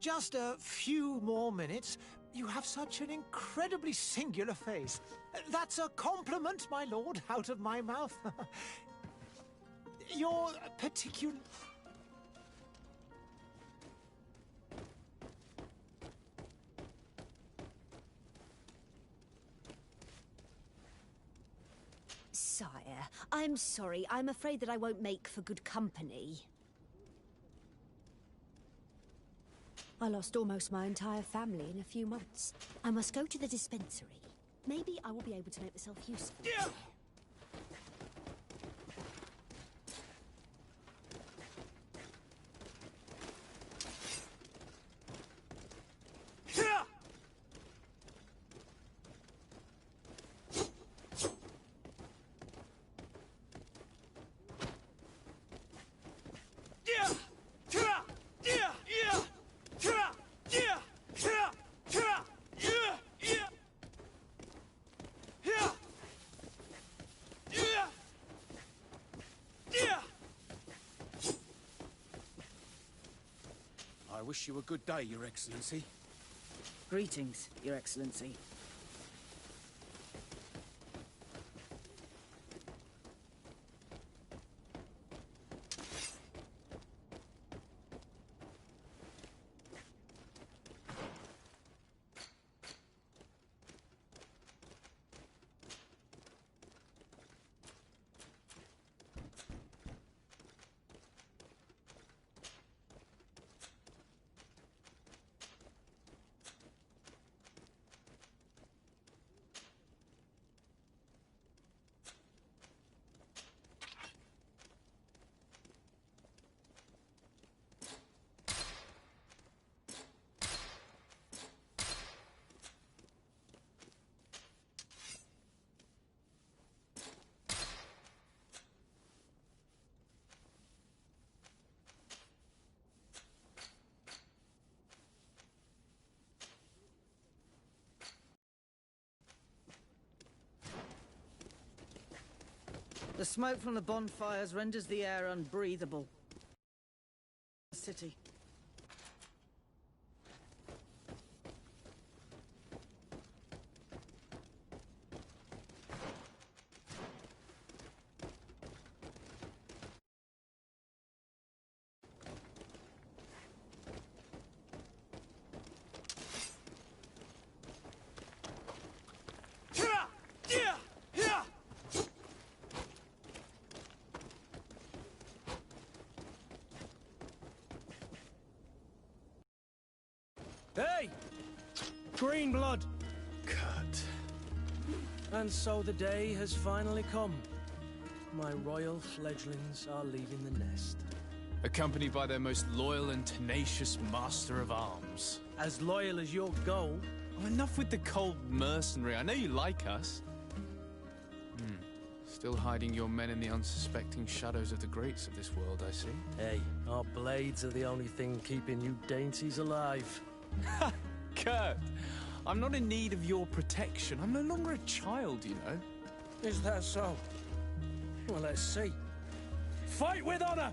Just a few more minutes. You have such an incredibly singular face. That's a compliment, my lord, out of my mouth. Your particular... Sire, I'm sorry. I'm afraid that I won't make for good company. I lost almost my entire family in a few months. I must go to the dispensary. Maybe I will be able to make myself useful. Yeah. I wish you a good day, Your Excellency. Greetings, Your Excellency. The smoke from the bonfires renders the air unbreathable. City. Hey! Green blood! Cut. And so the day has finally come. My royal fledglings are leaving the nest. Accompanied by their most loyal and tenacious master of arms. As loyal as your goal. Oh, enough with the cold mercenary. I know you like us. Still hiding your men in the unsuspecting shadows of the greats of this world, I see. Hey, our blades are the only thing keeping you dainties alive. Ha! Kurt! I'm not in need of your protection. I'm no longer a child, you know. Is that so? Well, let's see. Fight with honor!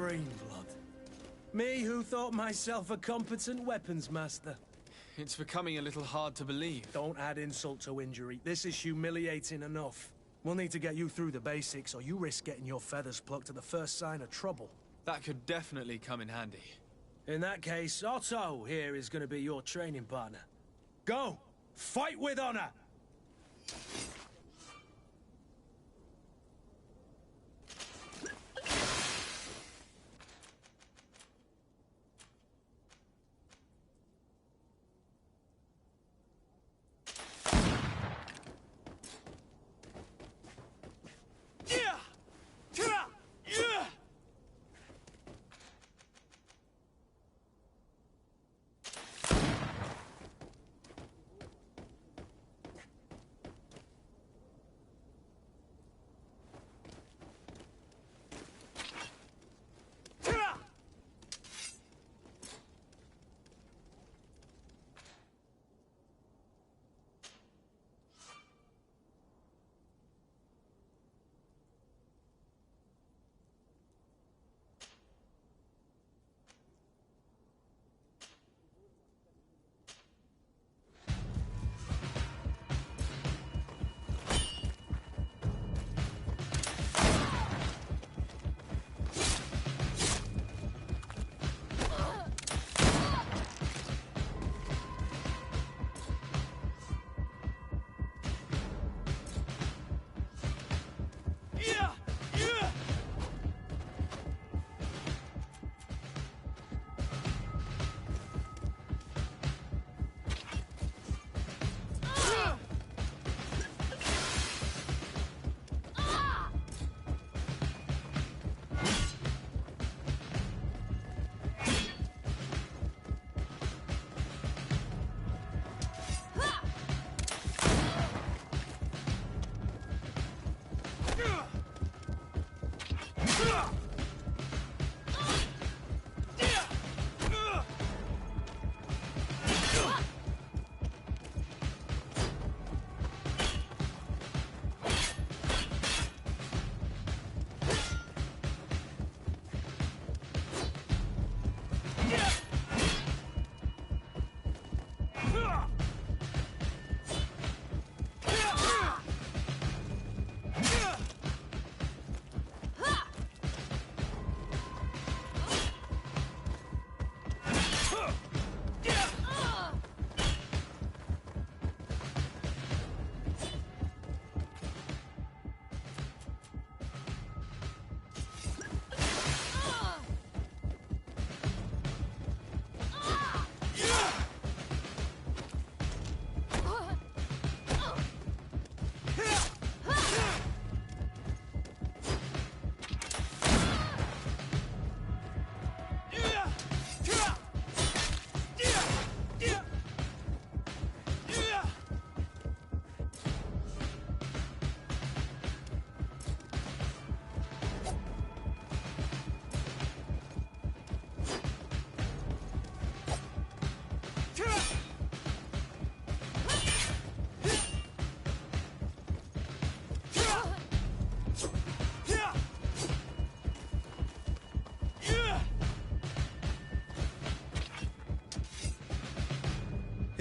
Greenblood. Me who thought myself a competent weapons master. It's becoming a little hard to believe. Don't add insult to injury. This is humiliating enough. We'll need to get you through the basics, or you risk getting your feathers plucked at the first sign of trouble. That could definitely come in handy. In that case, Otto here is going to be your training partner. Go! Fight with honor!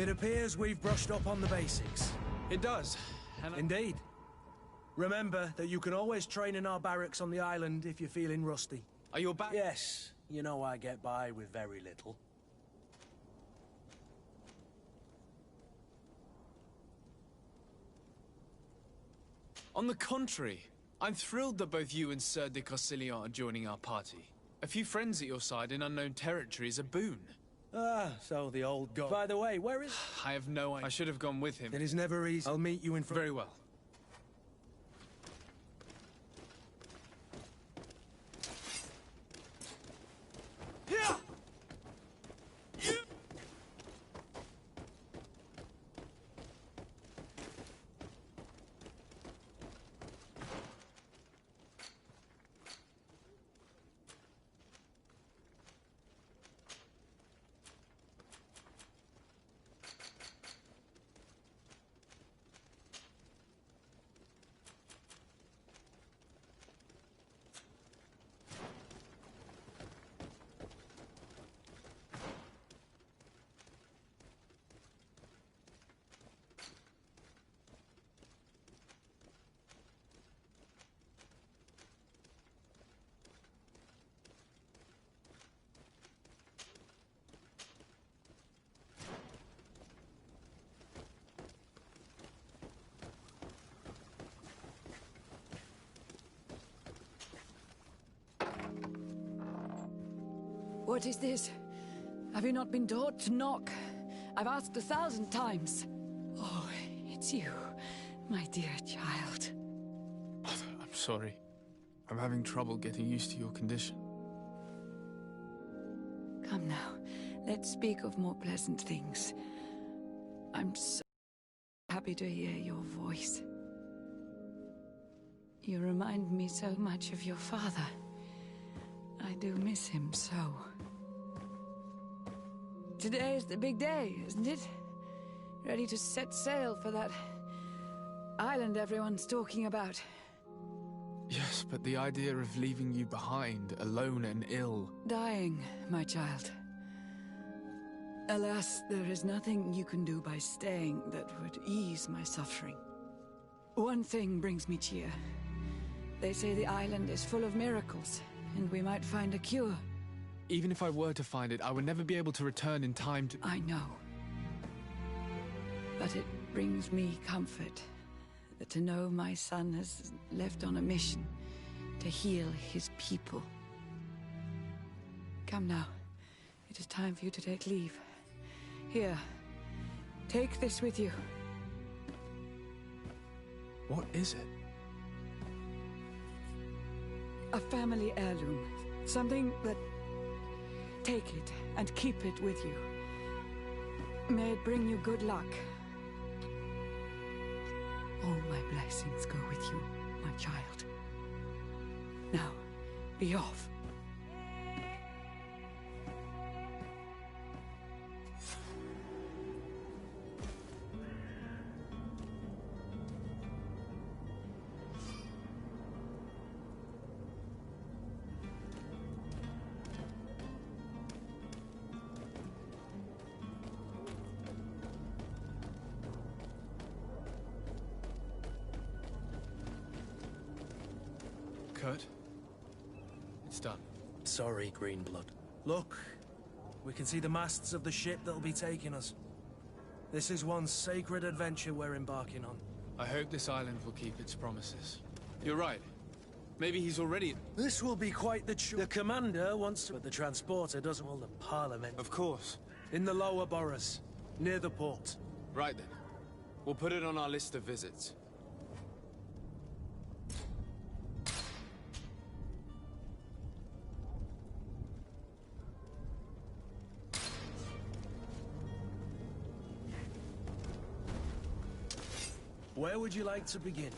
It appears we've brushed up on the basics. It does. And Indeed. Remember that you can always train in our barracks on the island if you're feeling rusty. Are you back? Yes, you know I get by with very little. On the contrary, I'm thrilled that both you and Sir de Cossillon are joining our party. A few friends at your side in unknown territory is a boon. Ah, so the old god. By the way, where is... I have no idea. I should have gone with him. It is never easy. I'll meet you in front... Very well. What is this? Have you not been taught to knock? I've asked 1,000 times. Oh, it's you, my dear child. Mother, I'm sorry. I'm having trouble getting used to your condition. Come now, let's speak of more pleasant things. I'm so happy to hear your voice. You remind me so much of your father. I do miss him so. Today is the big day, isn't it? Ready to set sail for that island everyone's talking about. Yes, but the idea of leaving you behind, alone and ill... Dying, my child. Alas, there is nothing you can do by staying that would ease my suffering. One thing brings me cheer. They say the island is full of miracles, and we might find a cure. Even if I were to find it, I would never be able to return in time to... I know. But it brings me comfort to know my son has left on a mission to heal his people. Come now. It is time for you to take leave. Here, take this with you. What is it? A family heirloom. Something that... Take it and keep it with you. May it bring you good luck. All my blessings go with you, my child. Now, be off. Kurt? It's done. Sorry, Greenblood. Look, we can see the masts of the ship that'll be taking us. This is one sacred adventure we're embarking on. I hope this island will keep its promises. You're right. Maybe he's already... This will be quite the The commander wants to... But the transporter doesn't hold the parliament. Of course. In the lower boroughs, near the port. Right then. We'll put it on our list of visits. Where would you like to begin?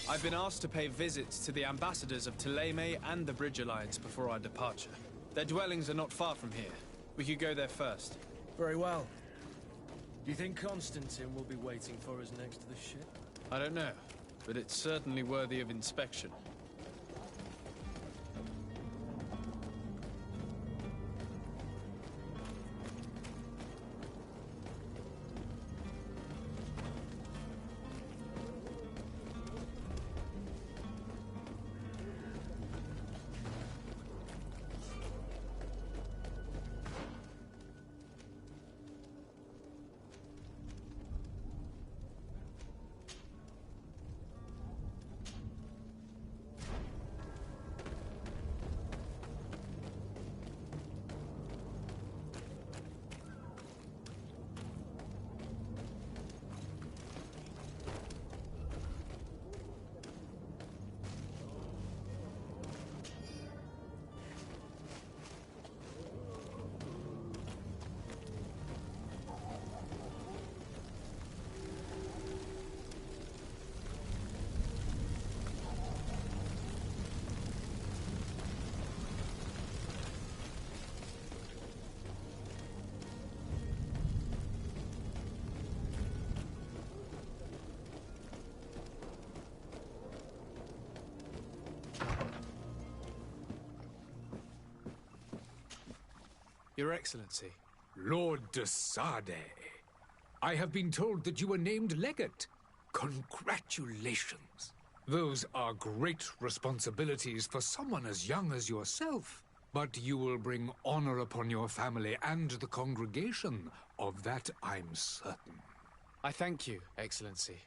I've been asked to pay visits to the ambassadors of Thélème and the Bridge Alliance before our departure. Their dwellings are not far from here. We could go there first. Very well. Do you think Constantine will be waiting for us next to the ship? I don't know, but it's certainly worthy of inspection. Your Excellency. Lord de Sade, I have been told that you were named legate. Congratulations. Those are great responsibilities for someone as young as yourself. But you will bring honor upon your family and the congregation. Of that, I'm certain. I thank you, Excellency.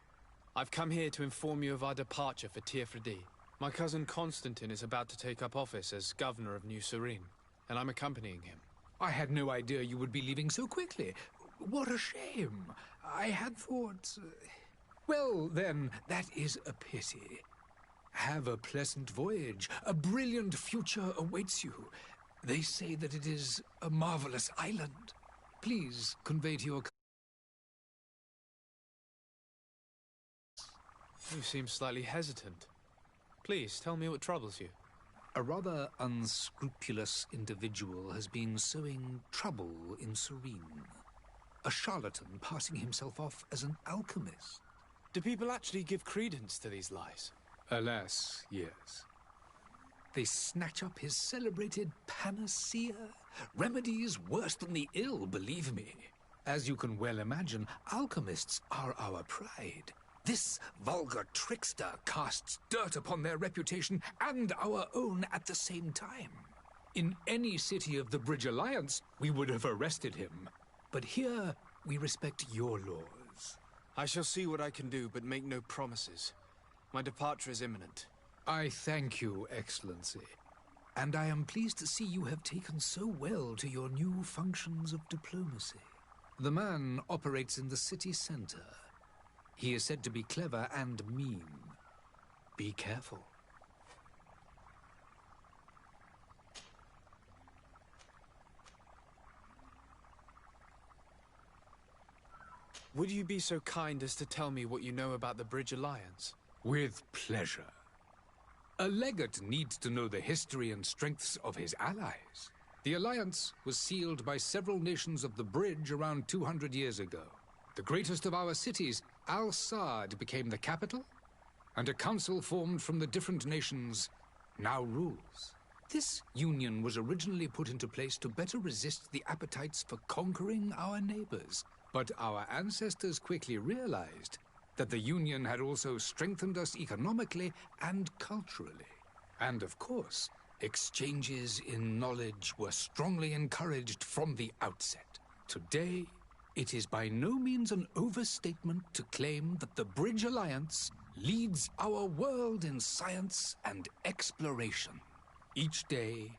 I've come here to inform you of our departure for Tiefredi. My cousin Constantine is about to take up office as governor of New Serene, and I'm accompanying him. I had no idea you would be leaving so quickly. What a shame. I had thought... Well, then, that is a pity. Have a pleasant voyage. A brilliant future awaits you. They say that it is a marvelous island. Please convey to your... You seem slightly hesitant. Please, tell me what troubles you. A rather unscrupulous individual has been sowing trouble in Serene. A charlatan passing himself off as an alchemist. Do people actually give credence to these lies? Alas, yes. They snatch up his celebrated panacea. Remedies worse than the ill, believe me. As you can well imagine, alchemists are our pride. This vulgar trickster casts dirt upon their reputation and our own at the same time. In any city of the Bridge Alliance, we would have arrested him. But here, we respect your laws. I shall see what I can do, but make no promises. My departure is imminent. I thank you, Excellency. And I am pleased to see you have taken so well to your new functions of diplomacy. The man operates in the city center. He is said to be clever and mean. Be careful. Would you be so kind as to tell me what you know about the Bridge Alliance? With pleasure. A legate needs to know the history and strengths of his allies. The alliance was sealed by several nations of the Bridge around 200 years ago. The greatest of our cities, Al-Saad, became the capital, and a council formed from the different nations now rules. This union was originally put into place to better resist the appetites for conquering our neighbors. But our ancestors quickly realized that the union had also strengthened us economically and culturally. And of course, exchanges in knowledge were strongly encouraged from the outset. Today, it is by no means an overstatement to claim that the Bridge Alliance leads our world in science and exploration. Each day,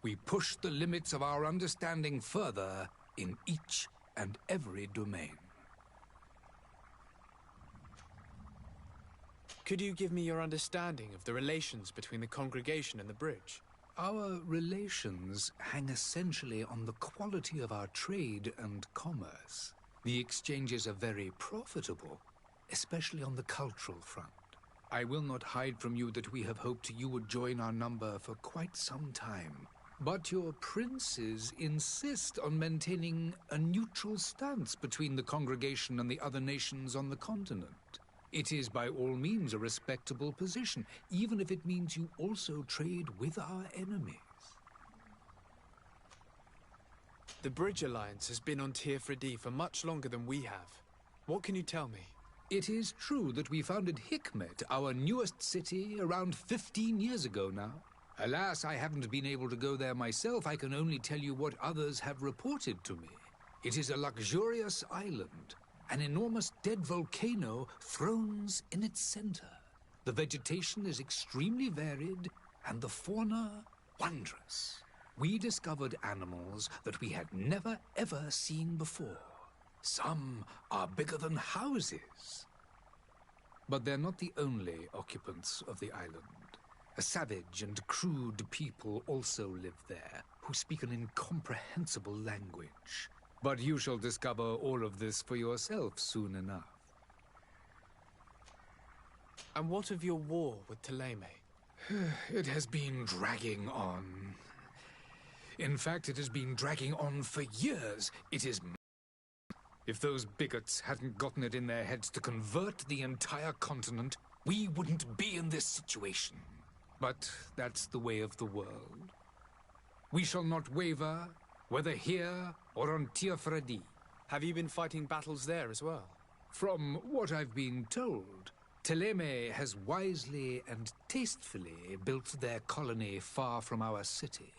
we push the limits of our understanding further in each and every domain. Could you give me your understanding of the relations between the congregation and the Bridge? Our relations hang essentially on the quality of our trade and commerce. The exchanges are very profitable, especially on the cultural front. I will not hide from you that we have hoped you would join our number for quite some time. But your princes insist on maintaining a neutral stance between the congregation and the other nations on the continent. It is by all means a respectable position, even if it means you also trade with our enemies. The Bridge Alliance has been on Teofredi for much longer than we have. What can you tell me? It is true that we founded Hikmet, our newest city, around 15 years ago now. Alas, I haven't been able to go there myself. I can only tell you what others have reported to me. It is a luxurious island. An enormous dead volcano thrones in its center. The vegetation is extremely varied, and the fauna wondrous. We discovered animals that we had never ever seen before. Some are bigger than houses. But they're not the only occupants of the island. A savage and crude people also live there, who speak an incomprehensible language. But you shall discover all of this for yourself soon enough. And what of your war with Ptolemy? It has been dragging on. In fact, it has been dragging on for years. It is... If those bigots hadn't gotten it in their heads to convert the entire continent, we wouldn't be in this situation. But that's the way of the world. We shall not waver, whether here or on Teofredi. Have you been fighting battles there as well? From what I've been told, Ptolemy has wisely and tastefully built their colony far from our city.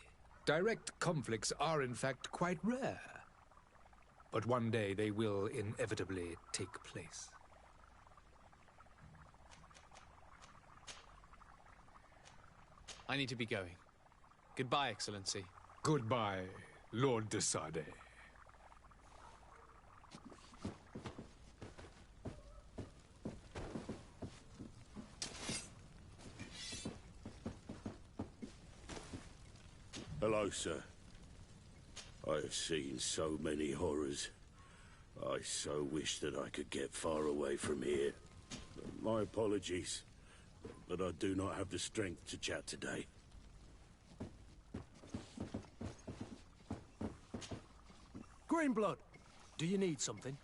Direct conflicts are in fact quite rare. But one day they will inevitably take place. I need to be going. Goodbye, Excellency. Goodbye, Lord de Sade. Hello, sir. I have seen so many horrors. I so wish that I could get far away from here. My apologies, but I do not have the strength to chat today. Greenblood, do you need something?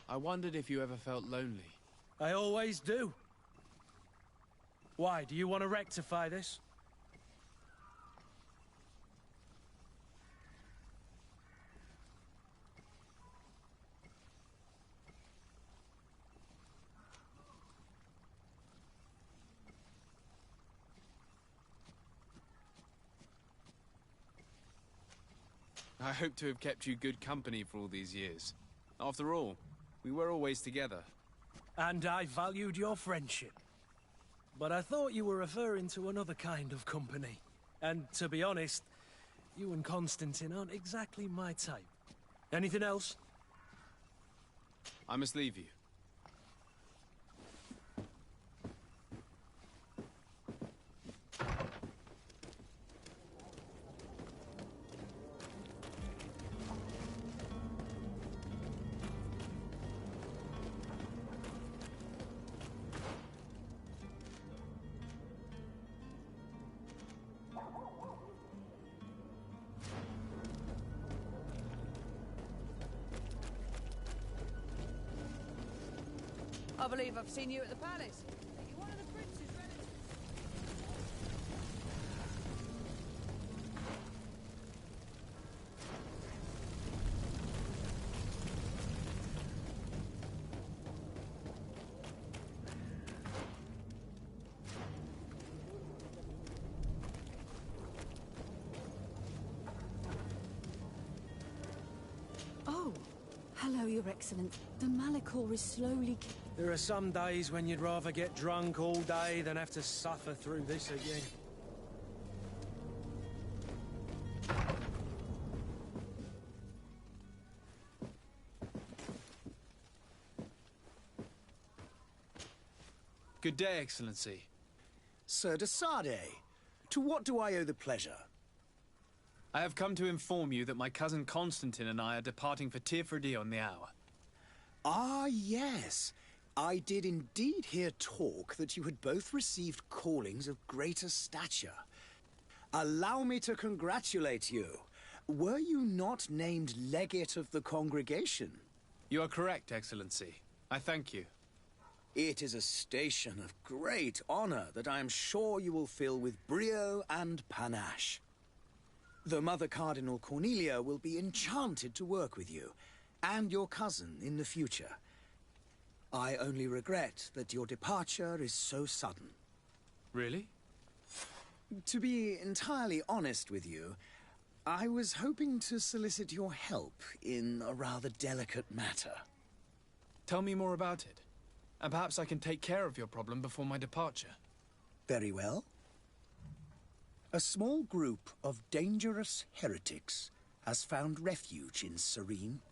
I wondered if you ever felt lonely. I always do. Why, do you want to rectify this? I hope to have kept you good company for all these years. After all, we were always together. And I valued your friendship. But I thought you were referring to another kind of company. And to be honest, you and Constantine aren't exactly my type. Anything else? I must leave you. I believe I've seen you at the palace. Are you one of the prince's relatives? Oh, hello, Your Excellency. The Malachor is slowly... There are some days when you'd rather get drunk all day than have to suffer through this again. Good day, Excellency. Sir de Sade, to what do I owe the pleasure? I have come to inform you that my cousin Constantine and I are departing for Tirfredi on the hour. Ah, yes. I did indeed hear talk that you had both received callings of greater stature. Allow me to congratulate you. Were you not named legate of the congregation? You are correct, Excellency. I thank you. It is a station of great honor that I am sure you will fill with brio and panache. The Mother Cardinal Cornelia will be enchanted to work with you, and your cousin in the future. I only regret that your departure is so sudden. Really? To be entirely honest with you, I was hoping to solicit your help in a rather delicate matter. Tell me more about it, and perhaps I can take care of your problem before my departure. Very well. A small group of dangerous heretics has found refuge in Serene.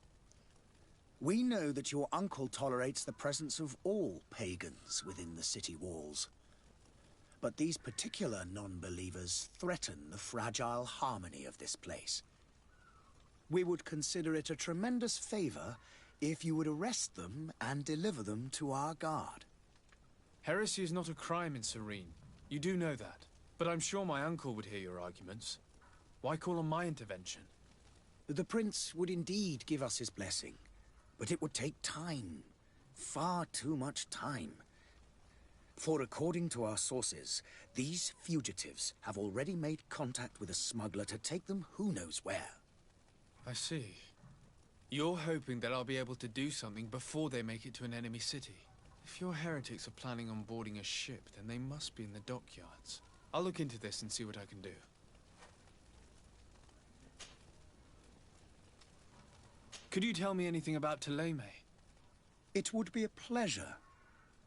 We know that your uncle tolerates the presence of all pagans within the city walls. But these particular non-believers threaten the fragile harmony of this place. We would consider it a tremendous favor if you would arrest them and deliver them to our guard. Heresy is not a crime in Serene. You do know that. But I'm sure my uncle would hear your arguments. Why call on my intervention? The prince would indeed give us his blessing. But it would take time. Far too much time. For according to our sources, these fugitives have already made contact with a smuggler to take them who knows where. I see. You're hoping that I'll be able to do something before they make it to an enemy city. If your heretics are planning on boarding a ship, then they must be in the dockyards. I'll look into this and see what I can do. Could you tell me anything about Ptolemy? It would be a pleasure.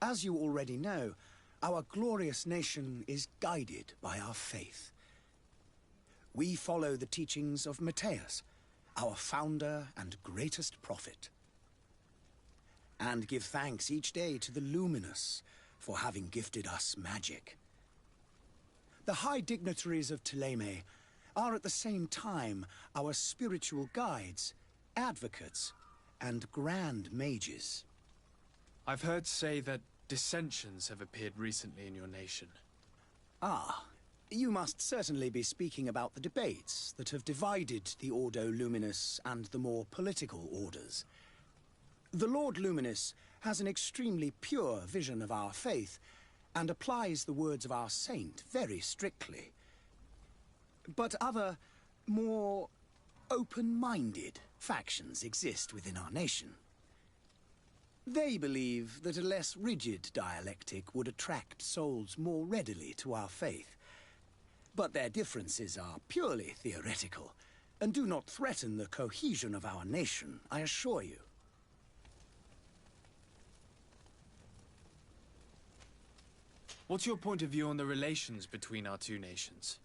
As you already know, our glorious nation is guided by our faith. We follow the teachings of Matthias, our founder and greatest prophet, and give thanks each day to the Luminous for having gifted us magic. The high dignitaries of Thélème are at the same time our spiritual guides, advocates, and grand mages. I've heard say that dissensions have appeared recently in your nation. Ah, you must certainly be speaking about the debates that have divided the Ordo Luminous and the more political orders. The Lord Luminous has an extremely pure vision of our faith and applies the words of our saint very strictly. But other, more open-minded factions exist within our nation. They believe that a less rigid dialectic would attract souls more readily to our faith. But their differences are purely theoretical, and do not threaten the cohesion of our nation, I assure you. What's your point of view on the relations between our two nations?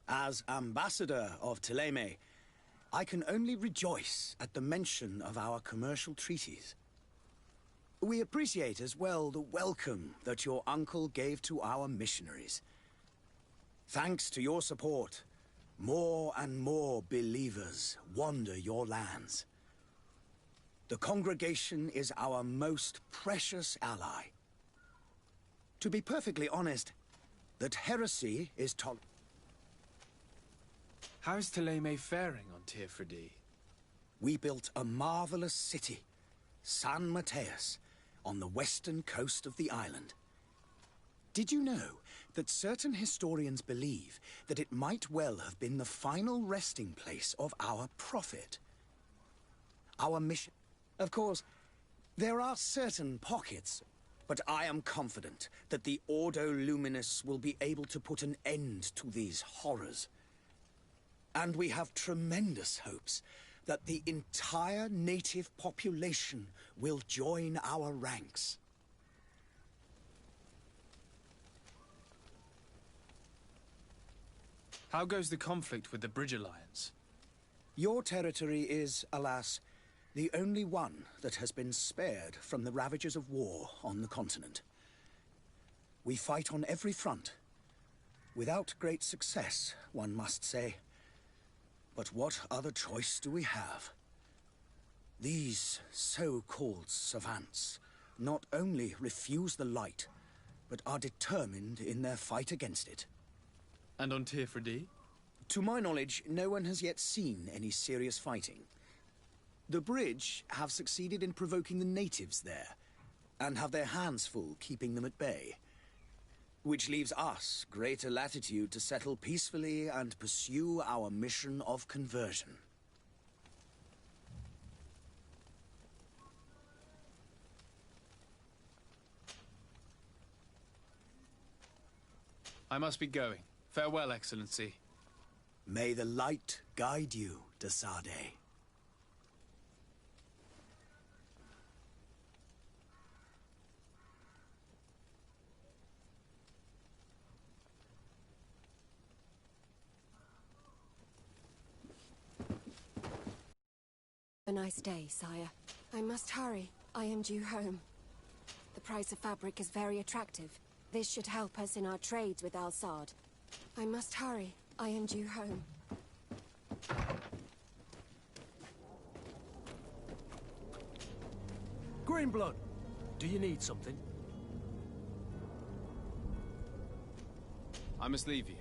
As ambassador of Thélème, I can only rejoice at the mention of our commercial treaties. We appreciate as well the welcome that your uncle gave to our missionaries. Thanks to your support, more and more believers wander your lands. The congregation is our most precious ally. To be perfectly honest, that heresy is How is Thélème faring on Teofredi? We built a marvelous city, San Matthias, on the western coast of the island. Did you know that certain historians believe that it might well have been the final resting place of our prophet? Our mission... Of course, there are certain pockets, but I am confident that the Ordo Luminous will be able to put an end to these horrors. And we have tremendous hopes that the entire native population will join our ranks. How goes the conflict with the Bridge Alliance? Your territory is, alas, the only one that has been spared from the ravages of war on the continent. We fight on every front, without great success, one must say. But what other choice do we have? These so-called savants not only refuse the light, but are determined in their fight against it. And on Teofredi? To my knowledge, no one has yet seen any serious fighting. The Bridge have succeeded in provoking the natives there, and have their hands full keeping them at bay. Which leaves us greater latitude to settle peacefully and pursue our mission of conversion. I must be going. Farewell, Excellency. May the light guide you, de Sade. A nice day, sire. I must hurry. I am due home. The price of fabric is very attractive. This should help us in our trades with Al-Sad. I must hurry. I am due home. Greenblood, do you need something? I must leave you.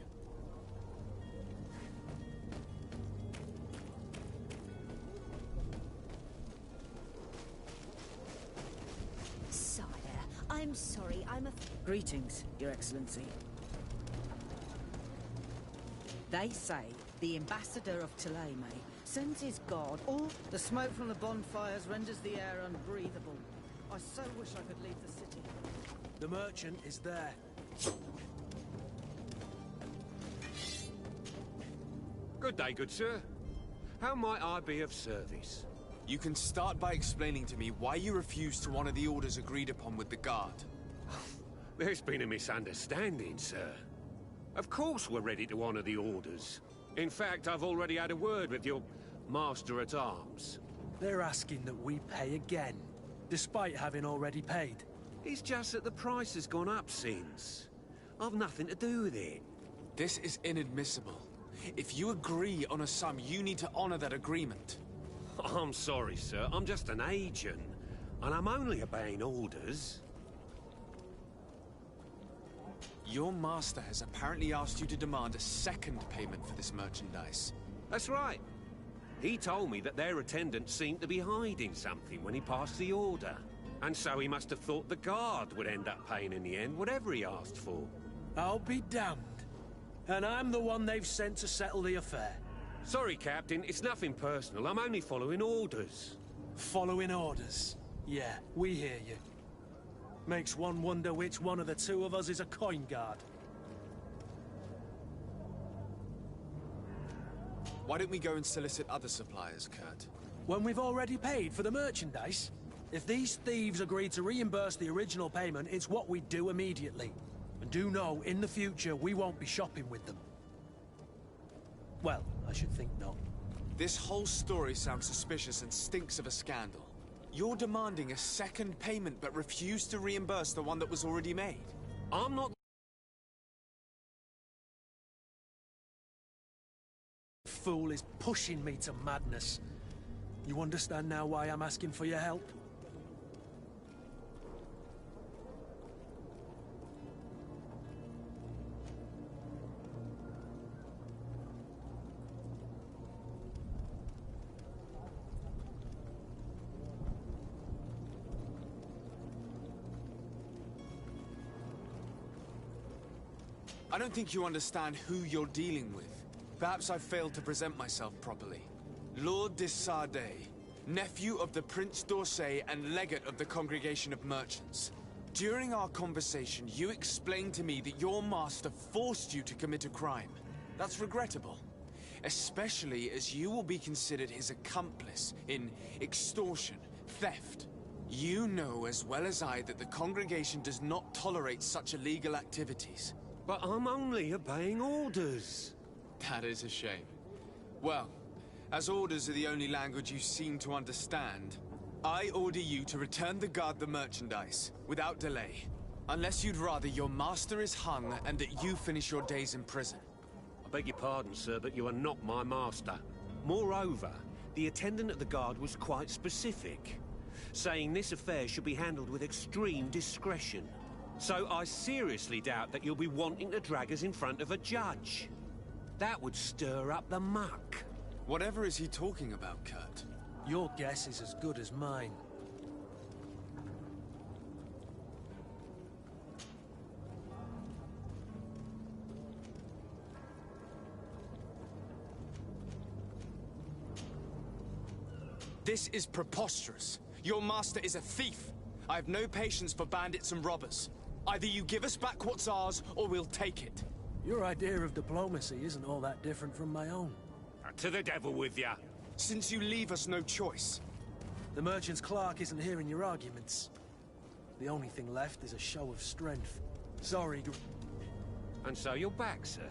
Sire, I'm sorry, Greetings, Your Excellency. They say the ambassador of Thélème sends his guard all... The smoke from the bonfires renders the air unbreathable. I so wish I could leave the city. The merchant is there. Good day, good sir. How might I be of service? You can start by explaining to me why you refused to honor the orders agreed upon with the guard. There's been a misunderstanding, sir. Of course we're ready to honor the orders. In fact, I've already had a word with your master-at-arms. They're asking that we pay again, despite having already paid. It's just that the price has gone up since. I've nothing to do with it. This is inadmissible. If you agree on a sum, you need to honor that agreement. I'm sorry, sir. I'm just an agent. And I'm only obeying orders. Your master has apparently asked you to demand a second payment for this merchandise. That's right. He told me that their attendant seemed to be hiding something when he passed the order. And so he must have thought the guard would end up paying in the end, whatever he asked for. I'll be damned. And I'm the one they've sent to settle the affair. Sorry, Captain. It's nothing personal. I'm only following orders. Following orders? Yeah, we hear you. Makes one wonder which one of the two of us is a coin guard. Why don't we go and solicit other suppliers, Kurt? When we've already paid for the merchandise? If these thieves agree to reimburse the original payment, it's what we do immediately. And do know, in the future, we won't be shopping with them. Well, I should think not. This whole story sounds suspicious and stinks of a scandal. You're demanding a second payment but refuse to reimburse the one that was already made. I'm not... Fool is pushing me to madness. You understand now why I'm asking for your help? I don't think you understand who you're dealing with. Perhaps I failed to present myself properly. Lord de Sardet, nephew of the Prince d'Orsay and legate of the Congregation of Merchants. During our conversation, you explained to me that your master forced you to commit a crime. That's regrettable, especially as you will be considered his accomplice in extortion, theft. You know as well as I that the Congregation does not tolerate such illegal activities. But I'm only obeying orders. That is a shame. Well, as orders are the only language you seem to understand, I order you to return the guard the merchandise, without delay. Unless you'd rather your master is hung and that you finish your days in prison. I beg your pardon, sir, but you are not my master. Moreover, the attendant at the guard was quite specific, saying this affair should be handled with extreme discretion. So I seriously doubt that you'll be wanting to drag us in front of a judge. That would stir up the muck. Whatever is he talking about, Kurt? Your guess is as good as mine. This is preposterous. Your master is a thief. I have no patience for bandits and robbers. Either you give us back what's ours, or we'll take it. Your idea of diplomacy isn't all that different from my own. To the devil with ya. Since you leave us no choice. The merchant's clerk isn't hearing your arguments. The only thing left is a show of strength. Sorry, And so you're back, sir.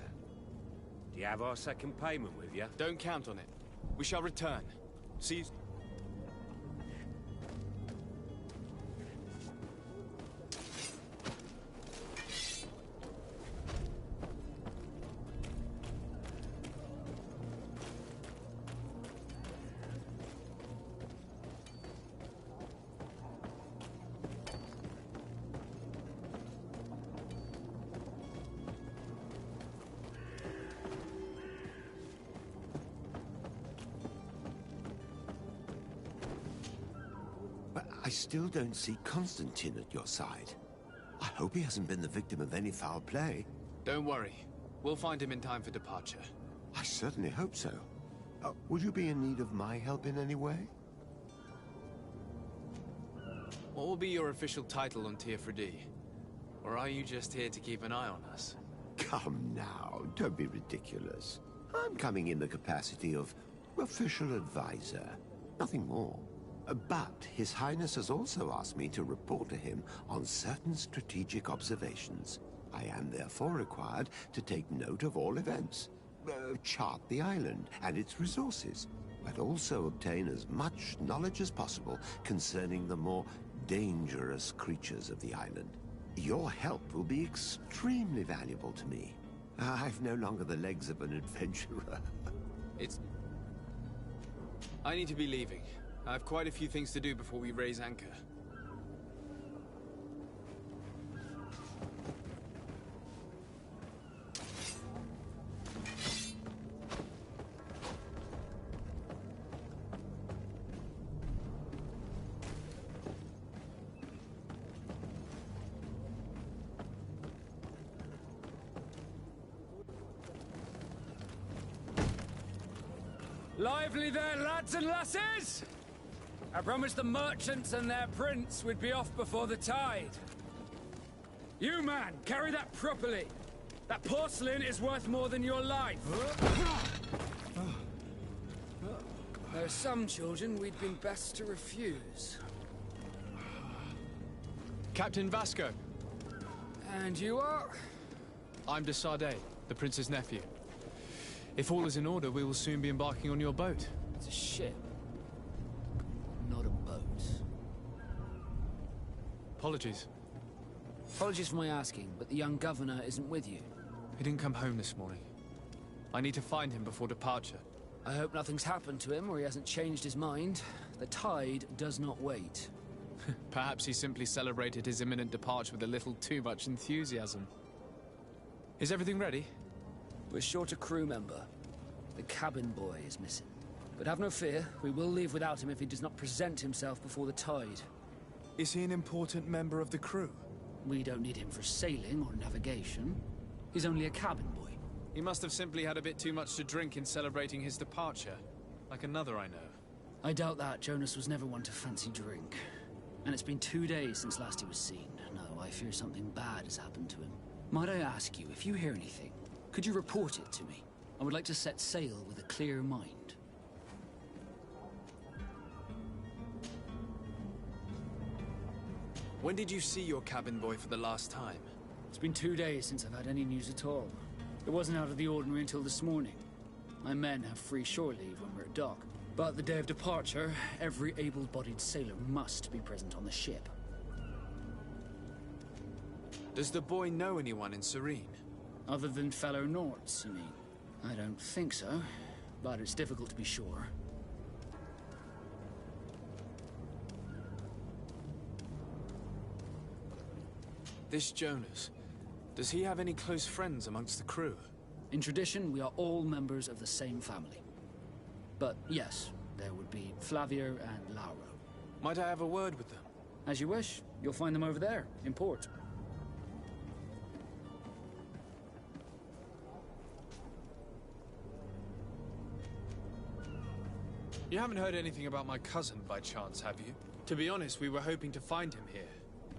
Do you have our second payment with you? Don't count on it. We shall return. See you... I still don't see Constantine at your side. I hope he hasn't been the victim of any foul play. Don't worry. We'll find him in time for departure. I certainly hope so. Would you be in need of my help in any way? What will be your official title on Tier-Freddy? Or are you just here to keep an eye on us? Come now, don't be ridiculous. I'm coming in the capacity of official advisor, nothing more. But His Highness has also asked me to report to him on certain strategic observations. I am therefore required to take note of all events. chart the island and its resources, but also obtain as much knowledge as possible concerning the more dangerous creatures of the island. Your help will be extremely valuable to me. I've no longer the legs of an adventurer. I need to be leaving. I have quite a few things to do before we raise anchor. Lively there, lads and lasses! I promised the merchants and their prince we'd be off before the tide. You, man, carry that properly. That porcelain is worth more than your life. There are some children we'd been best to refuse. Captain Vasco. And you are? I'm de Sardet, the prince's nephew. If all is in order, we will soon be embarking on your boat. It's a ship, not a boat. Apologies. Apologies for my asking, but the young governor isn't with you. He didn't come home this morning. I need to find him before departure. I hope nothing's happened to him or he hasn't changed his mind. The tide does not wait. Perhaps he simply celebrated his imminent departure with a little too much enthusiasm. Is everything ready? We're short a crew member. The cabin boy is missing. But have no fear, we will leave without him if he does not present himself before the tide. Is he an important member of the crew? We don't need him for sailing or navigation. He's only a cabin boy. He must have simply had a bit too much to drink in celebrating his departure. Like another I know. I doubt that. Jonas was never one to fancy drink. And it's been 2 days since last he was seen. No, I fear something bad has happened to him. Might I ask you, if you hear anything, could you report it to me? I would like to set sail with a clear mind. When did you see your cabin boy for the last time? It's been 2 days since I've had any news at all. It wasn't out of the ordinary until this morning. My men have free shore leave when we're at dock. But the day of departure, every able-bodied sailor must be present on the ship. Does the boy know anyone in Serene? Other than fellow Norts, you mean? I don't think so, but it's difficult to be sure. This Jonas, does he have any close friends amongst the crew? In tradition, we are all members of the same family. But yes, there would be Flavia and Lauro. Might I have a word with them? As you wish. You'll find them over there, in port. You haven't heard anything about my cousin by chance, have you? To be honest, we were hoping to find him here.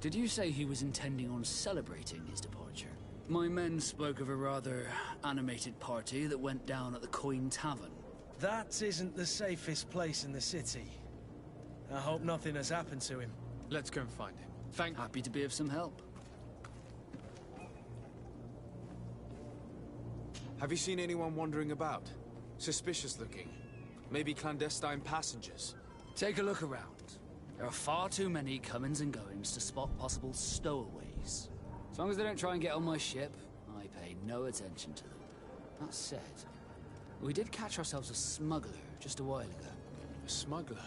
Did you say he was intending on celebrating his departure? My men spoke of a rather animated party that went down at the Coin Tavern. That isn't the safest place in the city. I hope nothing has happened to him. Let's go and find him. Happy to be of some help. Have you seen anyone wandering about? Suspicious looking. Maybe clandestine passengers. Take a look around. There are far too many comings and goings to spot possible stowaways. As long as they don't try and get on my ship, I pay no attention to them. That said, we did catch ourselves a smuggler just a while ago. A smuggler?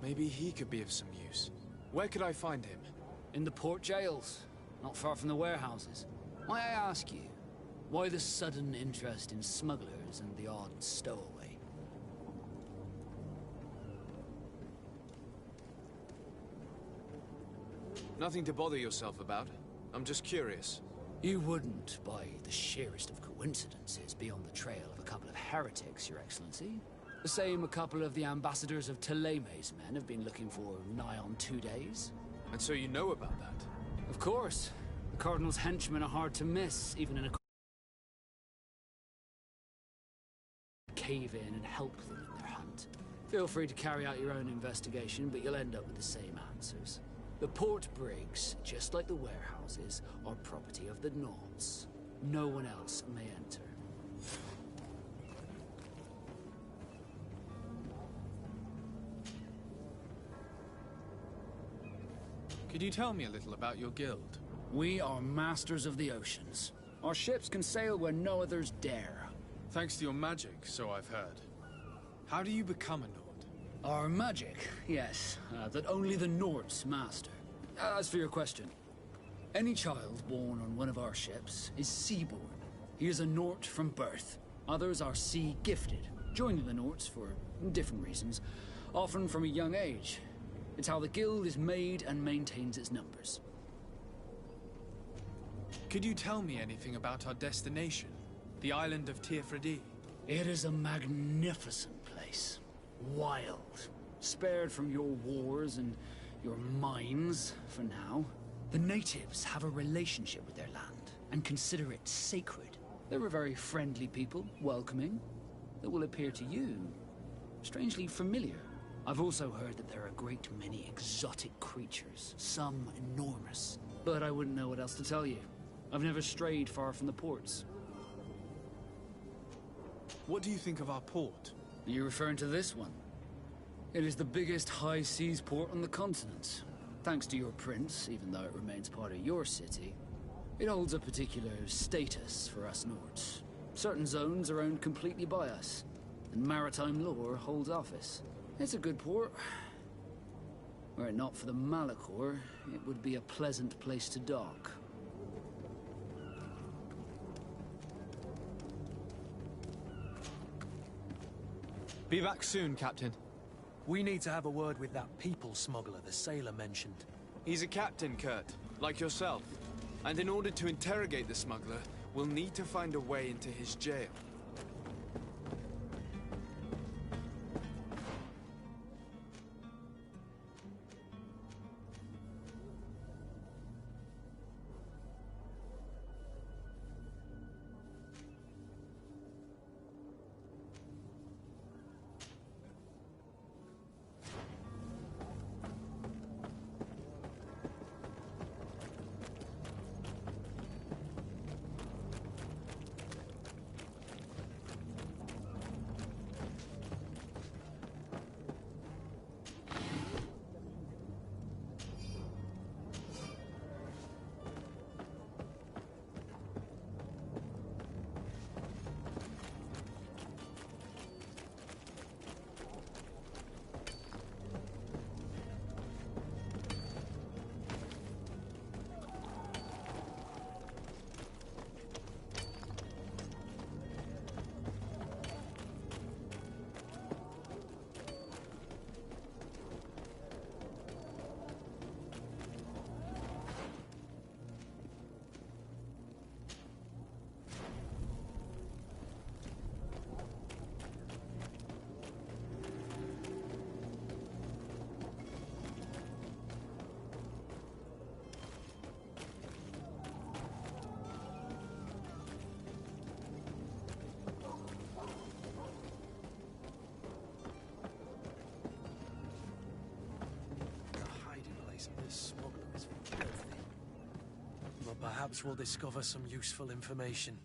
Maybe he could be of some use. Where could I find him? In the port jails, not far from the warehouses. Might I ask you, why the sudden interest in smugglers and the odd stowaway? Nothing to bother yourself about. I'm just curious. You wouldn't, by the sheerest of coincidences, be on the trail of a couple of heretics, Your Excellency. The same a couple of the ambassadors of Teleme's men have been looking for nigh on 2 days. And so you know about that? Of course. The Cardinal's henchmen are hard to miss, even in a cave in and help them in their hunt. Feel free to carry out your own investigation, but you'll end up with the same answers. The port brigs, just like the warehouses, are property of the Norts. No one else may enter. Could you tell me a little about your guild? We are masters of the oceans. Our ships can sail where no others dare. Thanks to your magic, so I've heard. How do you become a Nord? Our magic, yes, that only the Nords master. As for your question, any child born on one of our ships is seaborn. He is a Nord from birth. Others are sea-gifted, joining the Nords for different reasons, often from a young age. It's how the guild is made and maintains its numbers. Could you tell me anything about our destination? The island of Teofredi? It is a magnificent place. Wild. Spared from your wars and your mines, for now. The natives have a relationship with their land and consider it sacred. They're a very friendly people, welcoming, that will appear to you strangely familiar. I've also heard that there are a great many exotic creatures, some enormous. But I wouldn't know what else to tell you. I've never strayed far from the ports. What do you think of our port? Are you referring to this one? It is the biggest high seas port on the continent. Thanks to your prince, even though it remains part of your city, it holds a particular status for us Nords. Certain zones are owned completely by us, and maritime law holds office. It's a good port. Were it not for the Malachor, it would be a pleasant place to dock. Be back soon, Captain. We need to have a word with that people smuggler the sailor mentioned. He's a captain, Kurt, like yourself. And in order to interrogate the smuggler, we'll need to find a way into his jail. This smuggler is filthy. But perhaps we'll discover some useful information.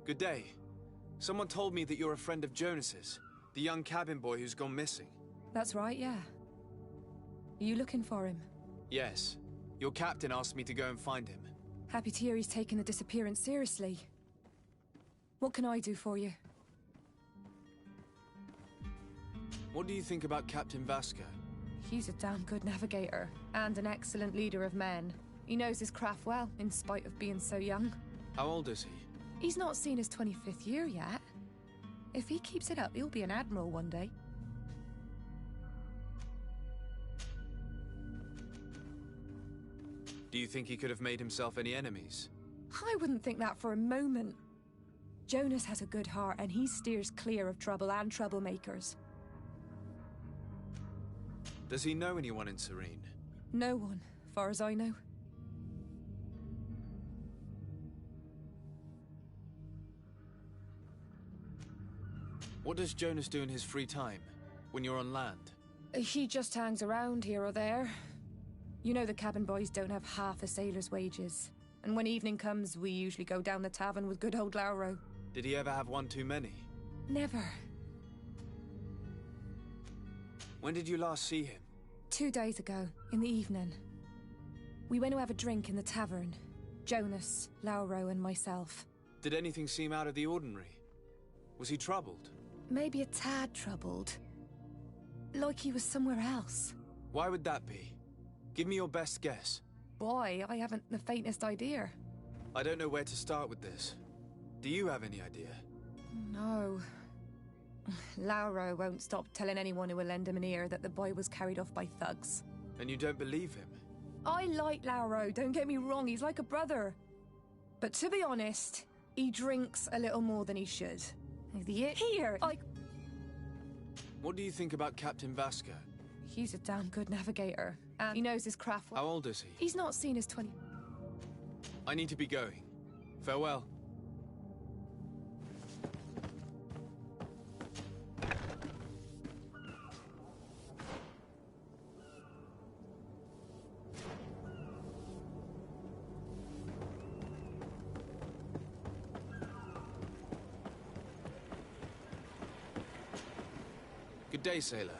Good day. Someone told me that you're a friend of Jonas's, the young cabin boy who's gone missing. That's right, yeah. Are you looking for him? Yes. Your captain asked me to go and find him. Happy to hear he's taken the disappearance seriously. What can I do for you? What do you think about Captain Vasco? He's a damn good navigator, and an excellent leader of men. He knows his craft well, in spite of being so young. How old is he? He's not seen his 25th year yet. If he keeps it up, he'll be an admiral one day. Do you think he could have made himself any enemies? I wouldn't think that for a moment. Jonas has a good heart, and he steers clear of trouble and troublemakers. Does he know anyone in Serene? No one, far as I know. What does Jonas do in his free time, when you're on land? He just hangs around here or there. You know the cabin boys don't have half a sailor's wages. And when evening comes, we usually go down the tavern with good old Lauro. Did he ever have one too many? Never. When did you last see him? 2 days ago, in the evening. We went to have a drink in the tavern. Jonas, Lauro, and myself. Did anything seem out of the ordinary? Was he troubled? Maybe a tad troubled. Like he was somewhere else. Why would that be? Give me your best guess. Boy, I haven't the faintest idea. I don't know where to start with this. Do you have any idea? No. Lauro won't stop telling anyone who will lend him an ear that the boy was carried off by thugs. And you don't believe him? I like Lauro, don't get me wrong, he's like a brother. But to be honest, he drinks a little more than he should. What do you think about Captain Vasco? He's a damn good navigator, and he knows his craft well. How old is he? He's not seen as 20. I need to be going. Farewell. Good day, sailor.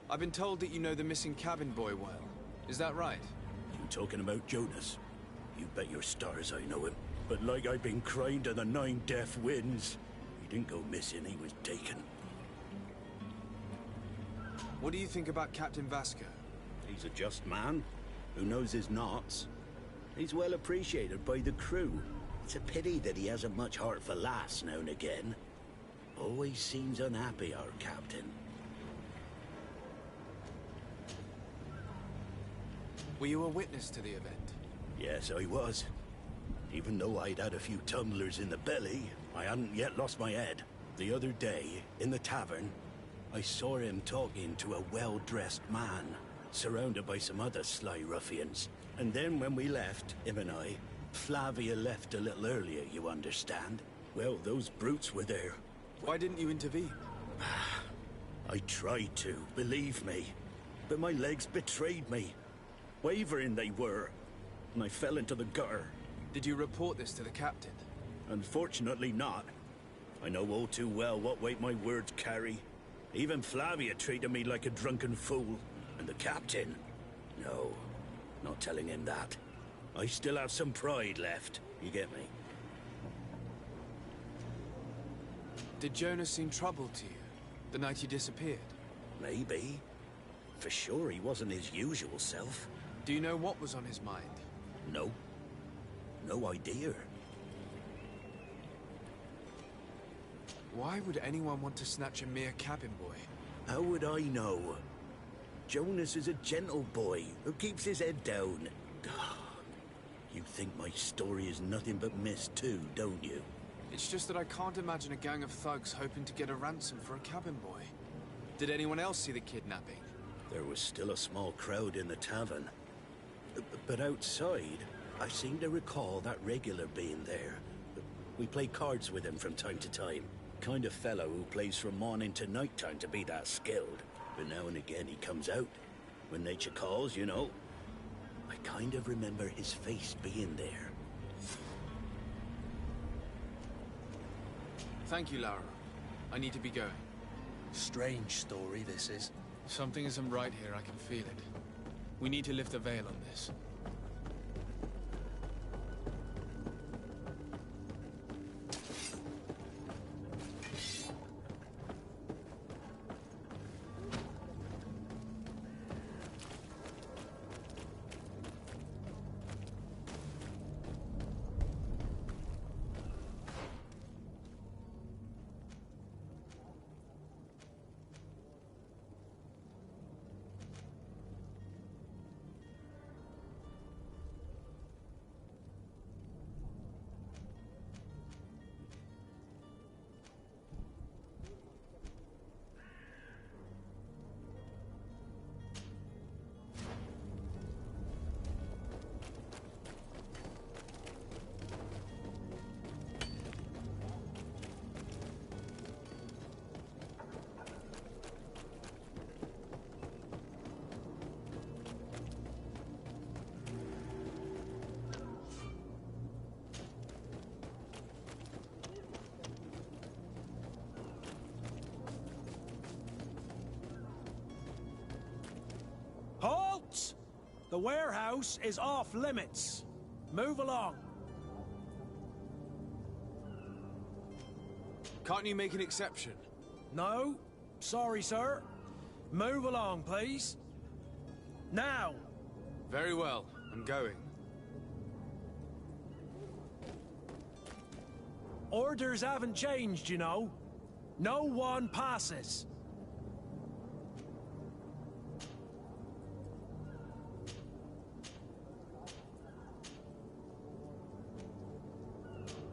I've been told that you know the missing cabin boy well. Is that right? You talking about Jonas? You bet your stars I know him. But like I've been crying to the 9 deaf winds, he didn't go missing, he was taken. What do you think about Captain Vasco? He's a just man who knows his knots. He's well appreciated by the crew. It's a pity that he hasn't much heart for lass now and again. Always seems unhappy, our captain. Were you a witness to the event? Yes, I was. Even though I'd had a few tumblers in the belly, I hadn't yet lost my head. The other day, in the tavern, I saw him talking to a well-dressed man, surrounded by some other sly ruffians. And then when we left, him and I, Flavia left a little earlier, you understand? Well, those brutes were there. Why didn't you intervene? I tried to, believe me. But my legs betrayed me. Wavering they were, and I fell into the gutter. Did you report this to the captain? Unfortunately not. I know all too well what weight my words carry. Even Flavia treated me like a drunken fool. And the captain? No, not telling him that. I still have some pride left, you get me? Did Jonas seem troubled to you, the night he disappeared? Maybe. For sure he wasn't his usual self. Do you know what was on his mind? No. No idea. Why would anyone want to snatch a mere cabin boy? How would I know? Jonas is a gentle boy who keeps his head down. You think my story is nothing but mist too, don't you? It's just that I can't imagine a gang of thugs hoping to get a ransom for a cabin boy. Did anyone else see the kidnapping? There was still a small crowd in the tavern. But outside, I seem to recall that regular being there. We play cards with him from time to time. Kind of fellow who plays from morning to night time to be that skilled. But now and again he comes out. When nature calls, you know. I kind of remember his face being there. Thank you, Laura. I need to be going. Strange story, this is. Something isn't right here, I can feel it. We need to lift the veil on this. notes. The warehouse is off limits. Move along. Can't you make an exception? No. Sorry, sir. Move along, please. Now! Very well. I'm going. Orders haven't changed, you know. No one passes.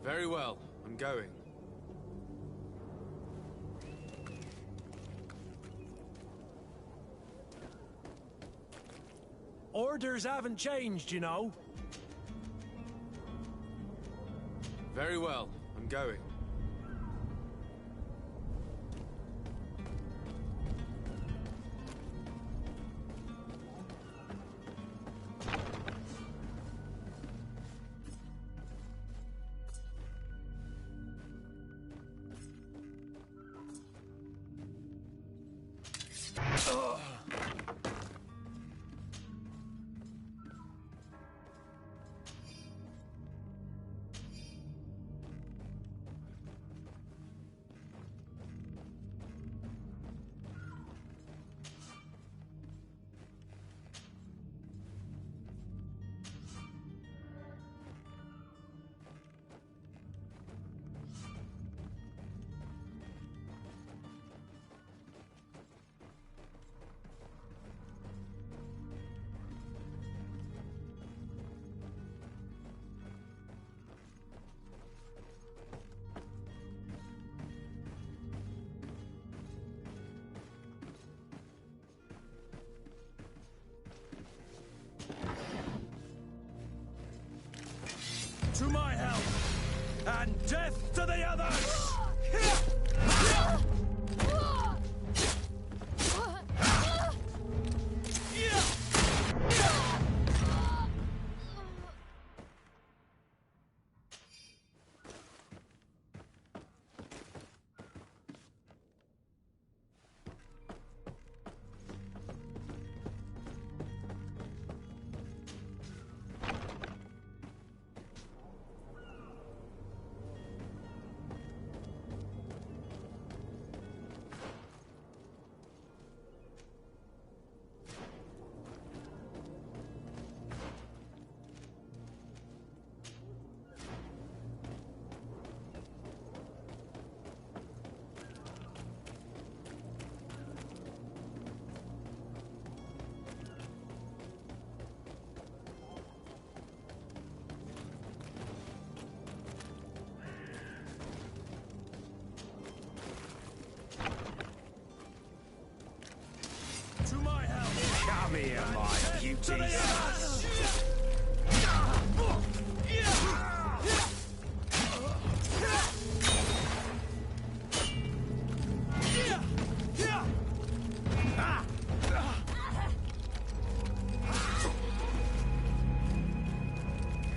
Very well. I'm going. Orders haven't changed, you know. Very well. I'm going. To my help! And death to the others! Come here, my beauties.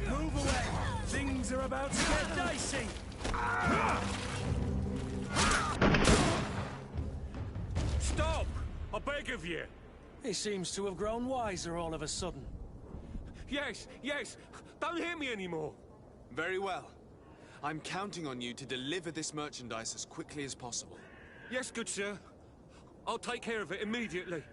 Move away! Things are about to get dicey! Stop! I beg of you. He seems to have grown wiser all of a sudden. Yes, yes. Don't hit me anymore. Very well. I'm counting on you to deliver this merchandise as quickly as possible. Yes, good sir. I'll take care of it immediately.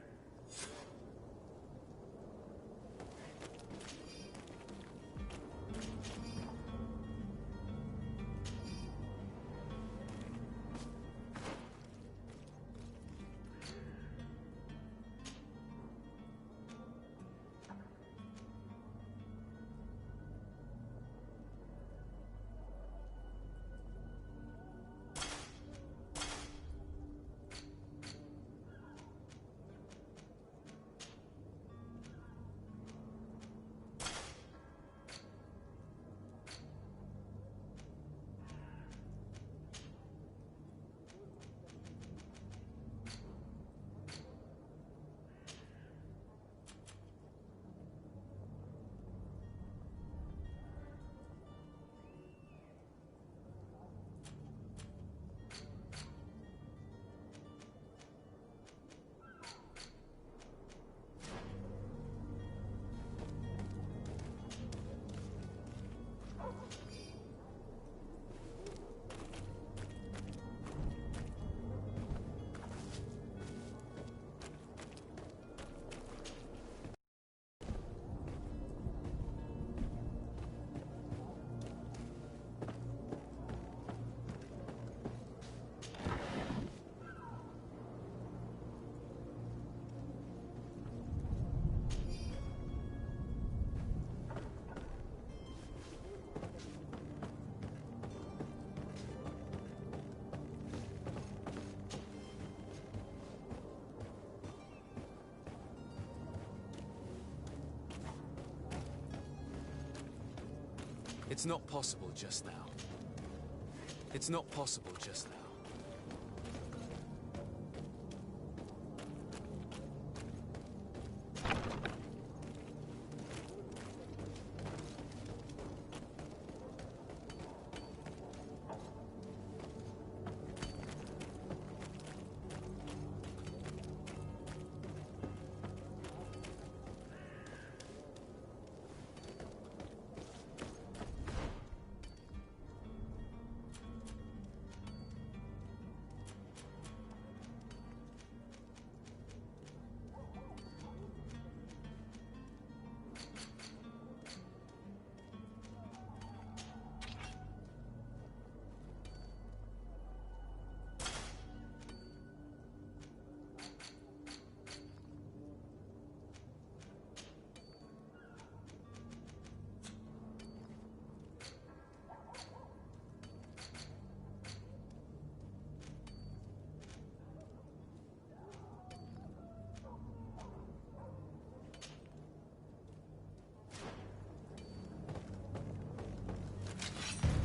It's not possible just now. It's not possible just now.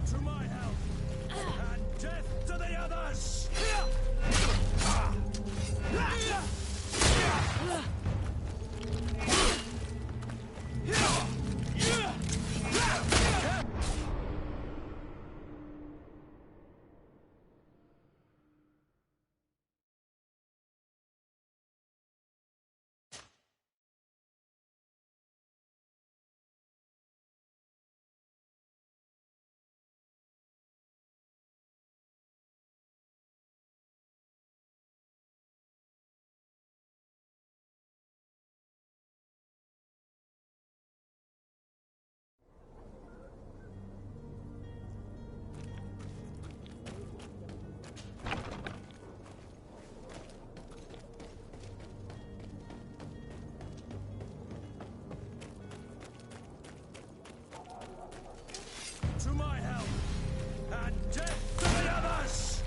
To my help! And death to the others! To my help! And death to the others!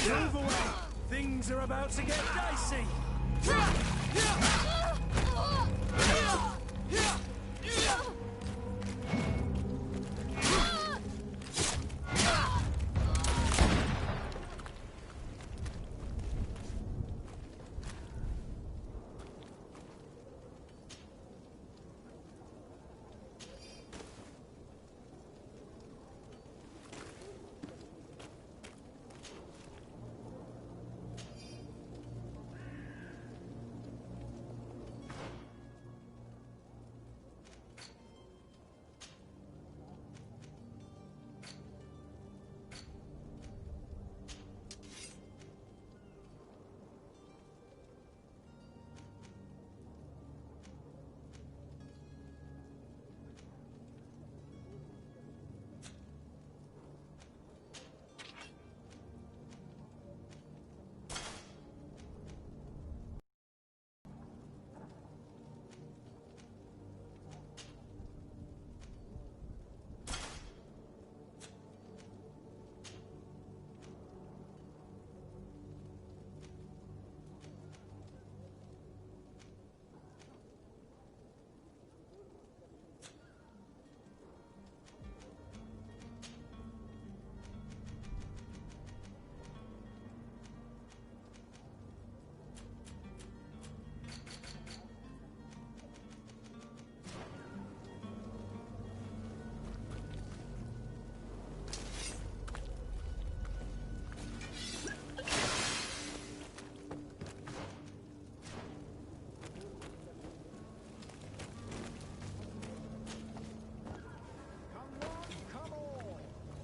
Move away! Things are about to get dicey!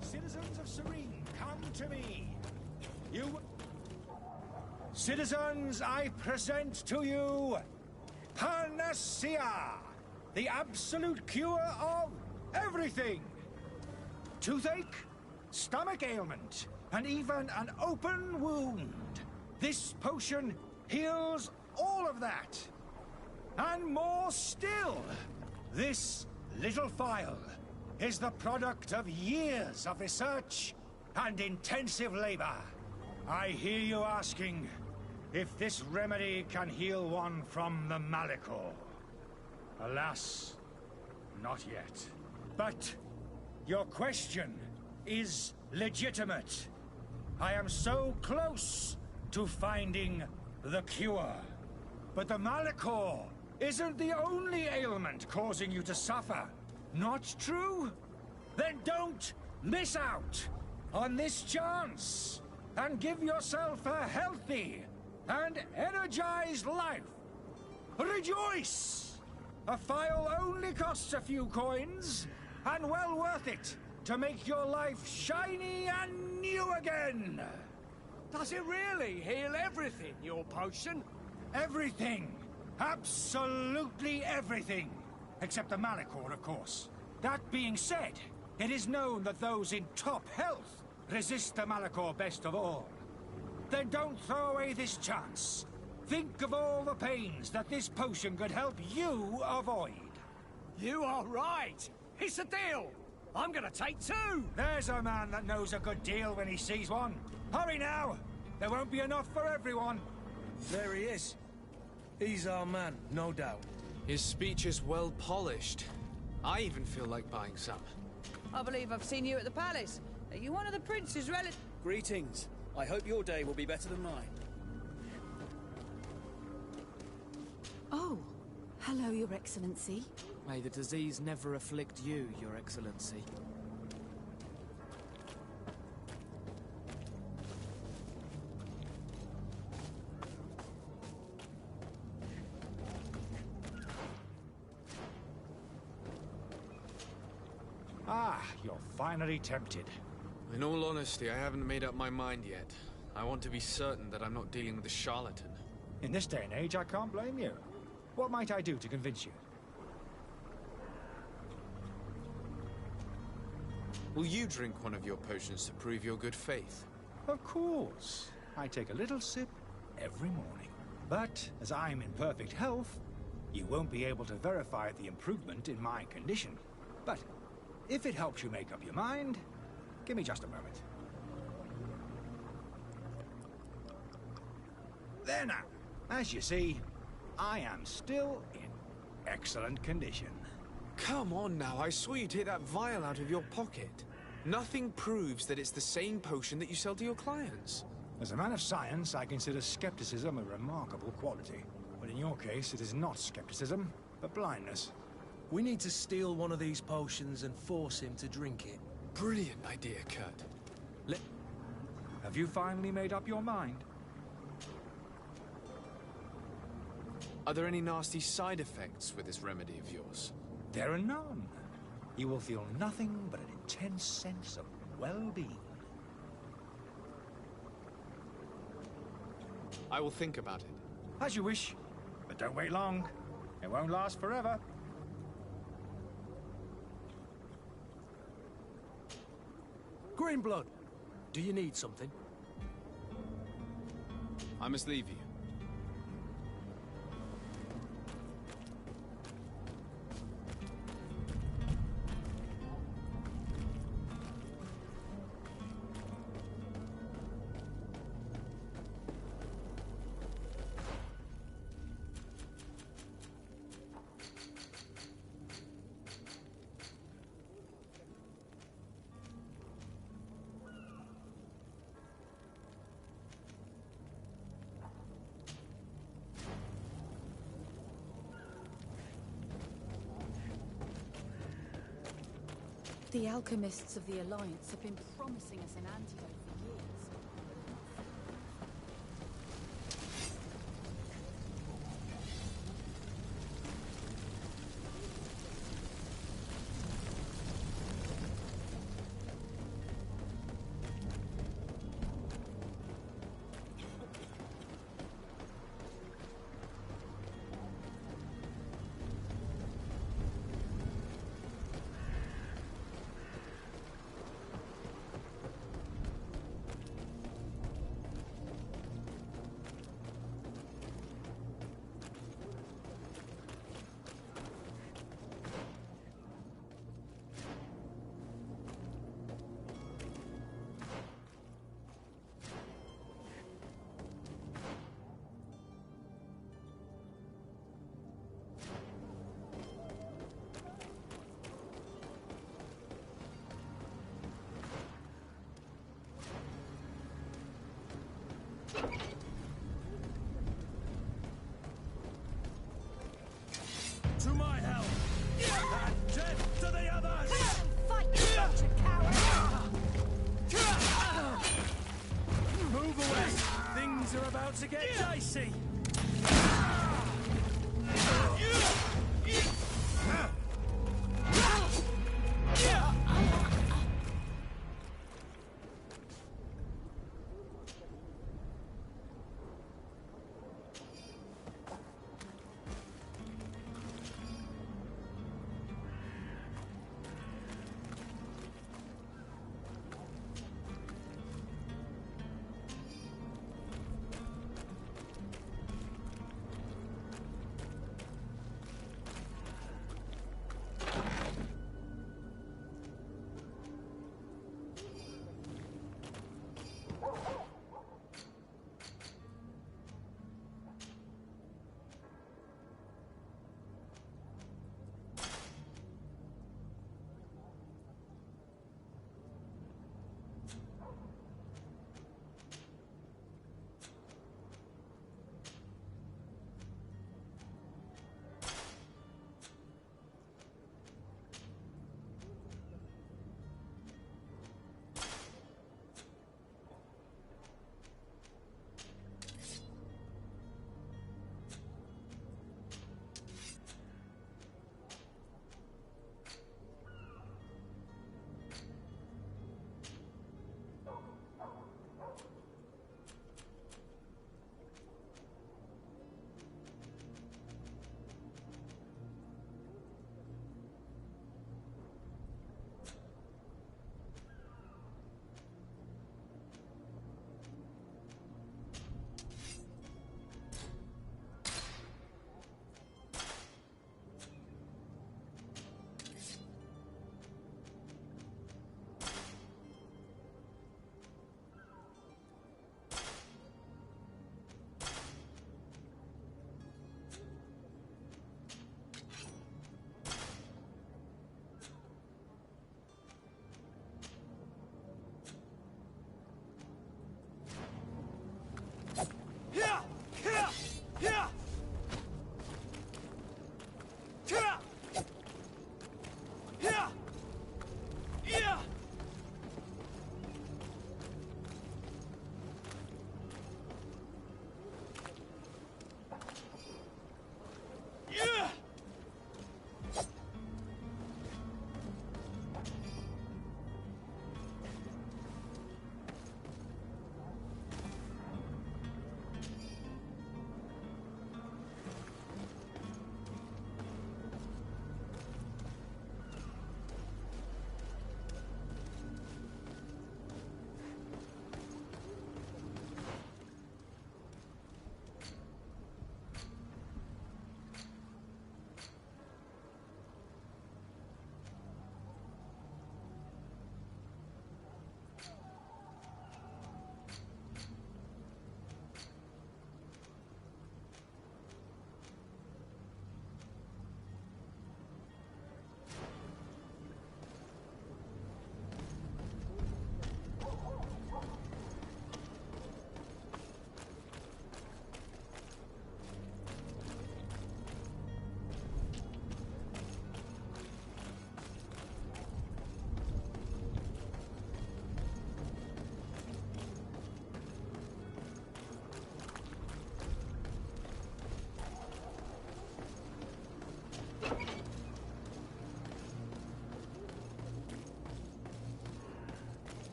Citizens of Serene, come to me. Citizens, I present to you Panacea, the absolute cure of everything. Toothache, stomach ailment, and even an open wound. This potion heals all of that. And more still, this little phial is the product of years of research and intensive labor. I hear you asking if this remedy can heal one from the Malachor. Alas, not yet. But your question is legitimate. I am so close to finding the cure. But the Malachor isn't the only ailment causing you to suffer. Not true? Then don't miss out on this chance and give yourself a healthy and energized life. Rejoice! A phial only costs a few coins, and well worth it to make your life shiny and new again. Does it really heal everything, your potion? Everything. Absolutely everything. Except the Malachor, of course. That being said, it is known that those in top health resist the Malachor best of all. Then don't throw away this chance. Think of all the pains that this potion could help you avoid. You are right. It's a deal. I'm gonna take 2. There's a man that knows a good deal when he sees one. Hurry now. There won't be enough for everyone. There he is. He's our man, no doubt. His speech is well polished. I even feel like buying some. I believe I've seen you at the palace. Are you one of the prince's relatives? Greetings. I hope your day will be better than mine. Oh, hello, Your Excellency. May the disease never afflict you, Your Excellency. Ah, you're finally tempted. In all honesty, I haven't made up my mind yet. I want to be certain that I'm not dealing with a charlatan. In this day and age, I can't blame you. What might I do to convince you? Will you drink one of your potions to prove your good faith? Of course. I take a little sip every morning. But, as I'm in perfect health, you won't be able to verify the improvement in my condition. But, if it helps you make up your mind, give me just a moment. There now. As you see, I am still in excellent condition. Come on now, I saw you take that vial out of your pocket. Nothing proves that it's the same potion that you sell to your clients. As a man of science, I consider skepticism a remarkable quality. But in your case, it is not skepticism, but blindness. We need to steal one of these potions and force him to drink it. Brilliant idea, Kurt. Have you finally made up your mind? Are there any nasty side effects with this remedy of yours? There are none. You will feel nothing but an intense sense of well-being. I will think about it. As you wish, but don't wait long. It won't last forever. Greenblood, do you need something? I must leave you. The alchemists of the Alliance have been promising us an antidote for years. to get dicey.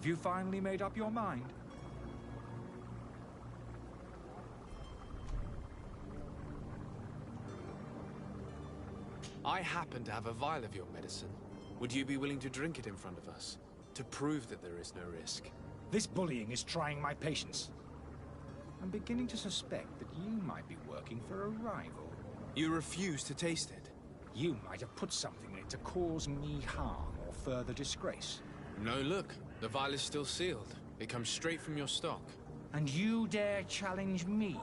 Have you finally made up your mind? I happen to have a vial of your medicine. Would you be willing to drink it in front of us? To prove that there is no risk? This bullying is trying my patience. I'm beginning to suspect that you might be working for a rival. You refuse to taste it? You might have put something in it to cause me harm or further disgrace. No, look. The vial is still sealed. It comes straight from your stock. And you dare challenge me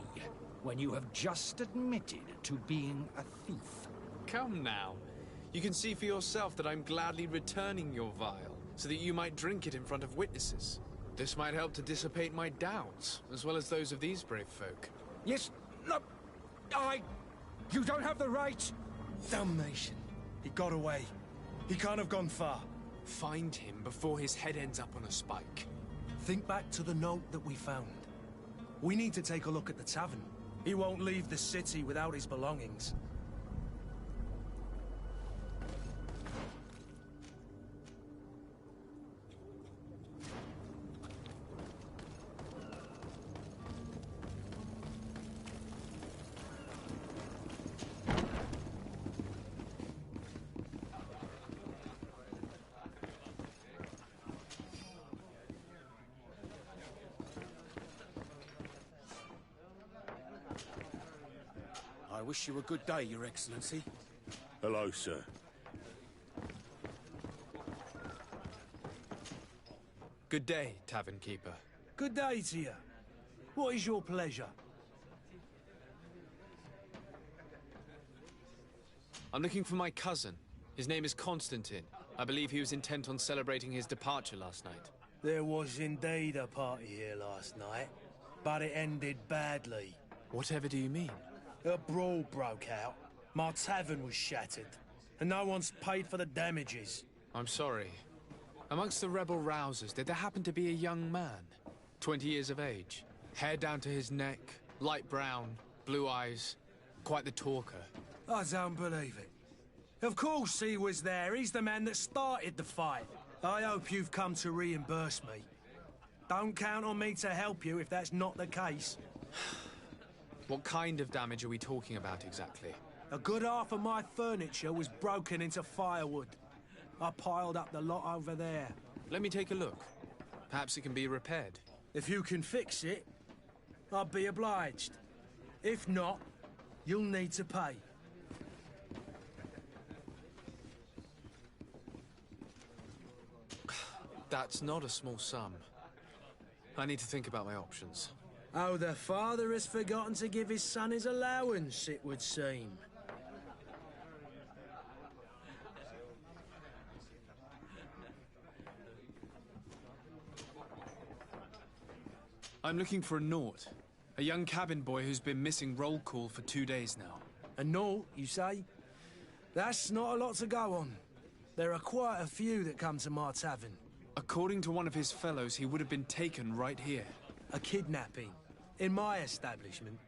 when you have just admitted to being a thief? Come now. You can see for yourself that I'm gladly returning your vial, so that you might drink it in front of witnesses. This might help to dissipate my doubts, as well as those of these brave folk. Yes, no, you don't have the right. Damnation. He got away. He can't have gone far. Find him before his head ends up on a spike. Think back to the note that we found. We need to take a look at the tavern. He won't leave the city without his belongings. I wish you a good day, Your Excellency. Hello, sir. Good day, tavern keeper. Good day to you. What is your pleasure? I'm looking for my cousin. His name is Constantine. I believe he was intent on celebrating his departure last night. There was indeed a party here last night, but it ended badly. Whatever do you mean? A brawl broke out. My tavern was shattered, and no one's paid for the damages. I'm sorry. Amongst the rebel rousers, did there happen to be a young man? 20 years of age, hair down to his neck, light brown, blue eyes, quite the talker. I don't believe it. Of course he was there. He's the man that started the fight. I hope you've come to reimburse me. Don't count on me to help you if that's not the case. What kind of damage are we talking about exactly? A good half of my furniture was broken into firewood. I piled up the lot over there. Let me take a look. Perhaps it can be repaired. If you can fix it, I'll be obliged. If not, you'll need to pay. That's not a small sum. I need to think about my options. Oh, the father has forgotten to give his son his allowance, it would seem. I'm looking for a Naut. A young cabin boy who's been missing roll call for 2 days now. A Naut, you say? That's not a lot to go on. There are quite a few that come to my tavern. According to one of his fellows, he would have been taken right here. A kidnapping? In my establishment?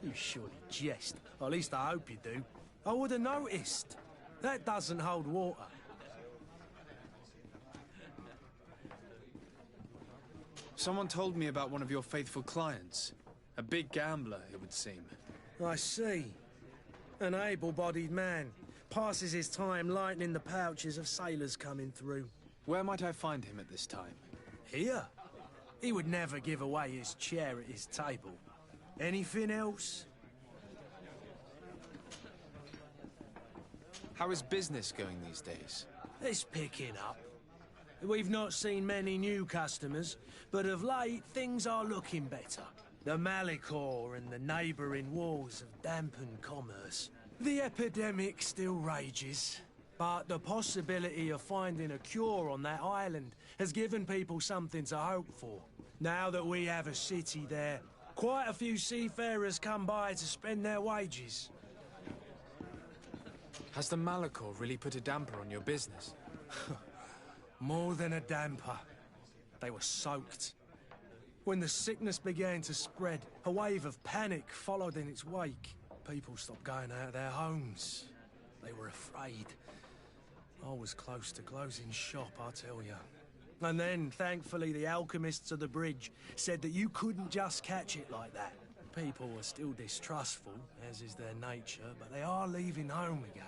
You surely jest. Or at least I hope you do. I would have noticed. That doesn't hold water. Someone told me about one of your faithful clients. A big gambler, it would seem. I see. An able-bodied man. Passes his time lightening the pouches of sailors coming through. Where might I find him at this time? Here? He would never give away his chair at his table. Anything else? How is business going these days? It's picking up. We've not seen many new customers, but of late things are looking better. The Malicor and the neighbouring wars have dampened commerce. The epidemic still rages, but the possibility of finding a cure on that island has given people something to hope for. Now that we have a city there, quite a few seafarers come by to spend their wages. Has the Malicor really put a damper on your business? More than a damper. They were soaked. When the sickness began to spread, a wave of panic followed in its wake. People stopped going out of their homes. They were afraid. I was close to closing shop, I tell you. And then, thankfully, the alchemists of the bridge said that you couldn't just catch it like that. People were still distrustful, as is their nature, but they are leaving home again.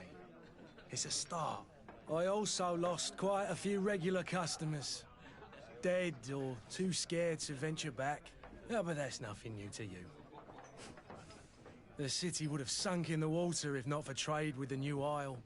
It's a start. I also lost quite a few regular customers. Dead or too scared to venture back. Yeah, but that's nothing new to you. The city would have sunk in the water if not for trade with the new isle.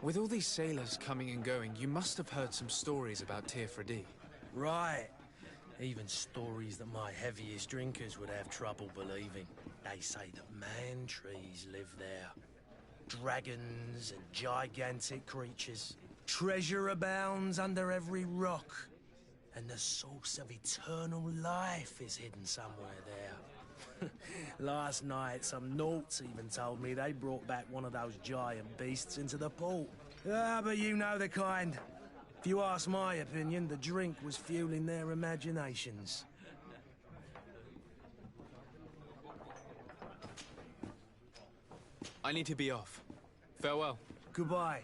With all these sailors coming and going, you must have heard some stories about Teerfredi. Right. Even stories that my heaviest drinkers would have trouble believing. They say that man-trees live there. Dragons and gigantic creatures. Treasure abounds under every rock. And the source of eternal life is hidden somewhere there. Last night, some Nauts even told me they brought back one of those giant beasts into the port. Ah, but you know the kind. If you ask my opinion, the drink was fueling their imaginations. I need to be off. Farewell. Goodbye.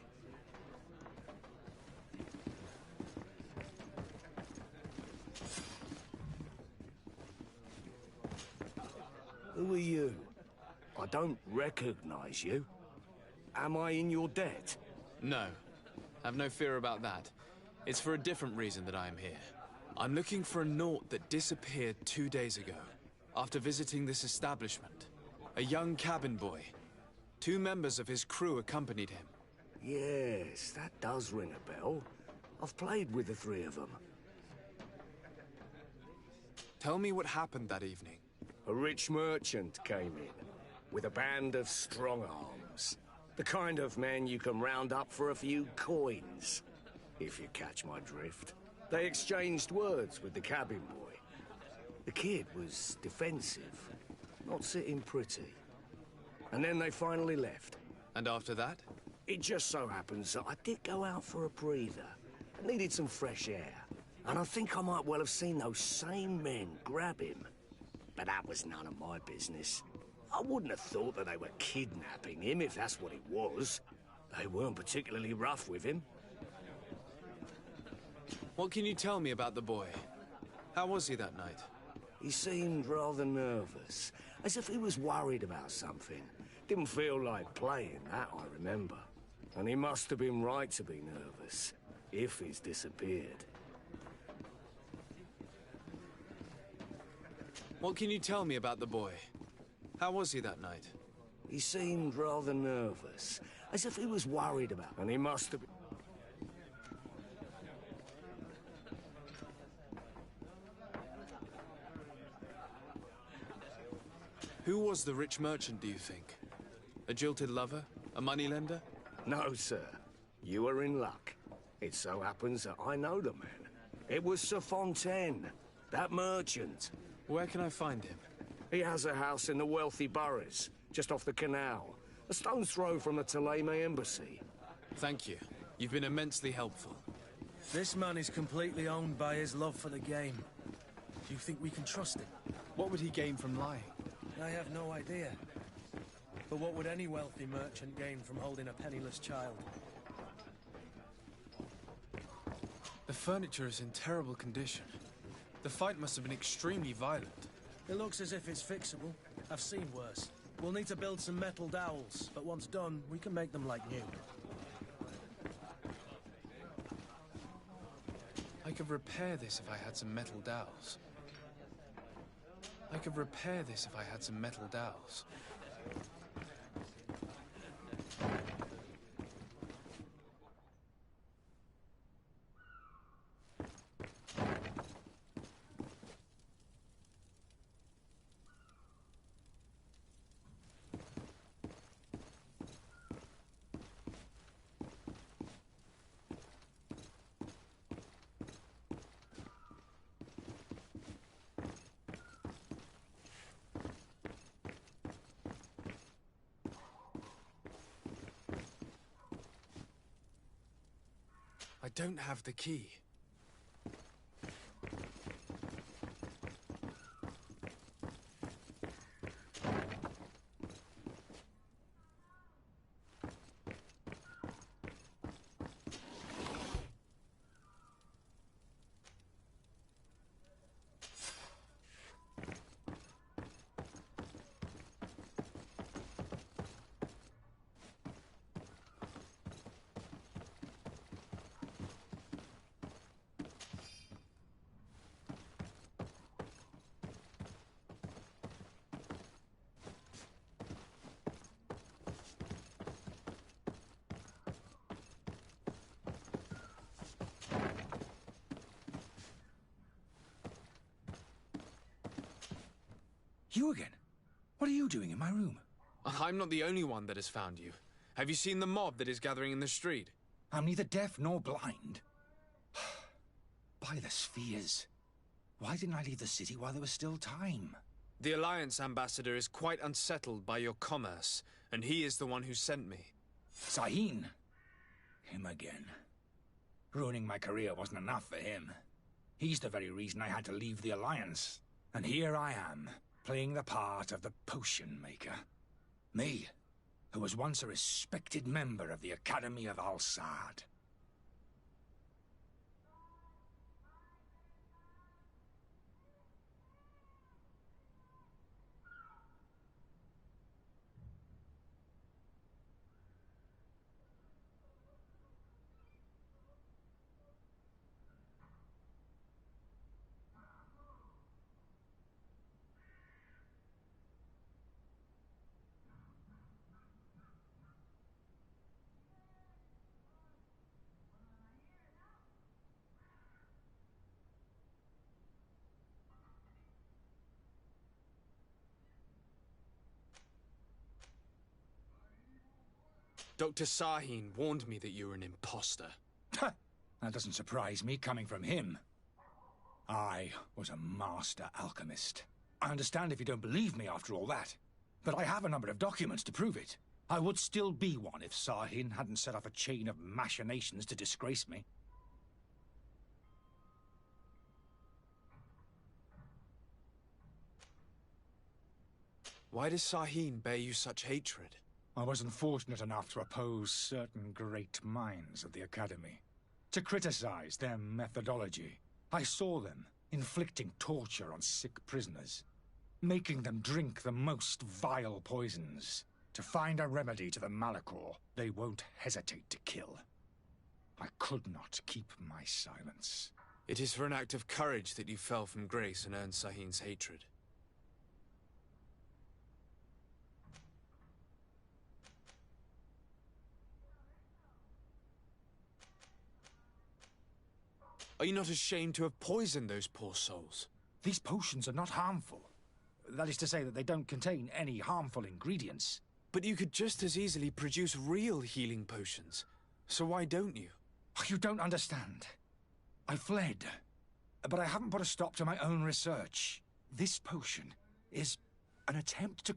Who are you? I don't recognize you. Am I in your debt? No. Have no fear about that. It's for a different reason that I am here. I'm looking for a Naut that disappeared 2 days ago, after visiting this establishment. A young cabin boy. 2 members of his crew accompanied him. Yes, that does ring a bell. I've played with the 3 of them. Tell me what happened that evening. A rich merchant came in, with a band of strong arms. The kind of men you can round up for a few coins, if you catch my drift. They exchanged words with the cabin boy. The kid was defensive, not sitting pretty. And then they finally left. And after that? It just so happens that I did go out for a breather. I needed some fresh air. And I think I might well have seen those same men grab him. But that was none of my business. I wouldn't have thought that they were kidnapping him, if that's what it was. They weren't particularly rough with him. What can you tell me about the boy? How was he that night? He seemed rather nervous, as if he was worried about something. Didn't feel like playing, that I remember. And he must have been right to be nervous, if he's disappeared. What can you tell me about the boy? How was he that night? He seemed rather nervous, as if he was worried about, and he must have been... Who was the rich merchant, do you think? A jilted lover? A moneylender? No, sir. You are in luck. It so happens that I know the man. It was Sir Fontaine, that merchant. Where can I find him? He has a house in the wealthy boroughs, just off the canal. A stone's throw from the Thélème embassy. Thank you. You've been immensely helpful. This man is completely owned by his love for the game. Do you think we can trust him? What would he gain from lying? I have no idea. But what would any wealthy merchant gain from holding a penniless child? The furniture is in terrible condition. The fight must have been extremely violent. It looks as if it's fixable. I've seen worse. We'll need to build some metal dowels, but once done, we can make them like new. I could repair this if I had some metal dowels. I could repair this if I had some metal dowels. I don't have the key. You again? What are you doing in my room? I'm not the only one that has found you. Have you seen the mob that is gathering in the street? I'm neither deaf nor blind. By the spheres. Why didn't I leave the city while there was still time? The Alliance ambassador is quite unsettled by your commerce, and he is the one who sent me. Sahin? Him again. Ruining my career wasn't enough for him. He's the very reason I had to leave the Alliance. And here I am, playing the part of the potion maker. Me, who was once a respected member of the Academy of Al-Sad. Dr. Sahin warned me that you were an imposter. That doesn't surprise me, coming from him. I was a master alchemist. I understand if you don't believe me after all that, but I have a number of documents to prove it. I would still be one if Sahin hadn't set off a chain of machinations to disgrace me. Why does Sahin bear you such hatred? I wasn't fortunate enough to oppose certain great minds of the Academy, to criticize their methodology. I saw them inflicting torture on sick prisoners, making them drink the most vile poisons. To find a remedy to the Malachor, they won't hesitate to kill. I could not keep my silence. It is for an act of courage that you fell from grace and earned Sahin's hatred. Are you not ashamed to have poisoned those poor souls? These potions are not harmful. That is to say that they don't contain any harmful ingredients. But you could just as easily produce real healing potions. So why don't you? You don't understand. I fled. But I haven't put a stop to my own research. This potion is an attempt to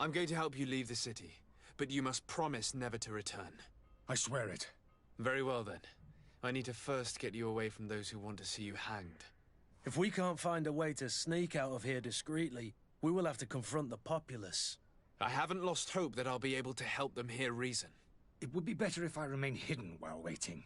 I'm going to help you leave the city, but you must promise never to return. I swear it. Very well, then. I need to first get you away from those who want to see you hanged. If we can't find a way to sneak out of here discreetly, we will have to confront the populace. I haven't lost hope that I'll be able to help them hear reason. It would be better if I remain hidden while waiting.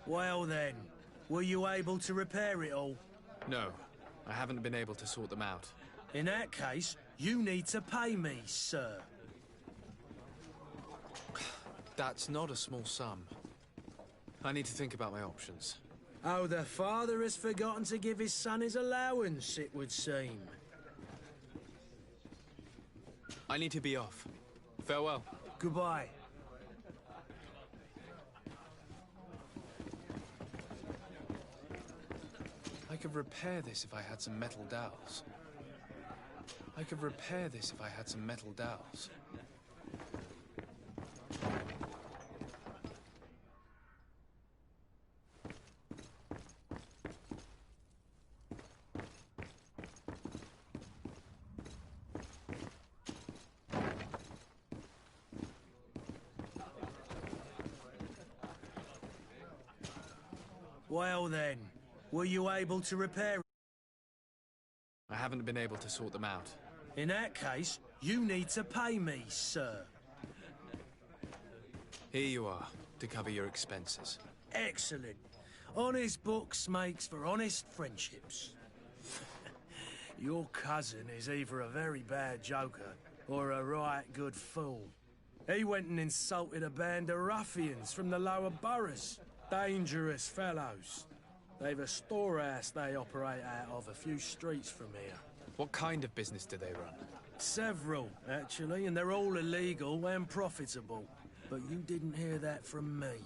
Well then, were you able to repair it all? No, I haven't been able to sort them out. In that case, you need to pay me, sir. That's not a small sum. I need to think about my options. Oh, the father has forgotten to give his son his allowance, it would seem. I need to be off. Farewell. Goodbye. I could repair this if I had some metal dowels. Well then, were you able to repair it? I haven't been able to sort them out. In that case, you need to pay me, sir. Here you are, to cover your expenses. Excellent. Honest books makes for honest friendships. Your cousin is either a very bad joker or a right good fool. He went and insulted a band of ruffians from the lower boroughs. Dangerous fellows. They've a storehouse they operate out of a few streets from here. What kind of business do they run? Several, actually, and they're all illegal and profitable. But you didn't hear that from me.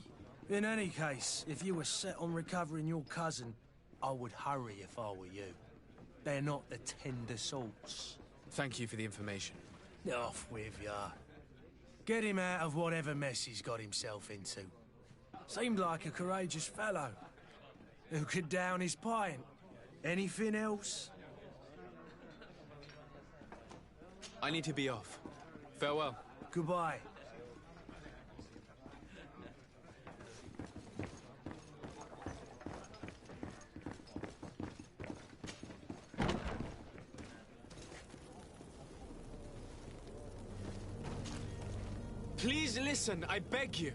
In any case, if you were set on recovering your cousin, I would hurry if I were you. They're not the tender sorts. Thank you for the information. Off with ya. Get him out of whatever mess he's got himself into. Seemed like a courageous fellow. Who could down his pint? Anything else? I need to be off. Farewell. Goodbye. Please listen, I beg you.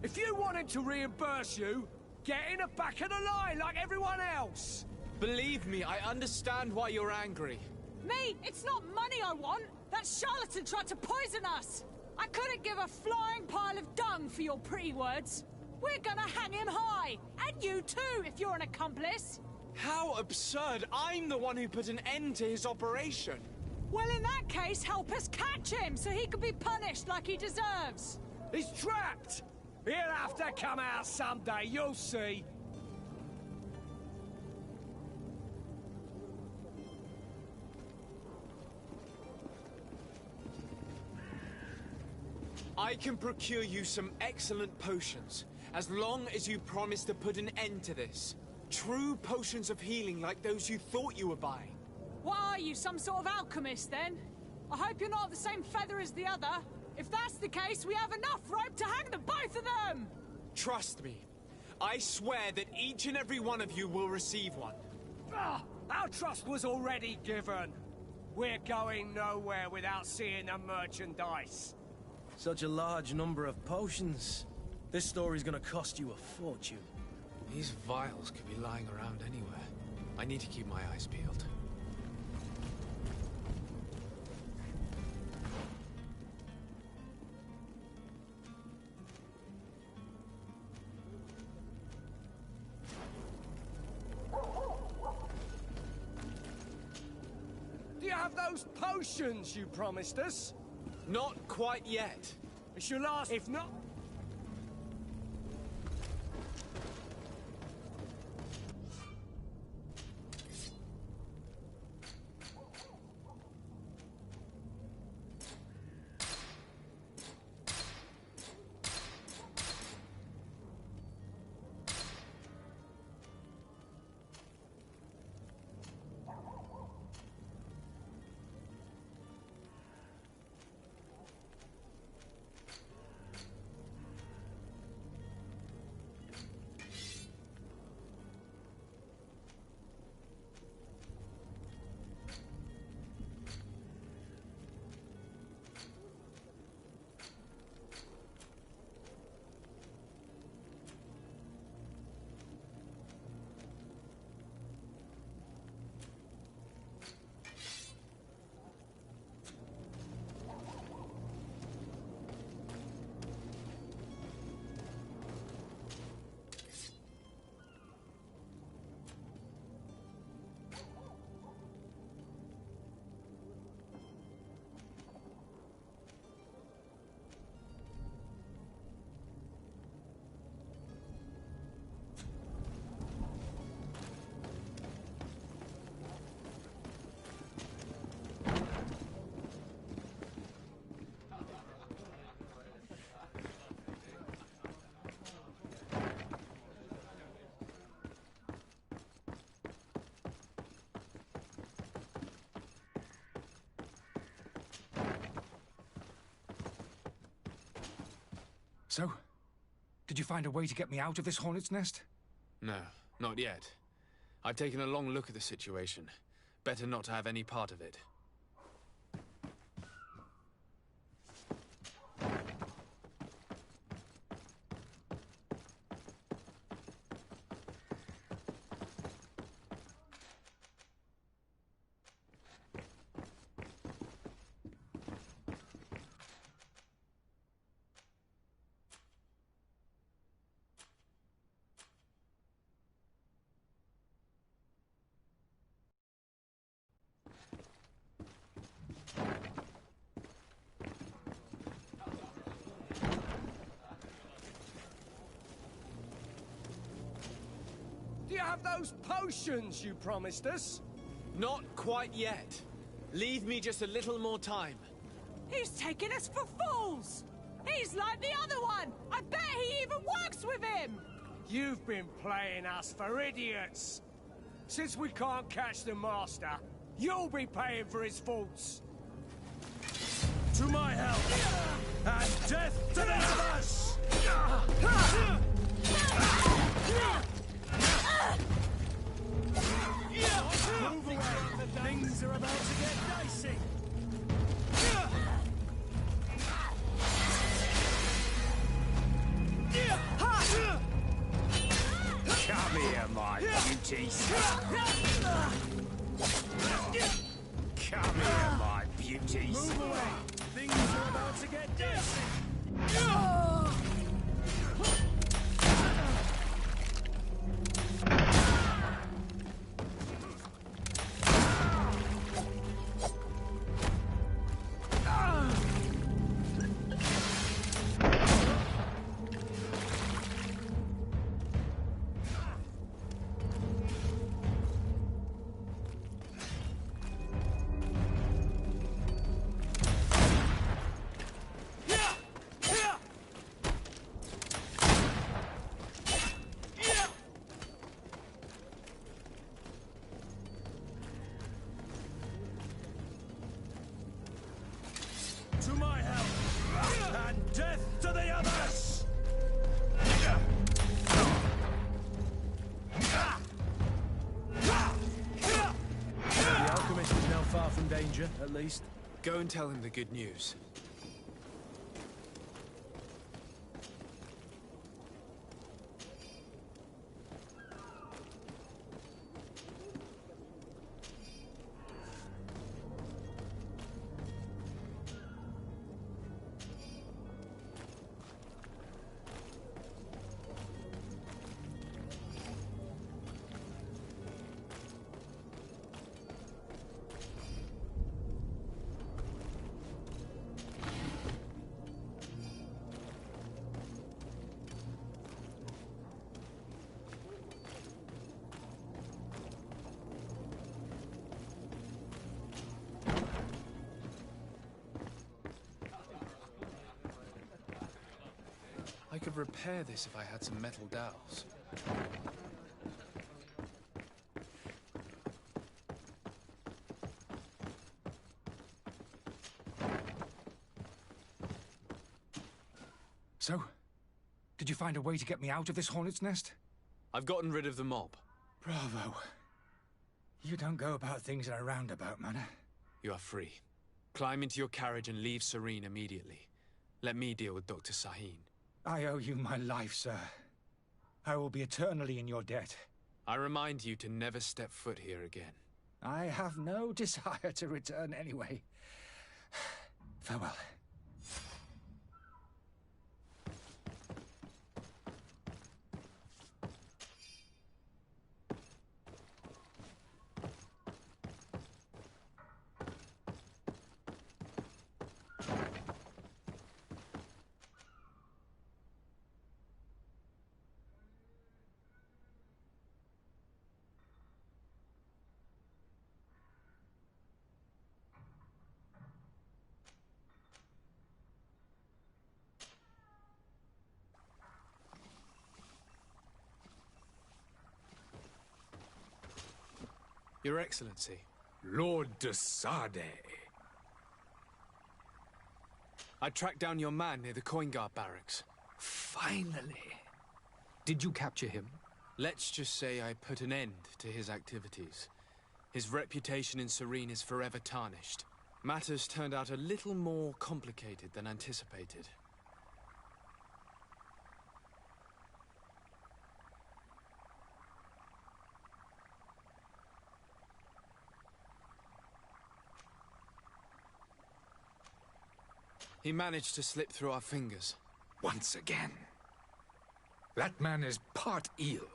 If you want him to reimburse you, get in the back of the line like everyone else. Believe me, I understand why you're angry. Me? It's not money I want. That charlatan tried to poison us. I couldn't give a flying pile of dung for your pretty words. We're gonna hang him high. And you too, if you're an accomplice. How absurd! I'm the one who put an end to his operation. Well, in that case, help us catch him so he can be punished like he deserves. He's trapped! He'll have to come out someday, you'll see. I can procure you some excellent potions, as long as you promise to put an end to this. True potions of healing like those you thought you were buying. What are you, some sort of alchemist, then? I hope you're not of the same feather as the other. If that's the case, we have enough rope to hang the both of them! Trust me. I swear that each and every one of you will receive one. Our trust was already given. We're going nowhere without seeing the merchandise. Such a large number of potions. This story's gonna cost you a fortune. These vials could be lying around anywhere. I need to keep my eyes peeled. Do you have those potions you promised us? Not quite yet. It's your last, if not... So, did you find a way to get me out of this hornet's nest? No, not yet. I've taken a long look at the situation. Better not to have any part of it. Do you have those potions you promised us? Not quite yet. Leave me just a little more time. He's taking us for fools! He's like the other one! I bet he even works with him! You've been playing us for idiots. Since we can't catch the master, you'll be paying for his faults. To my help! And death to the us! Move away! Things are about to get dicey! Come here, my beauties. Come here, my beauties. Move away! Things are about to get dicey! some danger, at least. Go and tell him the good news. I could repair this if I had some metal dowels. So, did you find a way to get me out of this hornet's nest? I've gotten rid of the mob. Bravo. You don't go about things in a roundabout manner. You are free. Climb into your carriage and leave Serene immediately. Let me deal with Dr. Sahin. I owe you my life, sir. I will be eternally in your debt. I remind you to never step foot here again. I have no desire to return anyway. Farewell. Your Excellency. Lord de Sade. I tracked down your man near the Coin Guard barracks. Finally. Did you capture him? Let's just say I put an end to his activities. His reputation in Serene is forever tarnished. Matters turned out a little more complicated than anticipated. He managed to slip through our fingers. Once again. That man is part eel.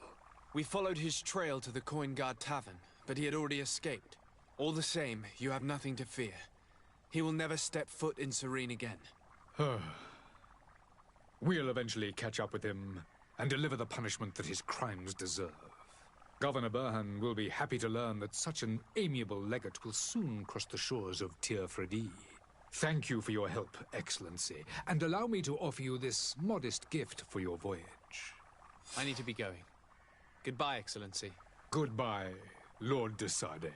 We followed his trail to the Coin Guard Tavern, but he had already escaped. All the same, you have nothing to fear. He will never step foot in Serene again. We'll eventually catch up with him and deliver the punishment that his crimes deserve. Governor Burhan will be happy to learn that such an amiable legate will soon cross the shores of Tir Fredi. Thank you for your help, Excellency, and allow me to offer you this modest gift for your voyage. I need to be going. Goodbye, Excellency. Goodbye, Lord de Sade.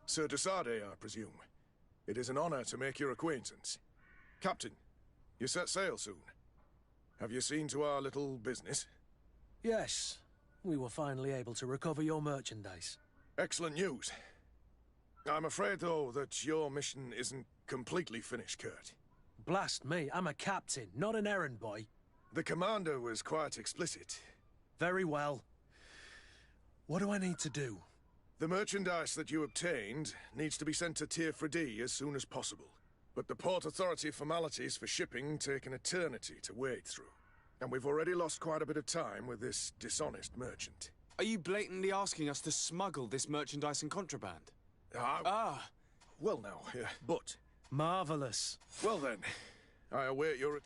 Sir de Sardet, I presume. It is an honor to make your acquaintance. Captain, you set sail soon. Have you seen to our little business? Yes. We were finally able to recover your merchandise. Excellent news. I'm afraid, though, that your mission isn't completely finished, Kurt. Blast me, I'm a captain, not an errand boy. The commander was quite explicit. Very well. What do I need to do? The merchandise that you obtained needs to be sent to Tier D as soon as possible. But the Port Authority formalities for shipping take an eternity to wade through. And we've already lost quite a bit of time with this dishonest merchant. Are you blatantly asking us to smuggle this merchandise and contraband? Well now, but... Marvelous. Well then, I await your...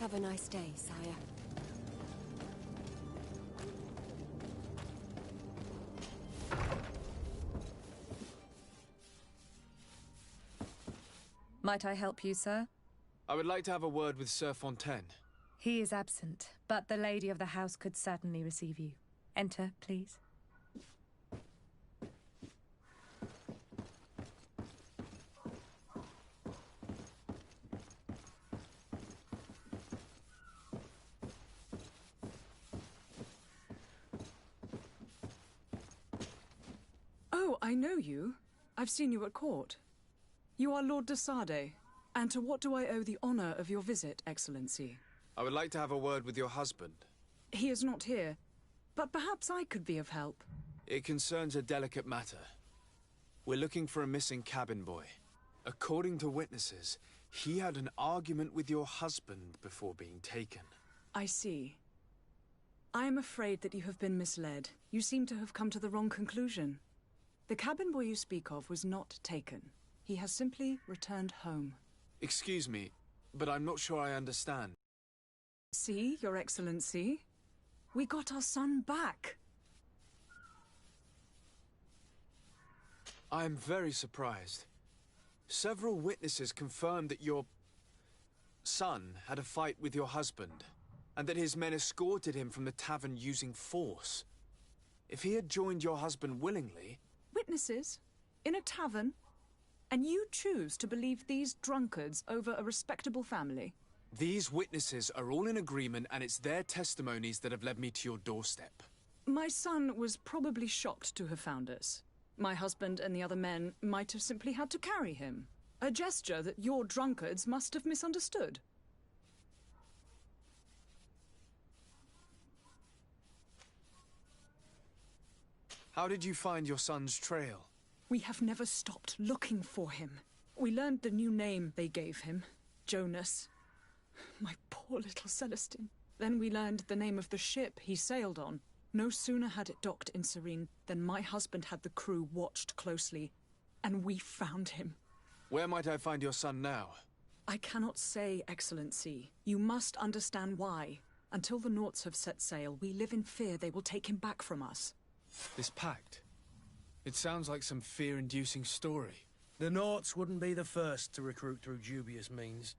Have a nice day, sire. Might I help you, sir? I would like to have a word with Sir Fontaine. He is absent, but the lady of the house could certainly receive you. Enter, please. Oh, I know you. I've seen you at court. You are Lord de Sardet. And to what do I owe the honor of your visit, Excellency? I would like to have a word with your husband. He is not here, but perhaps I could be of help. It concerns a delicate matter. We're looking for a missing cabin boy. According to witnesses, he had an argument with your husband before being taken. I see. I am afraid that you have been misled. You seem to have come to the wrong conclusion. The cabin boy you speak of was not taken. He has simply returned home. Excuse me, but I'm not sure I understand. See, Your Excellency? We got our son back. I am very surprised. Several witnesses confirmed that your son had a fight with your husband, and that his men escorted him from the tavern using force. If he had joined your husband willingly... Witnesses? In a tavern? And you choose to believe these drunkards over a respectable family? These witnesses are all in agreement, and it's their testimonies that have led me to your doorstep. My son was probably shocked to have found us. My husband and the other men might have simply had to carry him. A gesture that your drunkards must have misunderstood. How did you find your son's trail? We have never stopped looking for him. We learned the new name they gave him, Jonas. My poor little Celestine. Then we learned the name of the ship he sailed on. No sooner had it docked in Serene than my husband had the crew watched closely, and we found him. Where might I find your son now? I cannot say, Excellency. You must understand why. Until the Naughts have set sail, we live in fear they will take him back from us. This pact? It sounds like some fear-inducing story. The Naughts wouldn't be the first to recruit through dubious means.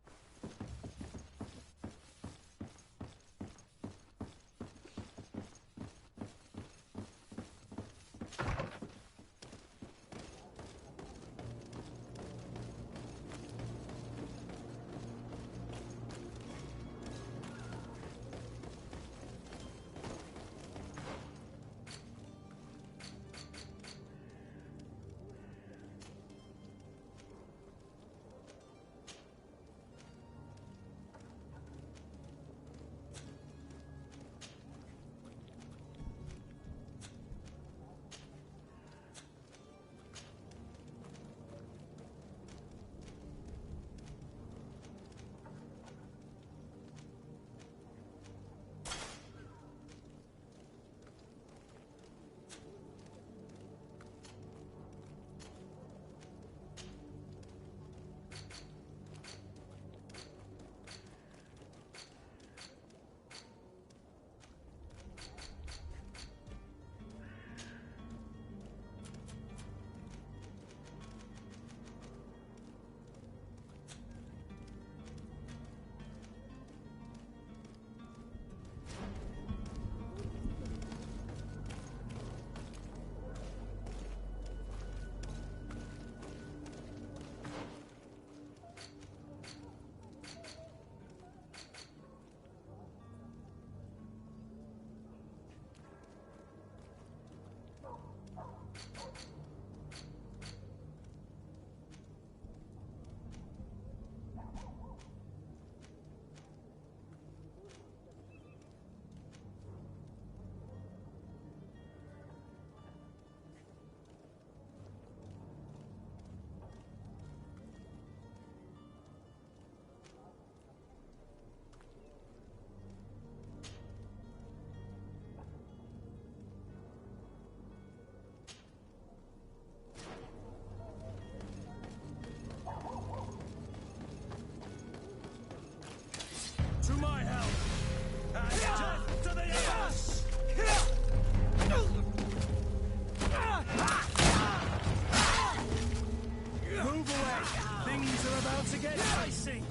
To my help! And death to the ass! Move away! Things are about to get dicey!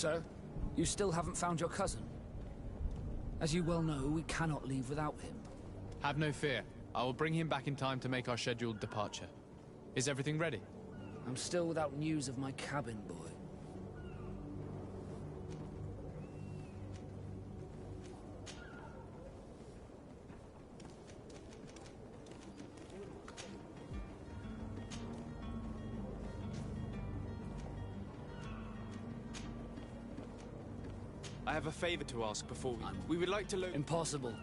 Sir, you still haven't found your cousin. As you well know, we cannot leave without him. Have no fear. I will bring him back in time to make our scheduled departure. Is everything ready? I'm still without news of my cabin boy. I have a favor to ask before we would like to load... Impossible.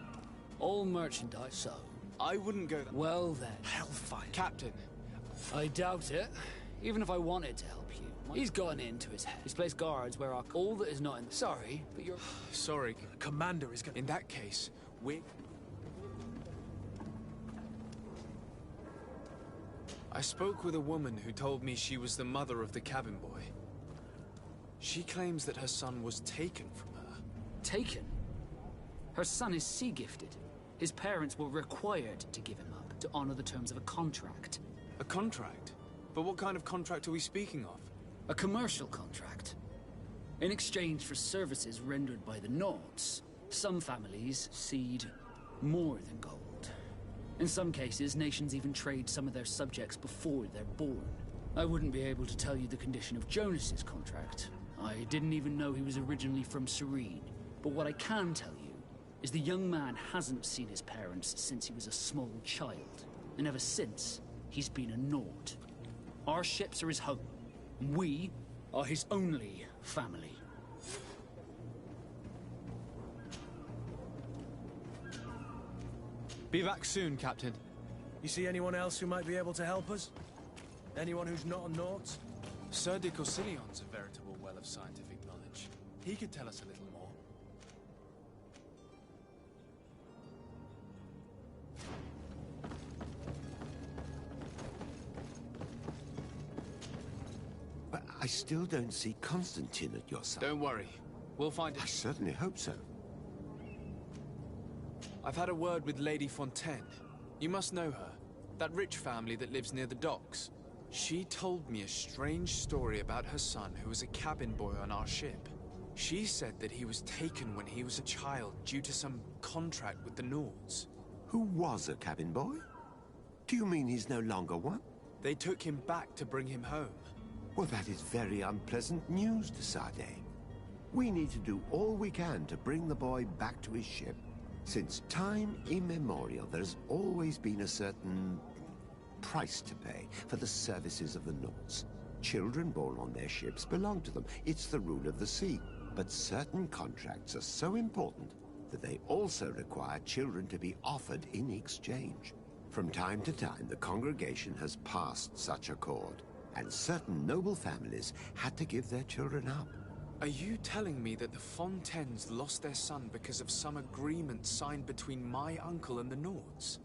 All merchandise, so. I wouldn't go that... Well then. Hellfire. Captain. I doubt it. Even if I wanted to help you. He's gotten into his head. He's placed guards where our... All that is not in... Sorry, but you're... Sorry. Commander is going... In that case, we... I spoke with a woman who told me she was the mother of the cabin boy. She claims that her son was taken from her. Taken? Her son is sea-gifted. His parents were required to give him up to honor the terms of a contract. A contract? But what kind of contract are we speaking of? A commercial contract. In exchange for services rendered by the Nords, some families cede more than gold. In some cases, nations even trade some of their subjects before they're born. I wouldn't be able to tell you the condition of Jonas's contract. I didn't even know he was originally from Serene. But what I can tell you is the young man hasn't seen his parents since he was a small child. And ever since, he's been a Nord. Our ships are his home. We are his only family. Be back soon, Captain. You see anyone else who might be able to help us? Anyone who's not a Nort? Sir de Corsillion's a veritable well of scientific knowledge. He could tell us a little more. But I still don't see Constantine at your side. Don't worry. We'll find it. I certainly hope so. I've had a word with Lady Fontaine. You must know her. That rich family that lives near the docks. She told me a strange story about her son who was a cabin boy on our ship. She said that he was taken when he was a child due to some contract with the Nords. Who was a cabin boy? Do you mean he's no longer one? They took him back to bring him home. Well, that is very unpleasant news to Sade. We need to do all we can to bring the boy back to his ship. Since time immemorial, there's always been a certain price to pay for the services of the Nords. Children born on their ships belong to them. It's the rule of the sea. But certain contracts are so important that they also require children to be offered in exchange. From time to time, the congregation has passed such accord, and certain noble families had to give their children up. Are you telling me that the Fontaines lost their son because of some agreement signed between my uncle and the Nords?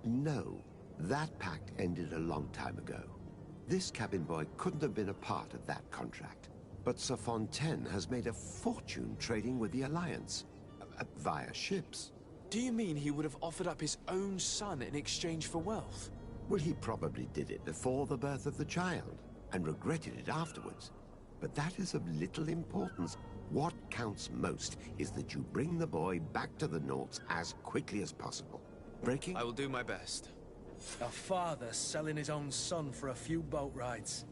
No. That pact ended a long time ago. This cabin boy couldn't have been a part of that contract. But Sir Fontaine has made a fortune trading with the Alliance, via ships. Do you mean he would have offered up his own son in exchange for wealth? Well, he probably did it before the birth of the child, and regretted it afterwards. But that is of little importance. What counts most is that you bring the boy back to the Nords as quickly as possible. Breaking? I will do my best. A father selling his own son for a few boat rides.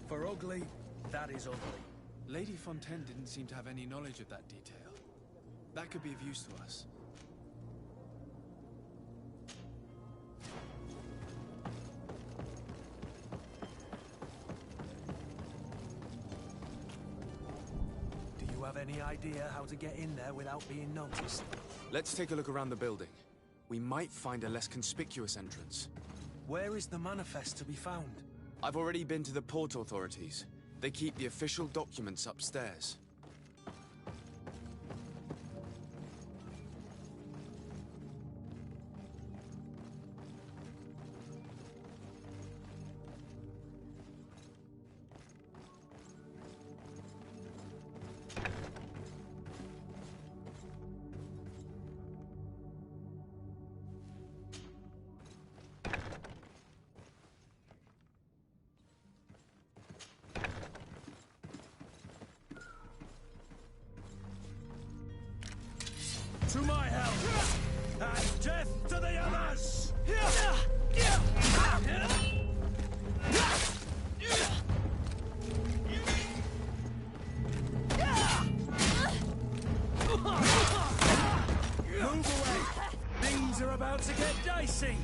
For ugly, that is ugly. Lady Fontaine didn't seem to have any knowledge of that detail. That could be of use to us. Do you have any idea how to get in there without being noticed? Let's take a look around the building. We might find a less conspicuous entrance. Where is the manifest to be found? I've already been to the port authorities. They keep the official documents upstairs. are about to get dicey.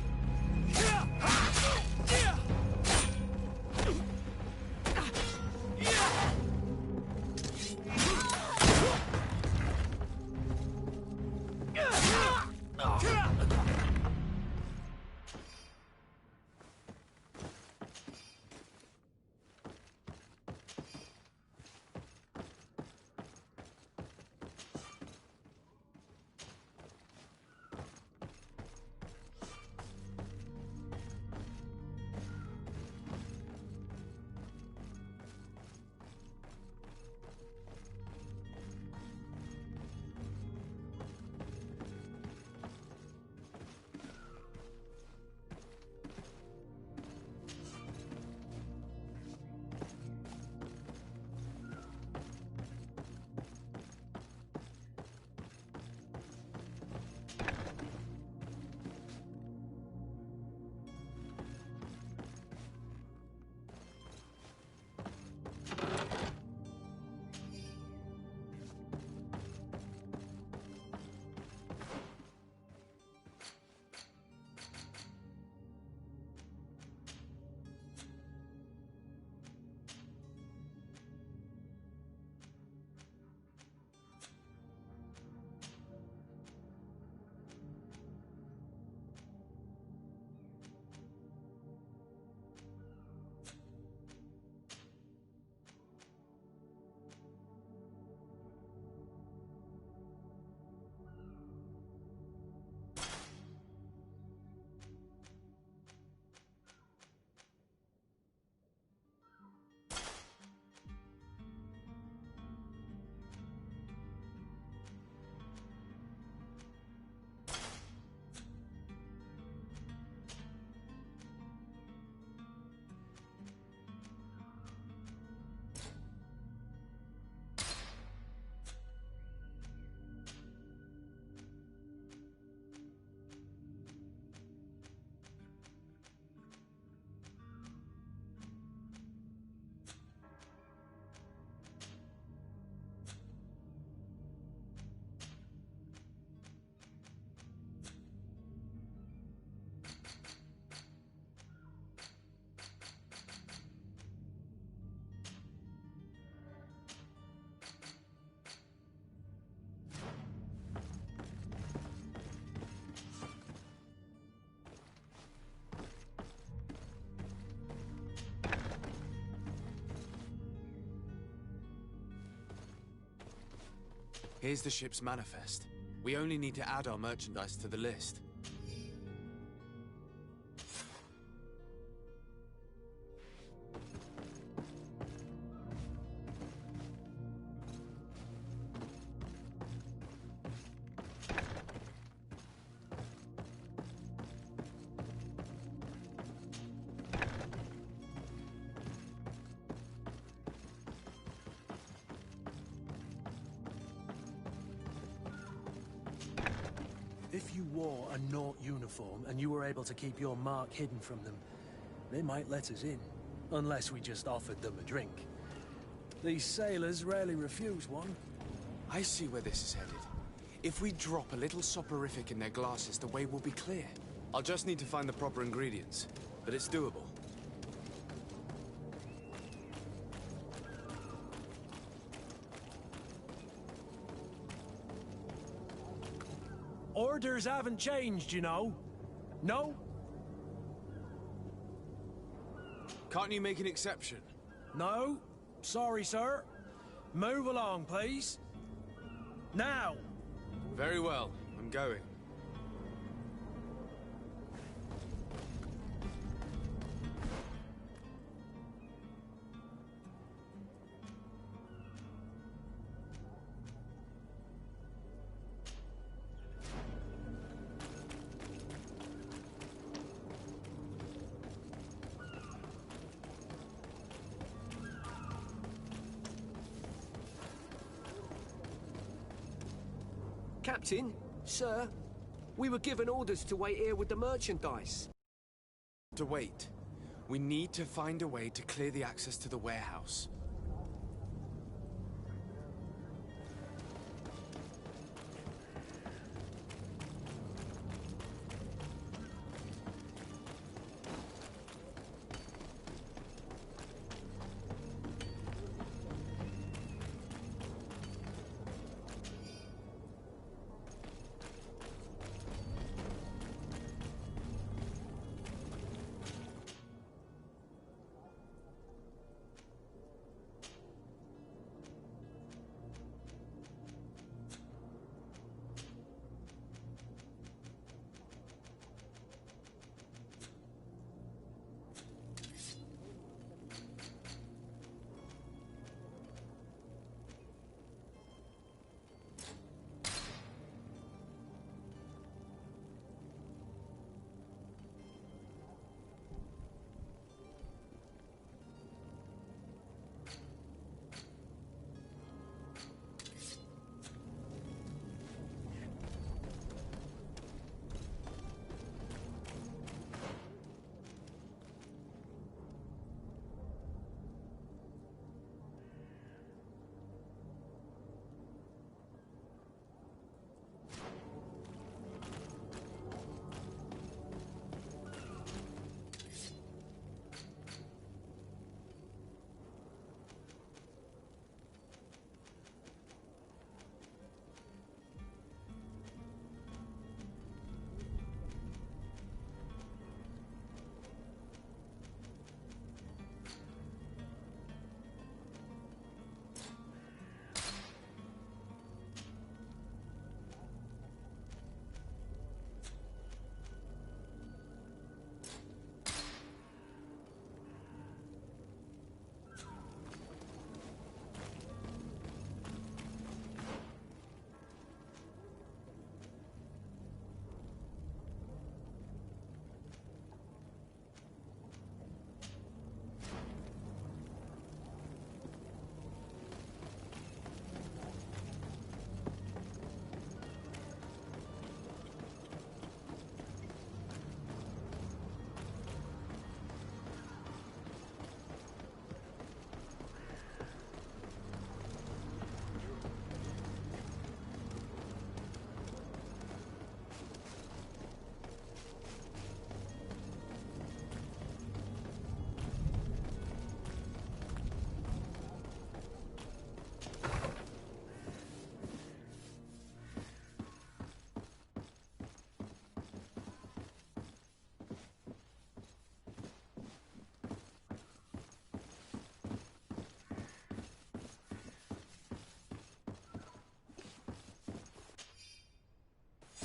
Here's the ship's manifest. We only need to add our merchandise to the list. If you wore a Naut uniform and you were able to keep your mark hidden from them, they might let us in. Unless we just offered them a drink. These sailors rarely refuse one. I see where this is headed. If we drop a little soporific in their glasses, the way will be clear. I'll just need to find the proper ingredients, but it's doable. Orders haven't changed, you know. No? Can't you make an exception? No. Sorry, sir. Move along, please. Now! Very well. I'm going. Captain, sir, we were given orders to wait here with the merchandise. To wait. We need to find a way to clear the access to the warehouse.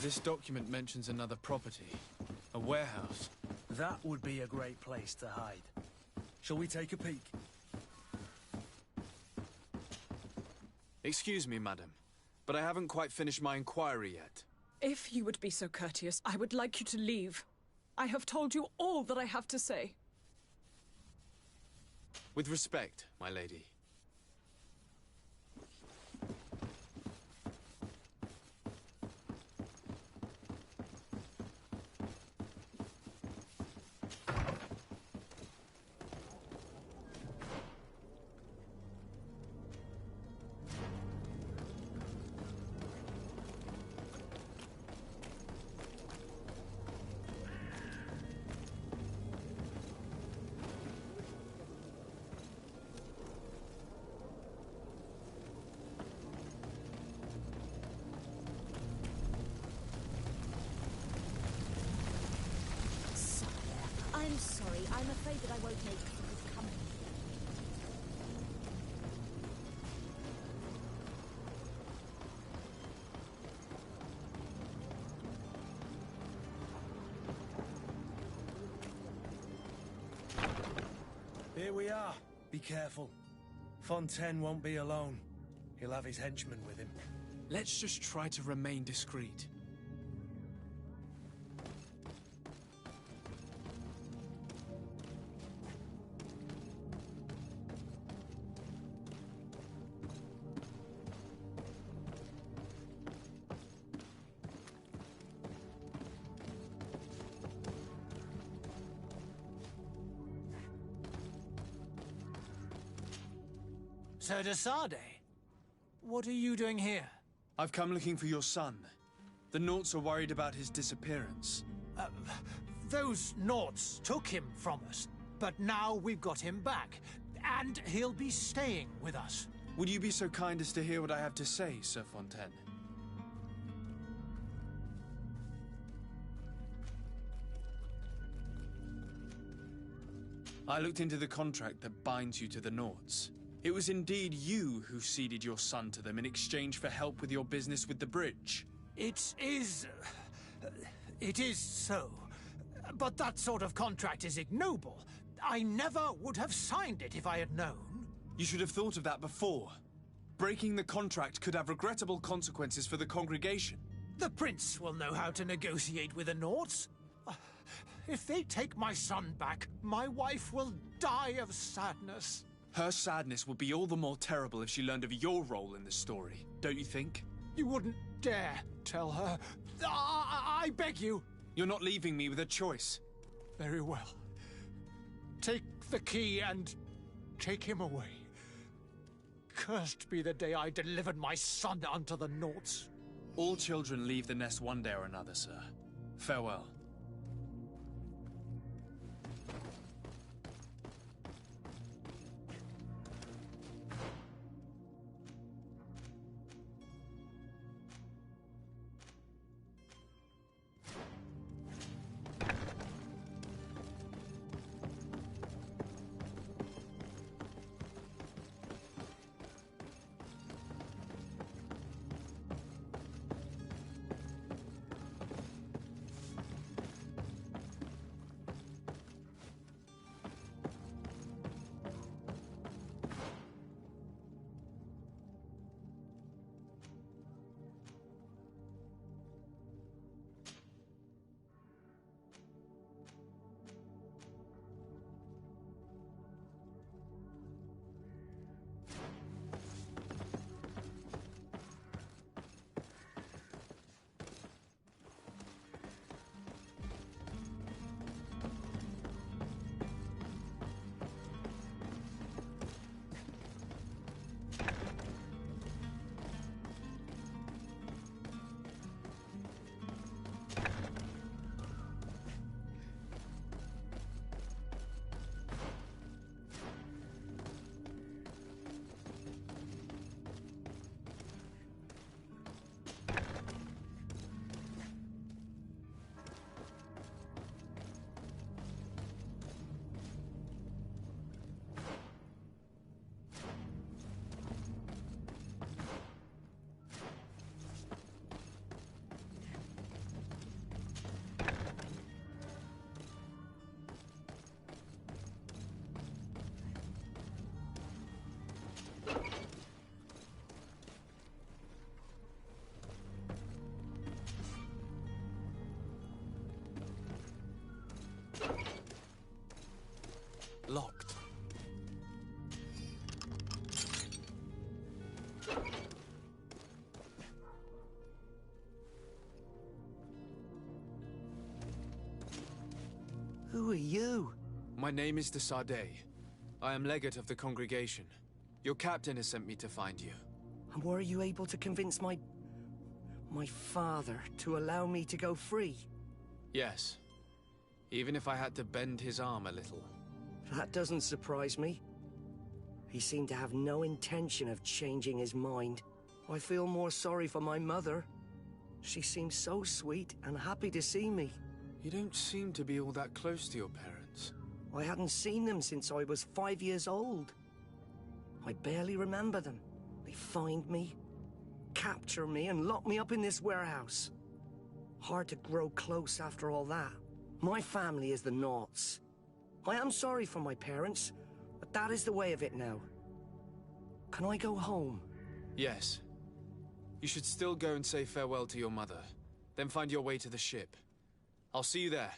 This document mentions another property. A warehouse. That would be a great place to hide. Shall we take a peek? Excuse me, madam, but I haven't quite finished my inquiry yet. If you would be so courteous, I would like you to leave. I have told you all that I have to say. With respect, my lady. I'm sorry. I'm afraid that I won't make good company. Here we are. Be careful. Fontaine won't be alone. He'll have his henchmen with him. Let's just try to remain discreet. Sir de Sade, what are you doing here? I've come looking for your son. The Naughts are worried about his disappearance. Those Naughts took him from us, but now we've got him back, and he'll be staying with us. Would you be so kind as to hear what I have to say, Sir Fontaine? I looked into the contract that binds you to the Naughts. It was indeed you who ceded your son to them in exchange for help with your business with the bridge. It is so. But that sort of contract is ignoble. I never would have signed it if I had known. You should have thought of that before. Breaking the contract could have regrettable consequences for the congregation. The prince will know how to negotiate with the Naughts. If they take my son back, my wife will die of sadness. Her sadness would be all the more terrible if she learned of your role in the story, don't you think? You wouldn't dare tell her. I beg you. You're not leaving me with a choice. Very well. Take the key and take him away. Cursed be the day I delivered my son unto the Naughts. All children leave the nest one day or another, sir. Farewell. Who are you? My name is de Sardet. I am legate of the congregation. Your captain has sent me to find you. And were you able to convince my father to allow me to go free? Yes. Even if I had to bend his arm a little. That doesn't surprise me. He seemed to have no intention of changing his mind. I feel more sorry for my mother. She seems so sweet and happy to see me. You don't seem to be all that close to your parents. I hadn't seen them since I was 5 years old. I barely remember them. They find me, capture me, and lock me up in this warehouse. Hard to grow close after all that. My family is the Naughts. I am sorry for my parents, but that is the way of it now. Can I go home? Yes. You should still go and say farewell to your mother. Then find your way to the ship. I'll see you there.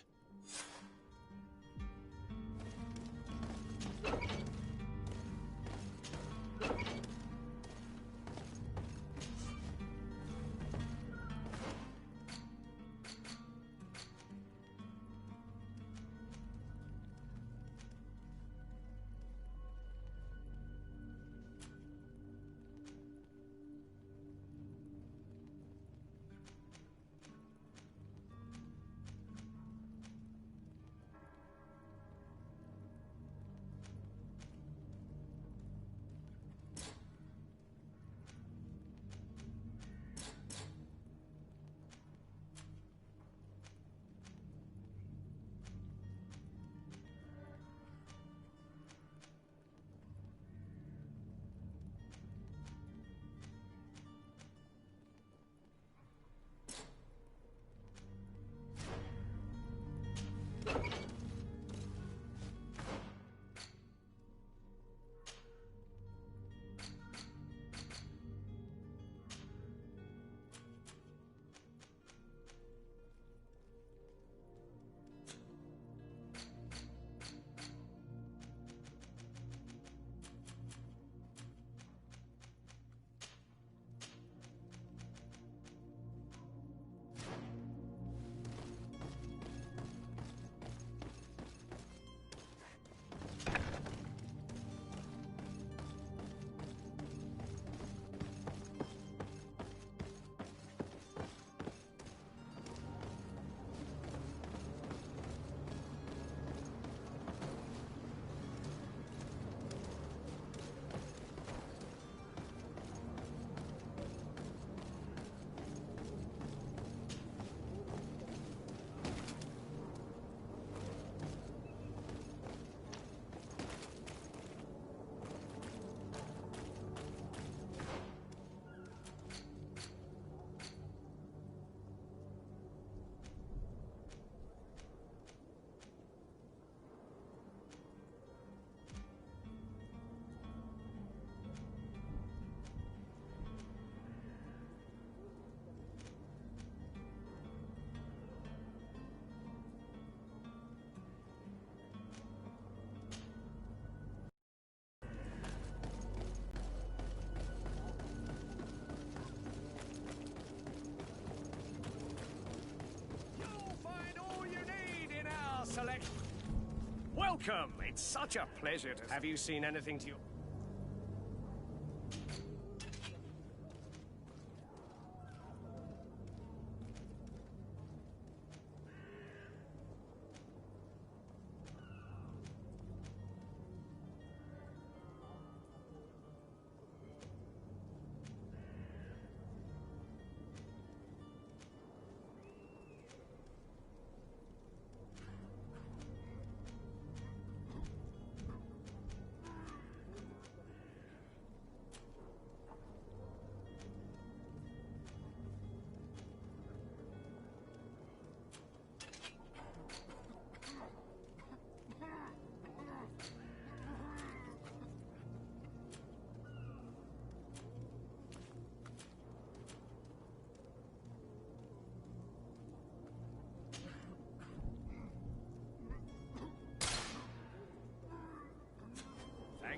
Welcome! It's such a pleasure to... Have you seen anything to you?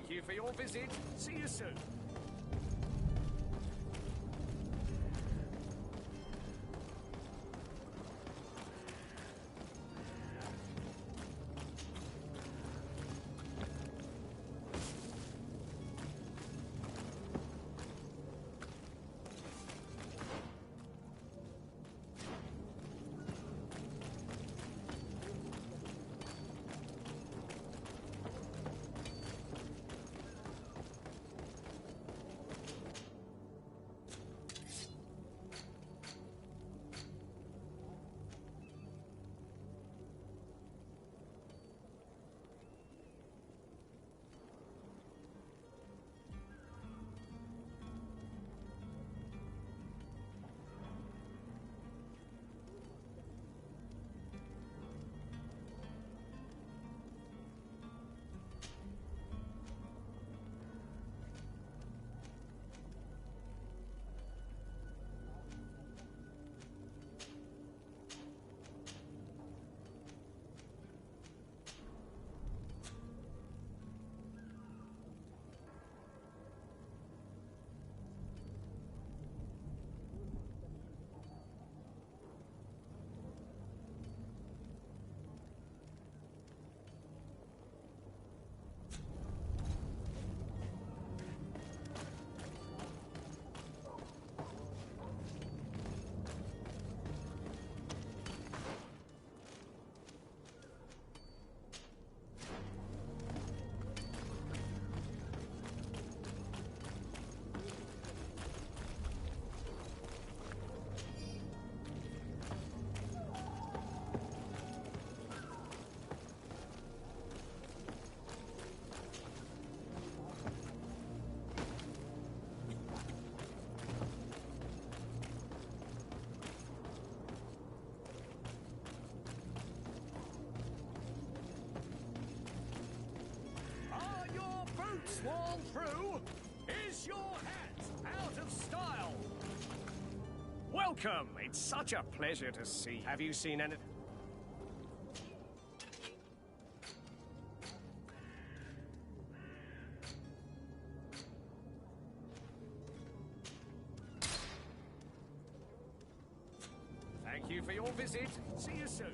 Thank you for your visit. See you soon. through is your hat out of style. Welcome. It's such a pleasure to see. Have you seen anything? Thank you for your visit. See you soon.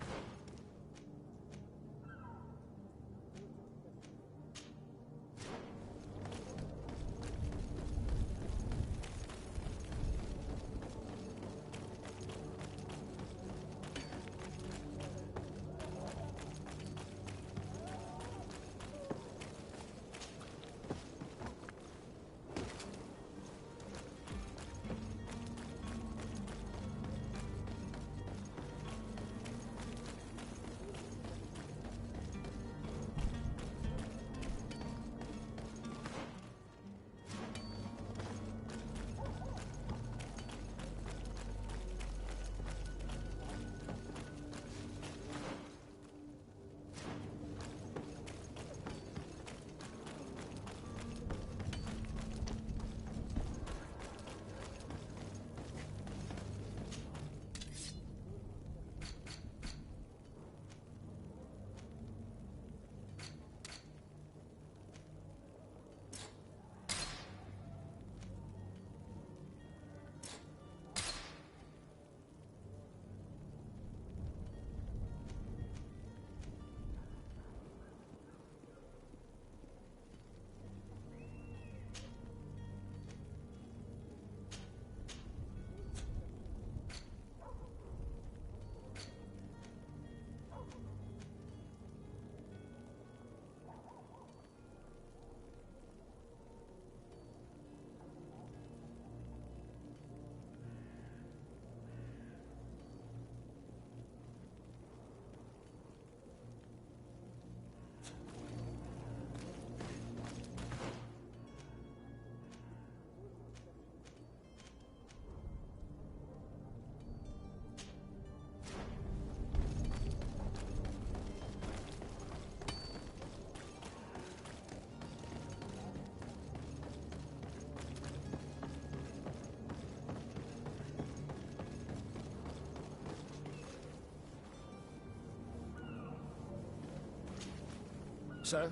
Sir,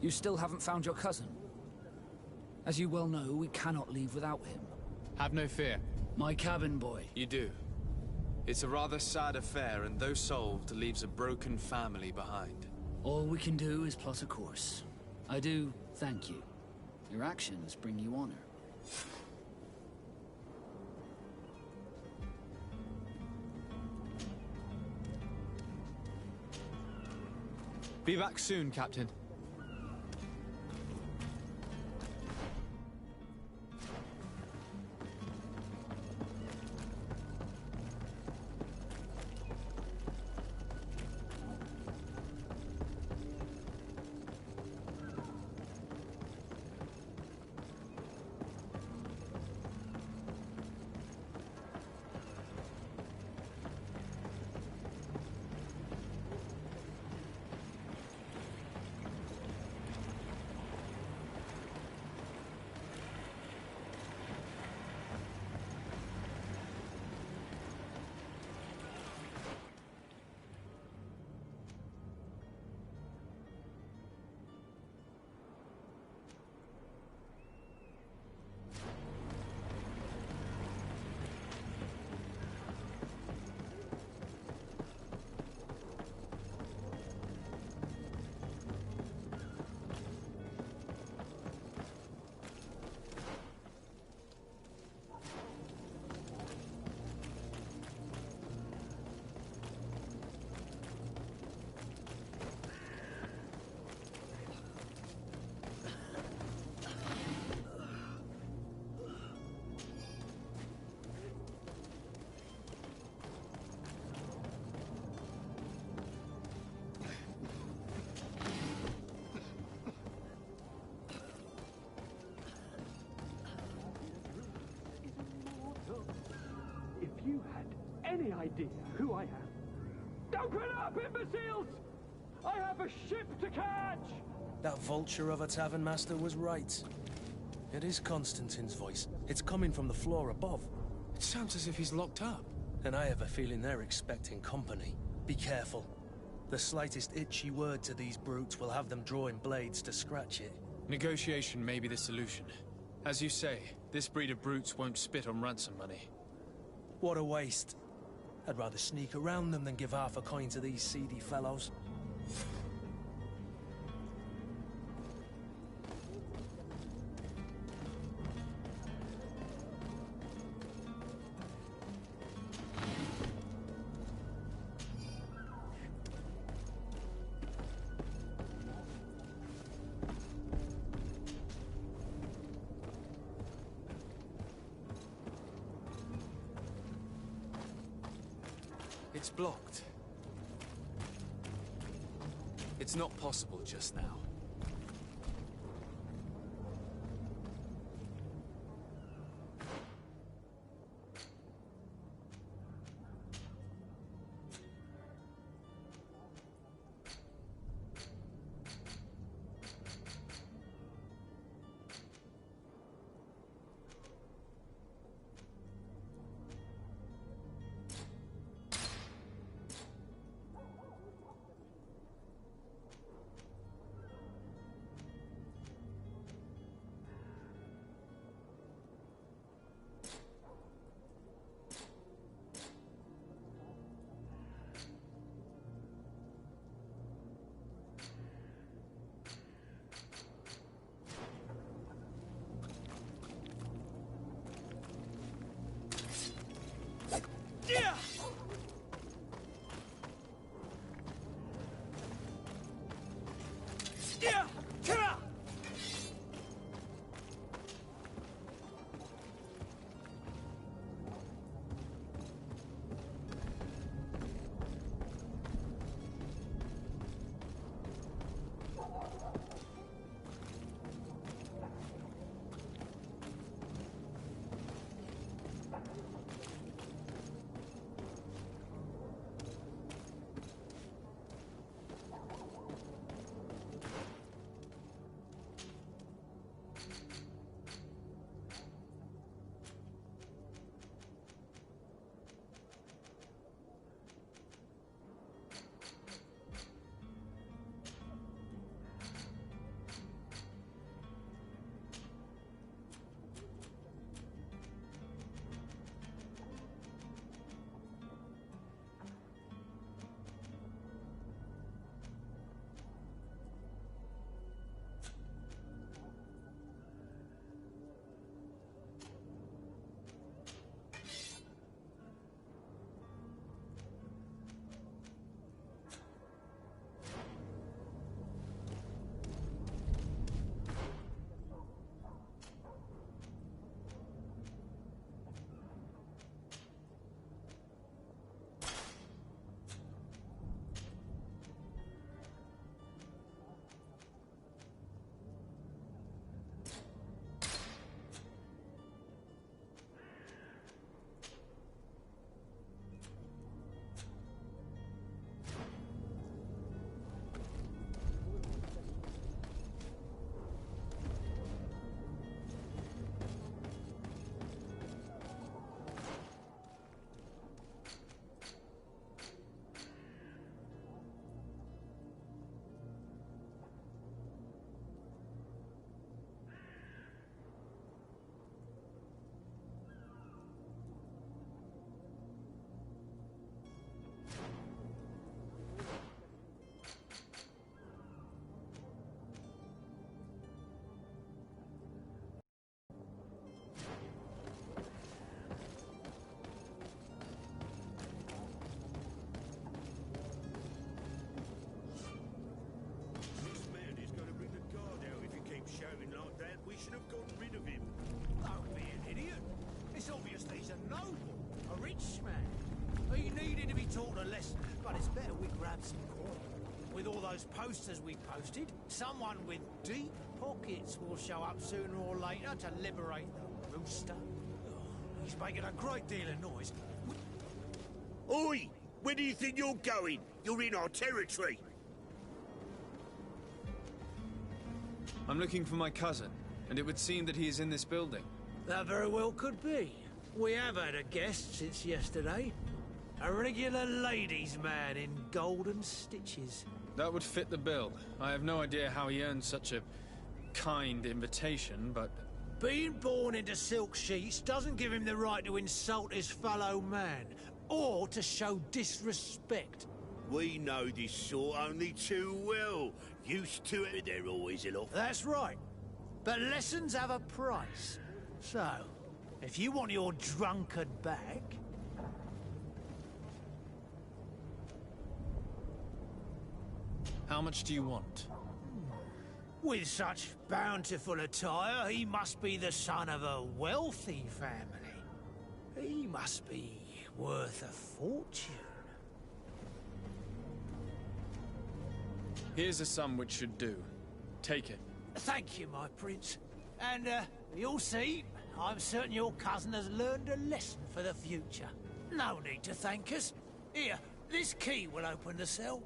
you still haven't found your cousin. As you well know, we cannot leave without him. Have no fear. My cabin boy. You do. It's a rather sad affair, and though solved, leaves a broken family behind. All we can do is plot a course. I do thank you. Your actions bring you honor. Be back soon, Captain. you had any idea who I am. Open up, imbeciles! I have a ship to catch! That vulture of a tavern master was right. It is Constantine's voice. It's coming from the floor above. It sounds as if he's locked up. And I have a feeling they're expecting company. Be careful. The slightest itchy word to these brutes will have them drawing blades to scratch it. Negotiation may be the solution. As you say, this breed of brutes won't spit on ransom money. What a waste. I'd rather sneak around them than give half a coin to these seedy fellows. It's blocked. It's not possible just now. should have gotten rid of him. Don't be an idiot. It's obvious that he's a noble, a rich man. He needed to be taught a lesson, but it's better we grab some coin. With all those posters we posted, someone with deep pockets will show up sooner or later to liberate the rooster. Oh, he's making a great deal of noise. Oi! Where do you think you're going? You're in our territory. I'm looking for my cousin. and it would seem that he is in this building. That very well could be. We have had a guest since yesterday. A regular ladies' man in golden stitches. That would fit the bill. I have no idea how he earned such a kind invitation, but... Being born into silk sheets doesn't give him the right to insult his fellow man, or to show disrespect. We know this sort only too well. Used to it, they're always in off. That's right. But lessons have a price. So, if you want your drunkard back... How much do you want? With such bountiful attire, he must be the son of a wealthy family. He must be worth a fortune. Here's a sum which should do. Take it. Thank you, my prince. And, you'll see, I'm certain your cousin has learned a lesson for the future. No need to thank us. Here, this key will open the cell.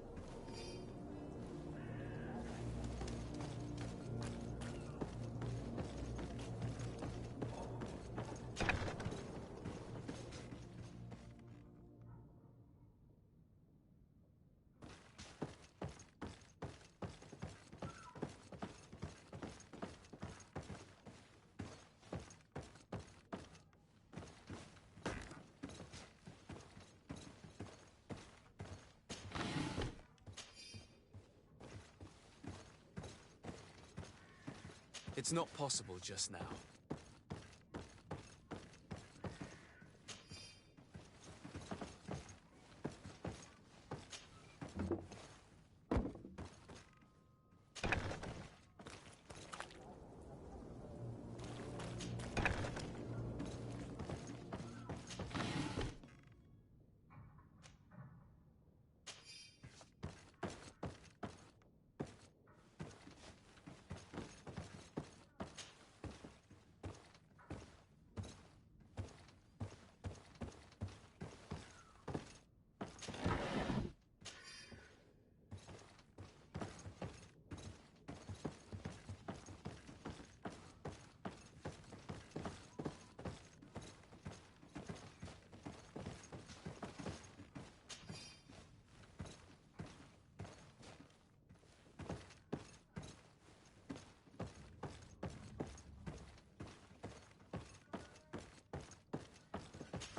It's not possible just now.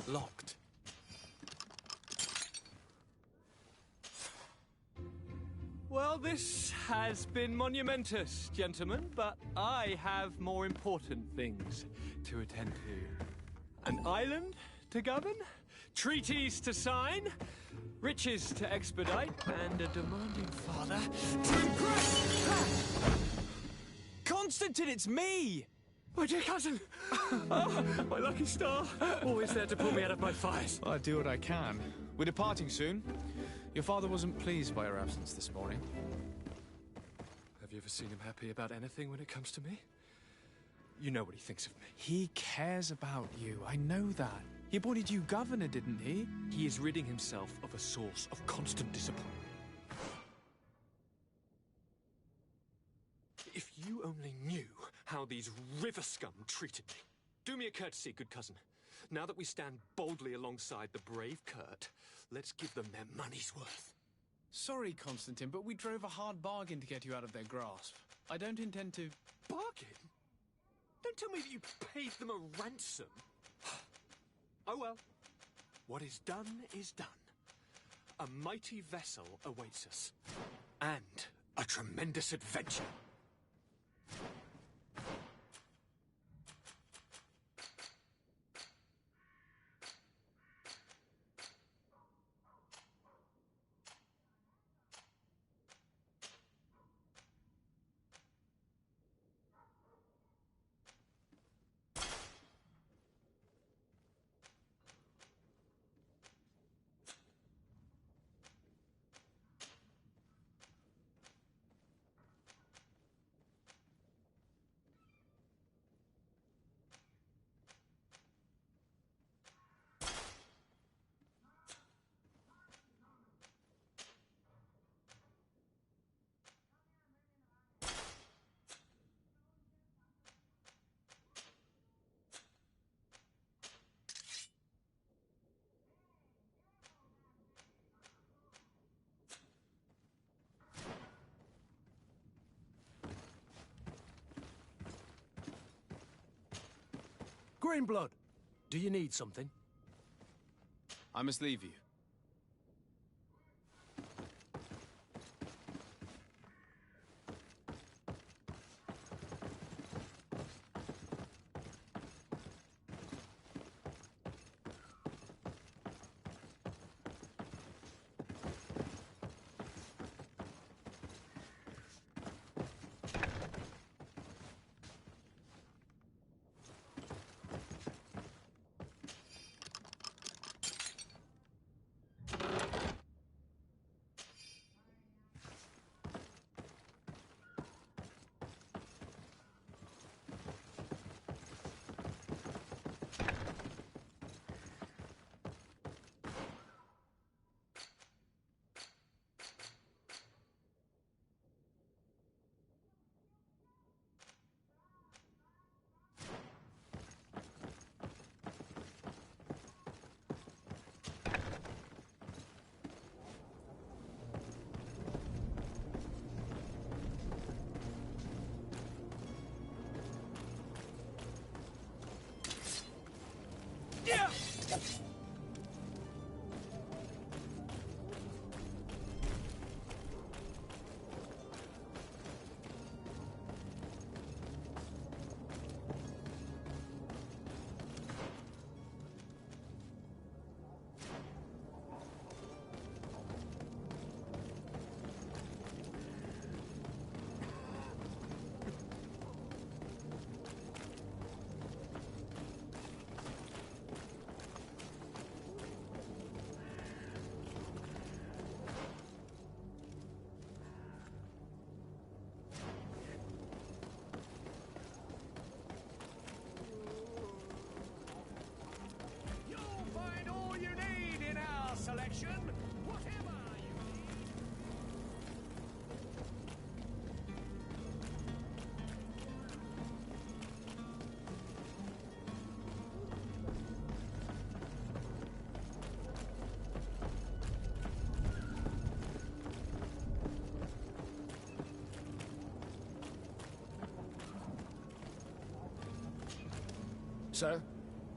Locked. Well, this has been monumentous, gentlemen, but I have more important things to attend to. An island to govern, treaties to sign, riches to expedite, and a demanding father to impress. Constantine, it's me! My dear cousin! Oh, my lucky star! Always there to pull me out of my fires. Well, I do what I can. We're departing soon. Your father wasn't pleased by your absence this morning. Have you ever seen him happy about anything when it comes to me? You know what he thinks of me. He cares about you. I know that. He appointed you governor, didn't he? He is ridding himself of a source of constant disappointment. If you only knew how these river scum treated me. Do me a courtesy, good cousin. Now that we stand boldly alongside the brave Kurt, let's give them their money's worth. Sorry, Constantine, but we drove a hard bargain to get you out of their grasp. I don't intend to... Bargain? Don't tell me that you paid them a ransom. Oh well. What is done is done. A mighty vessel awaits us. And a tremendous adventure. Greenblood, do you need something? I must leave you. Sir?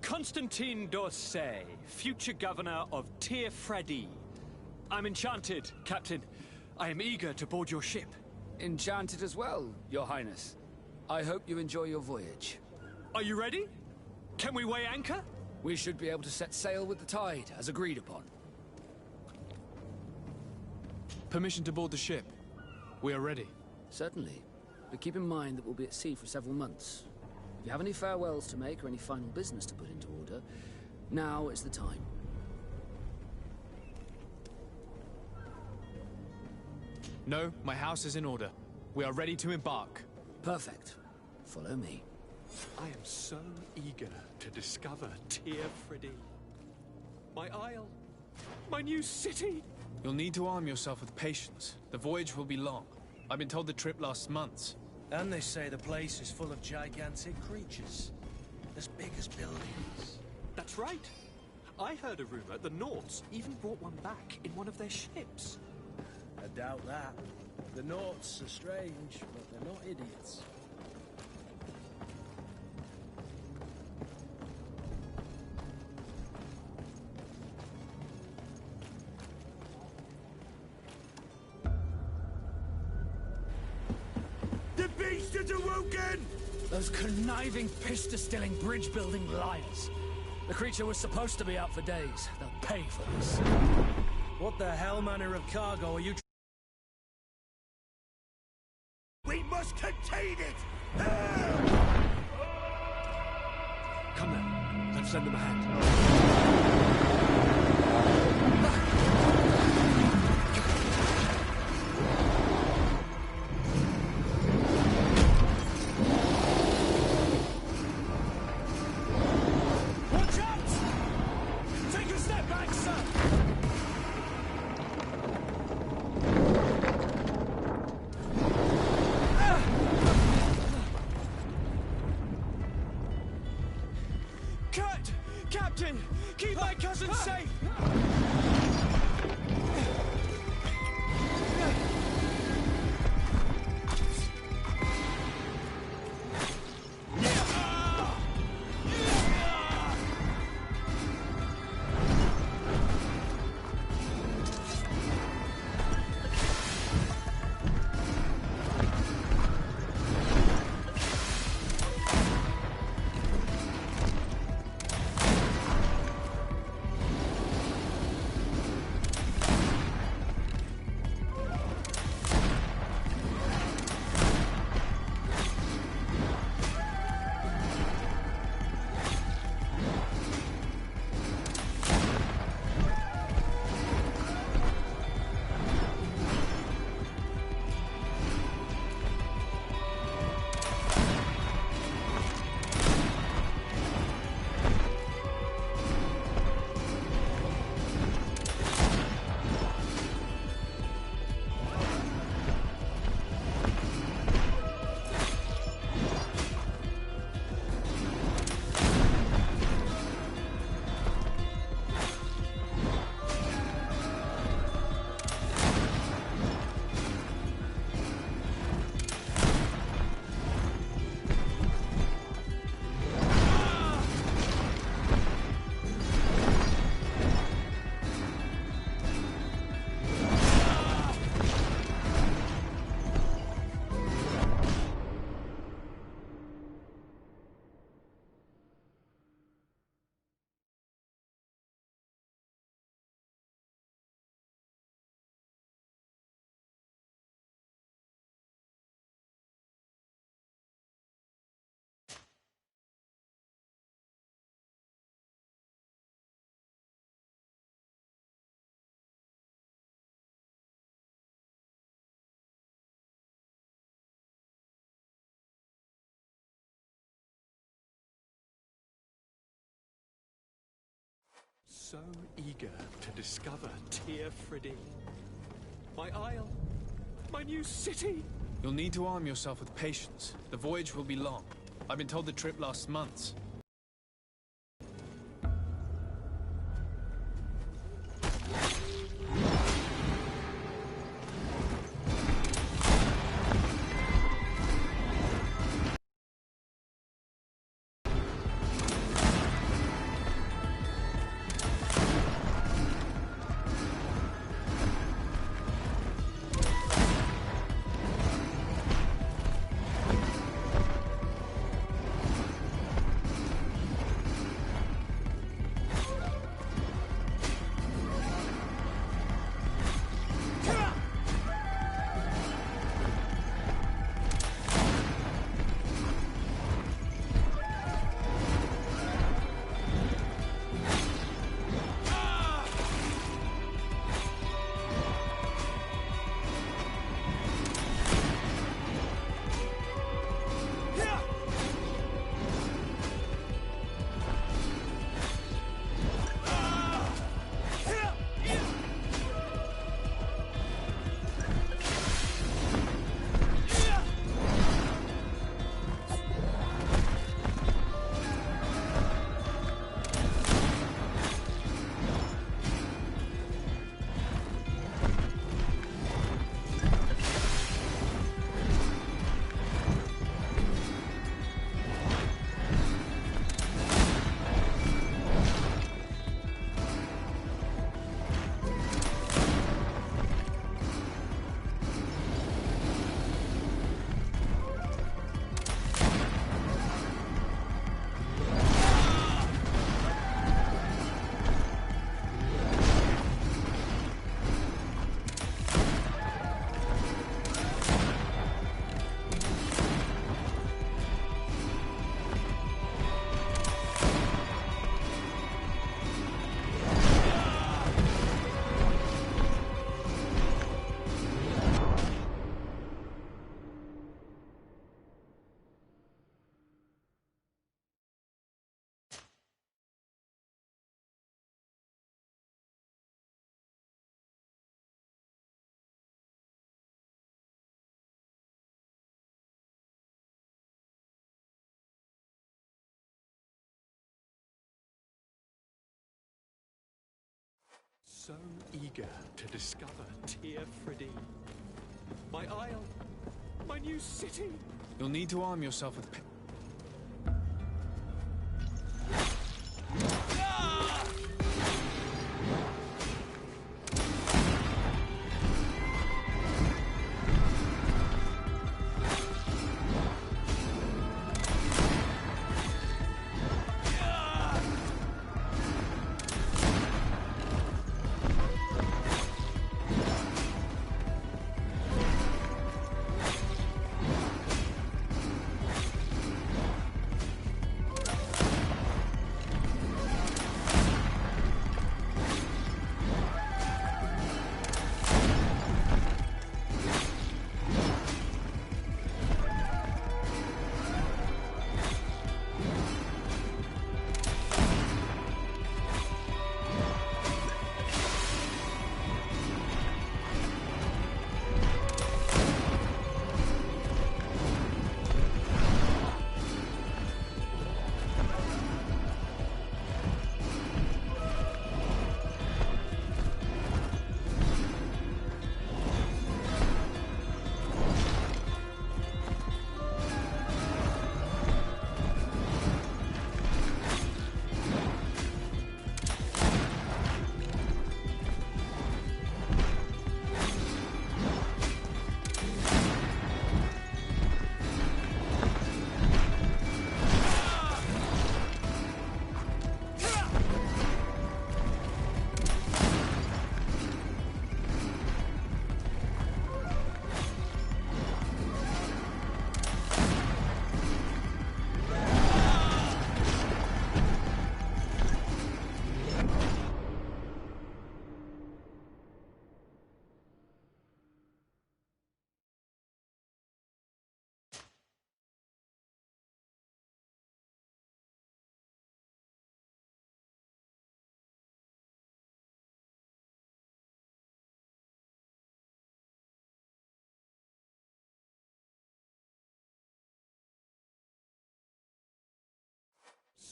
Constantine d'Orsay, future governor of Tir Freddy. I'm enchanted, Captain. I am eager to board your ship. Enchanted as well, Your Highness. I hope you enjoy your voyage. Are you ready? Can we weigh anchor? We should be able to set sail with the tide, as agreed upon. Permission to board the ship. We are ready. Certainly. But keep in mind that we'll be at sea for several months. If you have any farewells to make or any final business to put into order, now is the time. No, my house is in order. We are ready to embark. Perfect. Follow me. I am so eager to discover Tir Freddy. My isle. My new city. You'll need to arm yourself with patience. The voyage will be long. I've been told the trip lasts months. And they say the place is full of gigantic creatures. As big as buildings. That's right. I heard a rumor the Nords even brought one back in one of their ships. I doubt that. The Nords are strange, but they're not idiots. The beast is awoken! Those conniving, pista-stilling, bridge-building liars. The creature was supposed to be out for days. They'll pay for this. What the hell manner of cargo are you... We must contain it! Come now, let's lend them a hand. Watch out! Take a step back, sir! Captain! So eager to discover Tyr Friddy. My isle, my new city. You'll need to arm yourself with patience. The voyage will be long. I've been told the trip lasts months. So eager to discover Tyr Friddy. My isle, my new city. You'll need to arm yourself with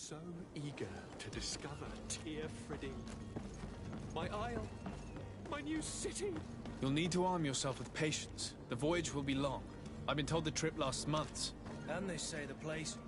So eager to discover Tyr Fridee. My isle, my new city. You'll need to arm yourself with patience. The voyage will be long. I've been told the trip lasts months. And they say the place.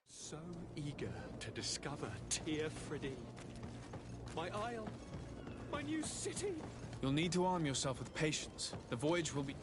So eager to discover Tyr Fridee. My isle, my new city. You'll need to arm yourself with patience. The voyage will be...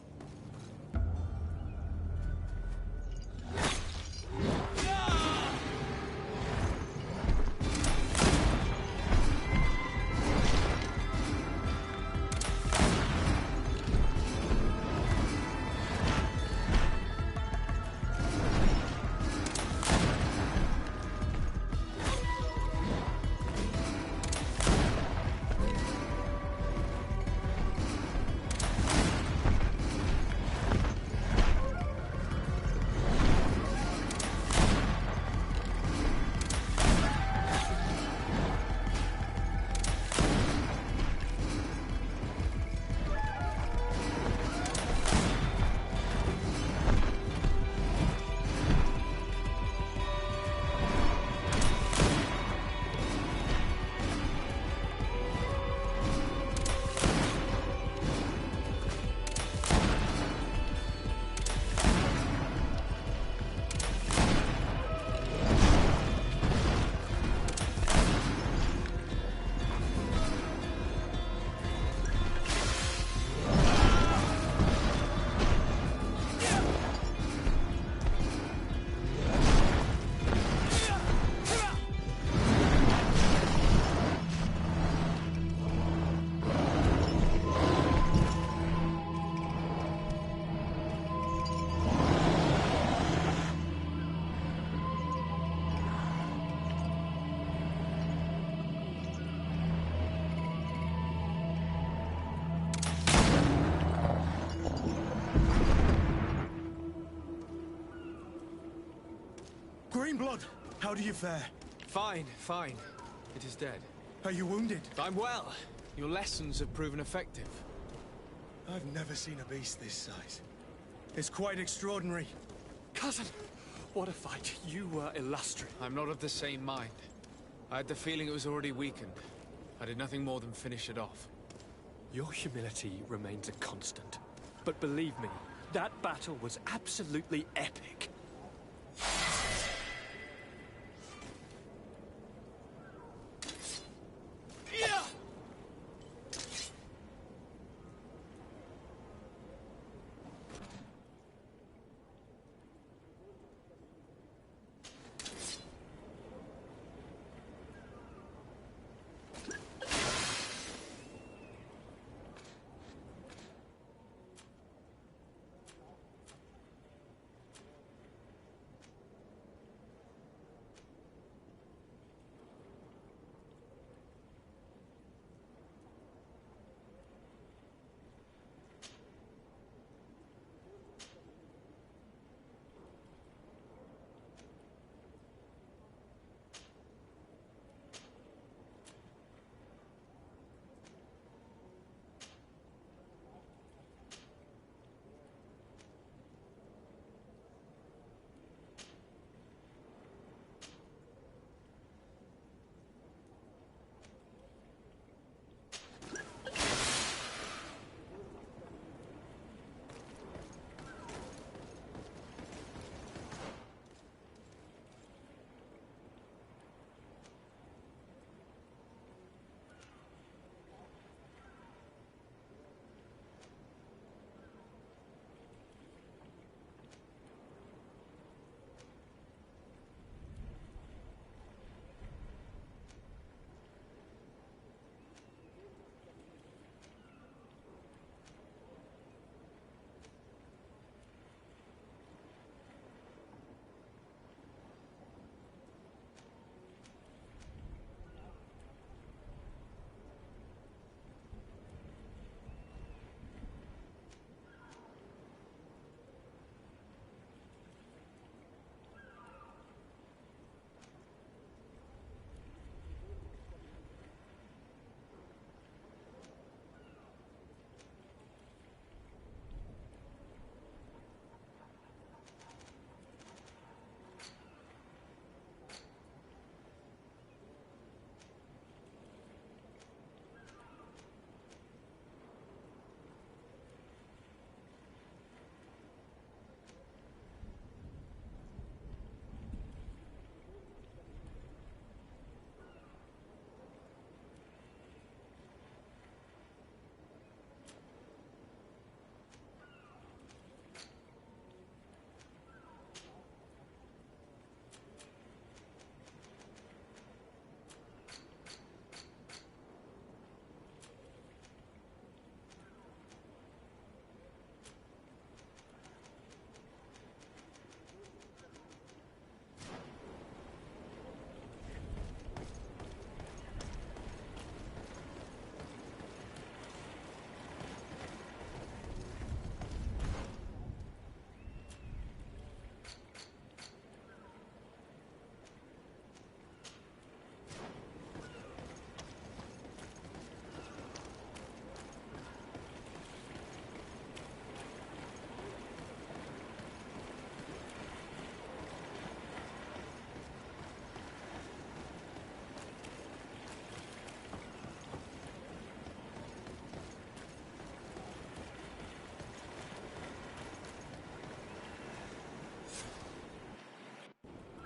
Greenblood, how do you fare? Fine, fine. It is dead. Are you wounded? I'm well. Your lessons have proven effective. I've never seen a beast this size. It's quite extraordinary. Cousin, what a fight. You were illustrious. I'm not of the same mind. I had the feeling it was already weakened. I did nothing more than finish it off. Your humility remains a constant. But believe me, that battle was absolutely epic.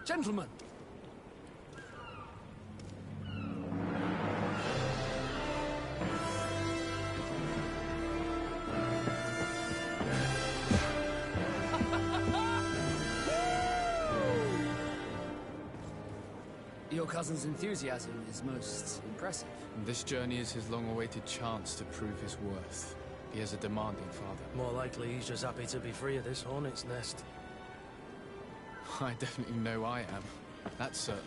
Gentlemen! Your cousin's enthusiasm is most impressive. This journey is his long-awaited chance to prove his worth. He has a demanding father. More likely he's just happy to be free of this hornet's nest. I definitely know I am. That's certain.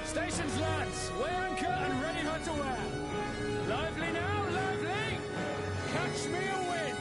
Stations, lads! Weigh anchor and ready her to wear. Lively now, lively! Catch me a wind!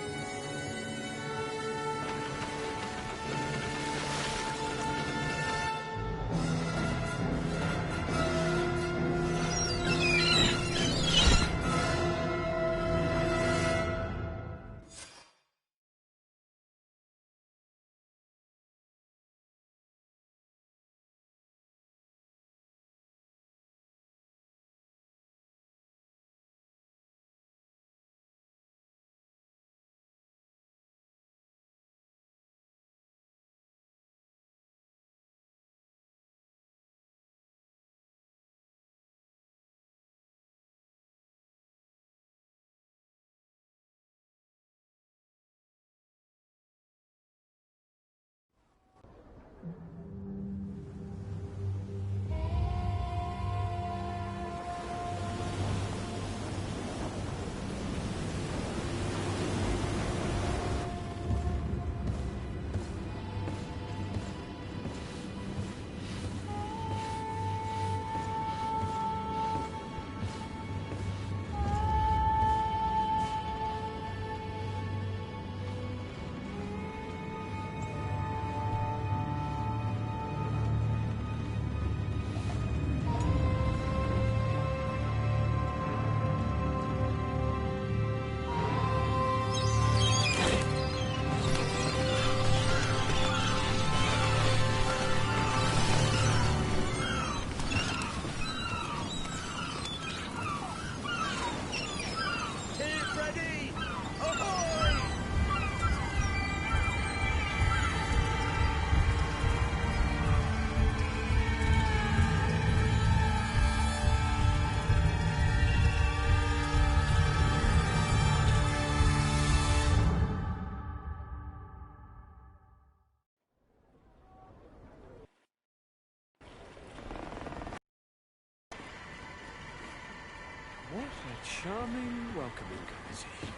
What a charming welcoming committee.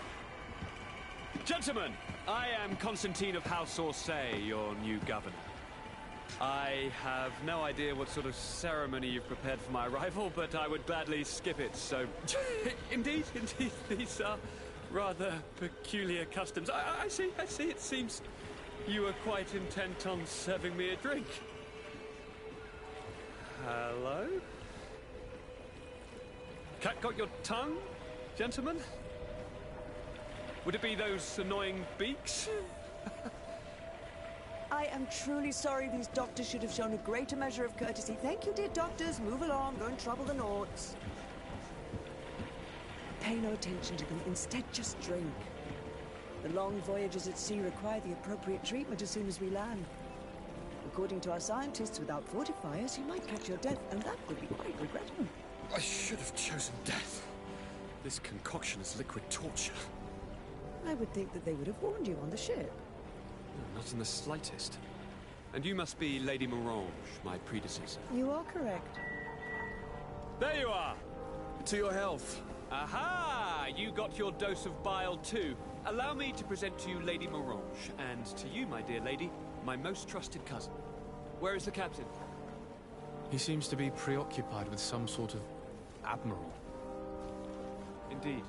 Gentlemen, I am Constantine of House Orsay, your new governor. I have no idea what sort of ceremony you've prepared for my arrival, but I would gladly skip it, so... Indeed, these are rather peculiar customs. I see, it seems you are quite intent on serving me a drink. Hello? Cat got your tongue, gentlemen? Would it be those annoying beaks? I am truly sorry. These doctors should have shown a greater measure of courtesy. Thank you, dear doctors. Move along. Don't trouble the Nords. Pay no attention to them. Instead, just drink. The long voyages at sea require the appropriate treatment as soon as we land. According to our scientists, without fortifiers, you might catch your death, and that would be quite regrettable. I should have chosen death. This concoction is liquid torture. I would think that they would have warned you on the ship. No, not in the slightest. And you must be Lady Morange, my predecessor. You are correct. There you are! To your health. Aha! You got your dose of bile too. Allow me to present to you Lady Morange, and to you, my dear lady, my most trusted cousin. Where is the captain? He seems to be preoccupied with some sort of admiral. Indeed.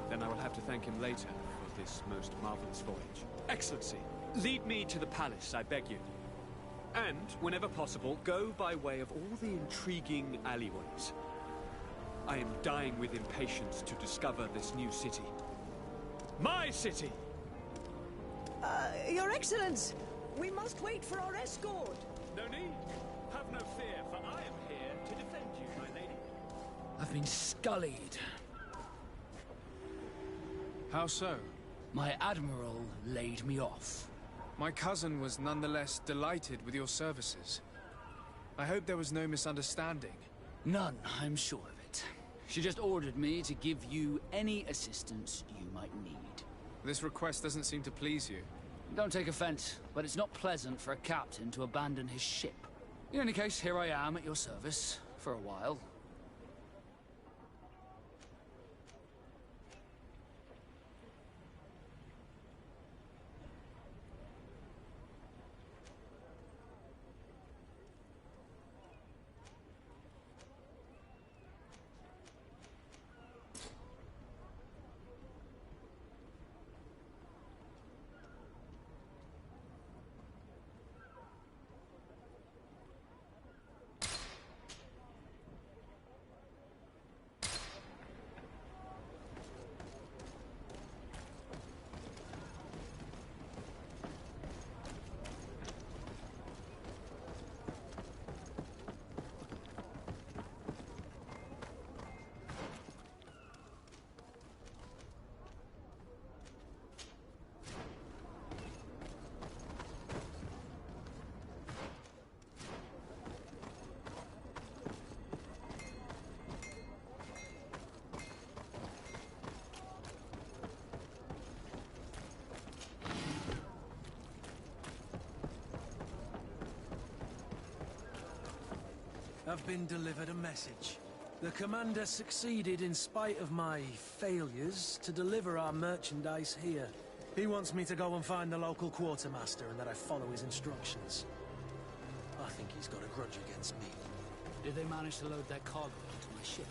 Then I will have to thank him later for this most marvelous voyage. Excellency, lead me to the palace, I beg you. And, whenever possible, go by way of all the intriguing alleyways. I am dying with impatience to discover this new city. My city! Your Excellence! We must wait for our escort! No need. Have no fear, for I am here to defend you, my lady. I've been scullied. How so? My admiral laid me off. My cousin was nonetheless delighted with your services. I hope there was no misunderstanding. None, I'm sure of it. She just ordered me to give you any assistance you might need. This request doesn't seem to please you. Don't take offense, but it's not pleasant for a captain to abandon his ship. In any case, here I am at your service, for a while. I've been delivered a message. The commander succeeded, in spite of my failures, to deliver our merchandise here. He wants me to go and find the local quartermaster and that I follow his instructions. I think he's got a grudge against me. Did they manage to load their cargo onto my ship?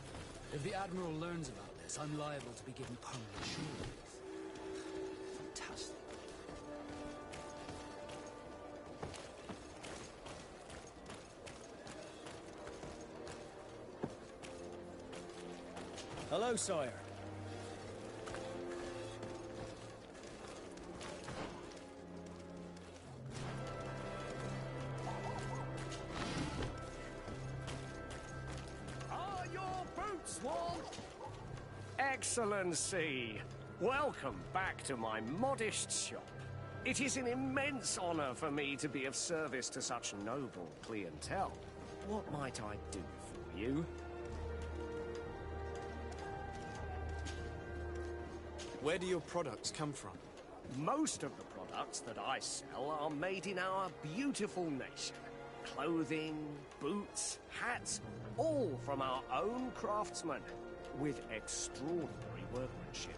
If the Admiral learns about this, I'm liable to be given permanent shore leave. Fantastic. Hello, Sawyer. Are your boots warm? Excellency, welcome back to my modest shop. It is an immense honor for me to be of service to such noble clientele. What might I do for you? Where do your products come from? Most of the products that I sell are made in our beautiful nation. Clothing, boots, hats, all from our own craftsmen, with extraordinary workmanship.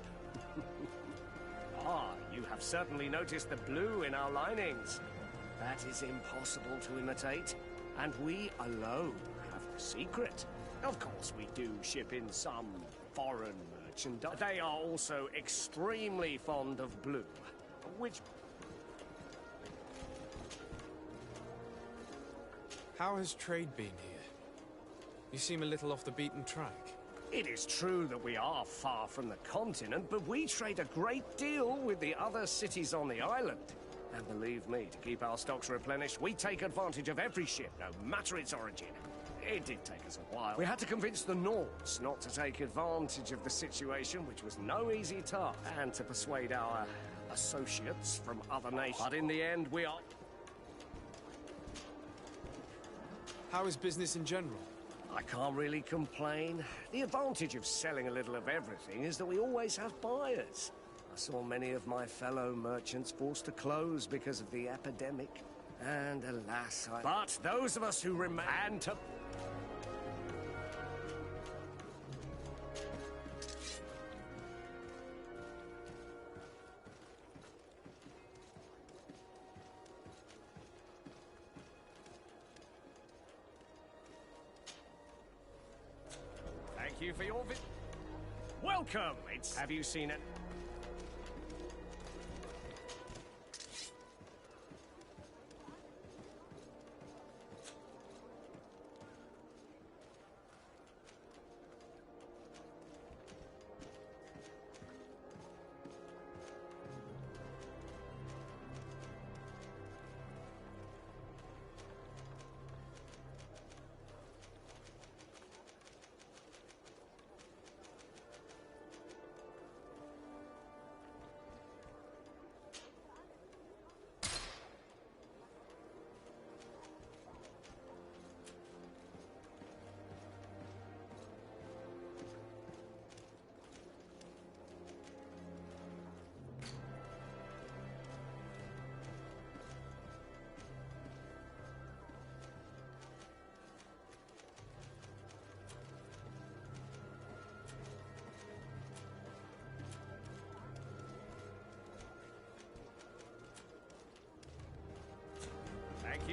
Ah, you have certainly noticed the blue in our linings. That is impossible to imitate, and we alone have the secret. Of course, we do ship in some foreign merchandise. They are also extremely fond of blue, which... How has trade been here? You seem a little off the beaten track. It is true that we are far from the continent, but we trade a great deal with the other cities on the island. And believe me, to keep our stocks replenished, we take advantage of every ship, no matter its origin. It did take us a while. We had to convince the Nords not to take advantage of the situation, which was no easy task, and to persuade our associates from other nations. But in the end, we are... How is business in general? I can't really complain. The advantage of selling a little of everything is that we always have buyers. I saw many of my fellow merchants forced to close because of the epidemic. And alas, But those of us who remain to... Thank you for your Welcome! Have you seen it?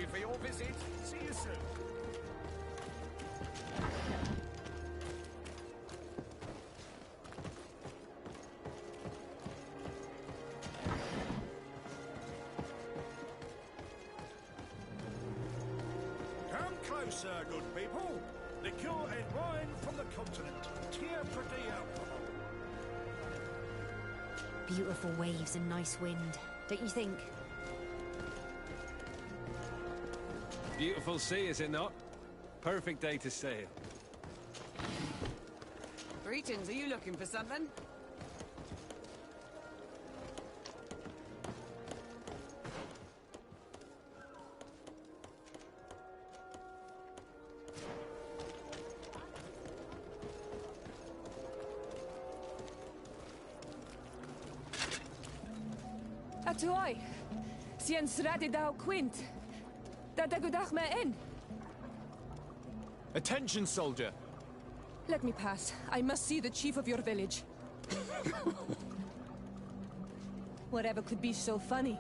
you for your visit. See you soon. Come closer, good people. Liqueur and wine from the continent. Tear pretty alcohol. Beautiful waves and nice wind, don't you think? Beautiful sea, is it not? Perfect day to sail. Greetings, are you looking for something? Atuoi, sien sradi dau quint. Da dagudach me in. Attention, soldier! Let me pass. I must see the chief of your village. Whatever could be so funny?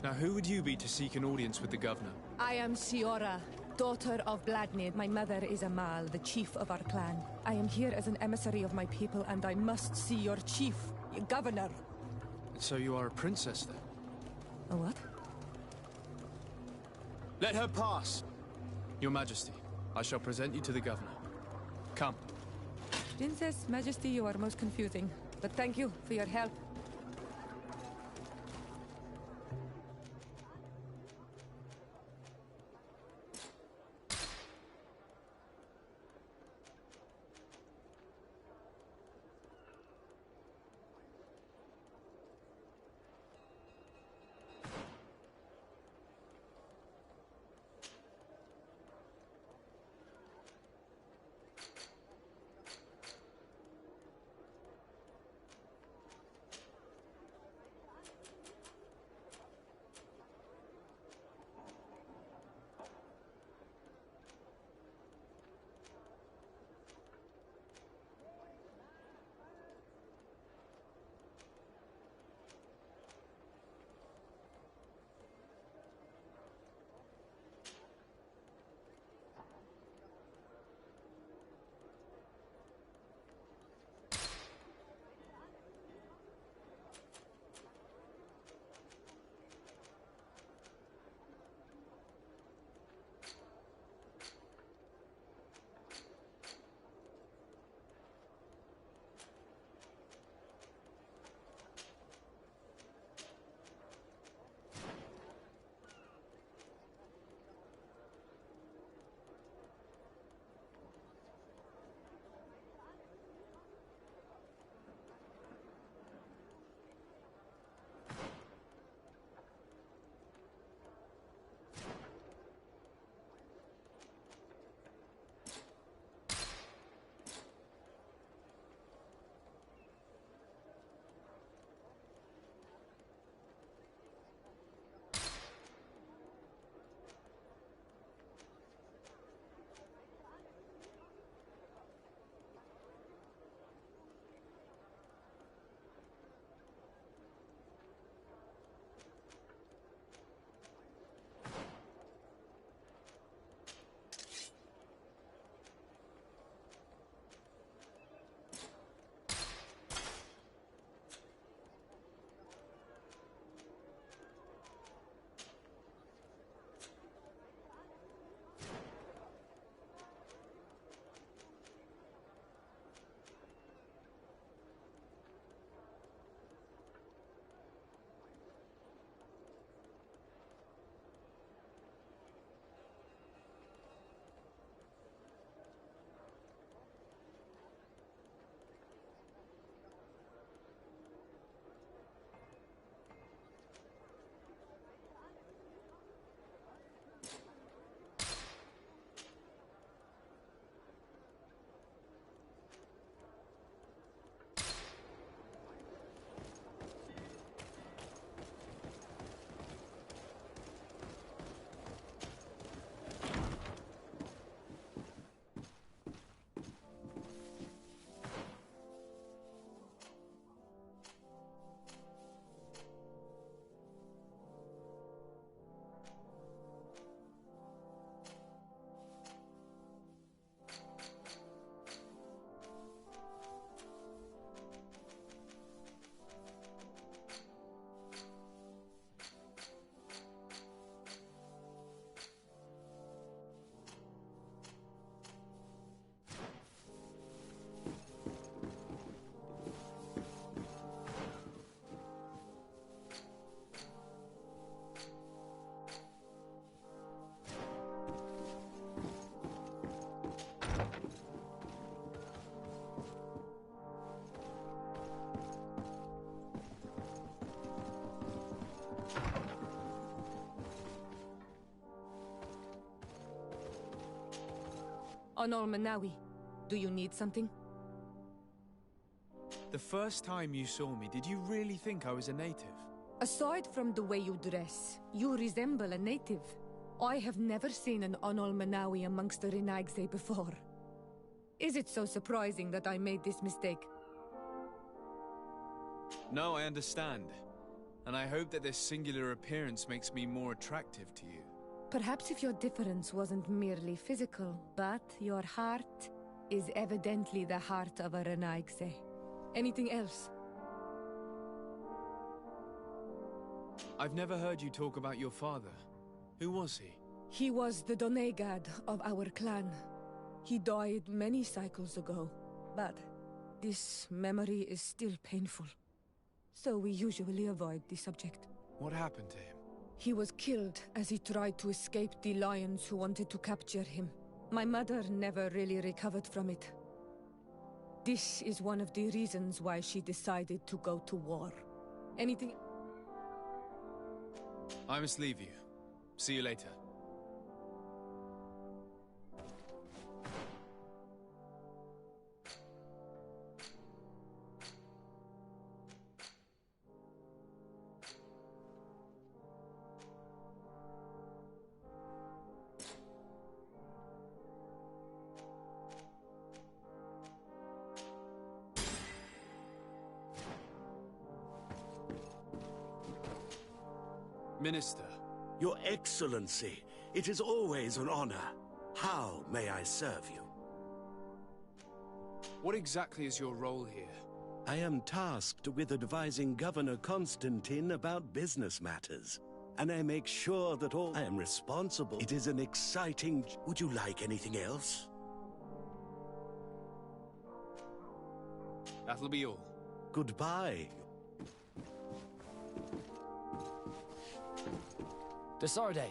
Now, who would you be to seek an audience with the governor? I am Siora, daughter of Bladnid. My mother is Amal, the chief of our clan. I am here as an emissary of my people, and I must see your chief, your governor. So you are a princess, then? A what? Let her pass! Your Majesty, I shall present you to the governor. Come. Princess, Majesty, you are most confusing. But thank you for your help. Onol Manawi, do you need something? The first time you saw me, did you really think I was a native? Aside from the way you dress, you resemble a native. I have never seen an Onol Manawi amongst the Renaigse before. Is it so surprising that I made this mistake? No, I understand. And I hope that this singular appearance makes me more attractive to you. Perhaps if your difference wasn't merely physical, but your heart is evidently the heart of a Renaigse. Anything else? I've never heard you talk about your father. Who was he? He was the Donegad of our clan. He died many cycles ago, but this memory is still painful. So we usually avoid the subject. What happened to him? He was killed as he tried to escape the lions who wanted to capture him. My mother never really recovered from it. This is one of the reasons why she decided to go to war. Anything... I must leave you. See you later. Minister. Your Excellency, it is always an honor. How may I serve you? What exactly is your role here? I am tasked with advising Governor Constantine about business matters. And I make sure that all I am responsible. It is an exciting... Would you like anything else? That'll be all. Goodbye. Desarde,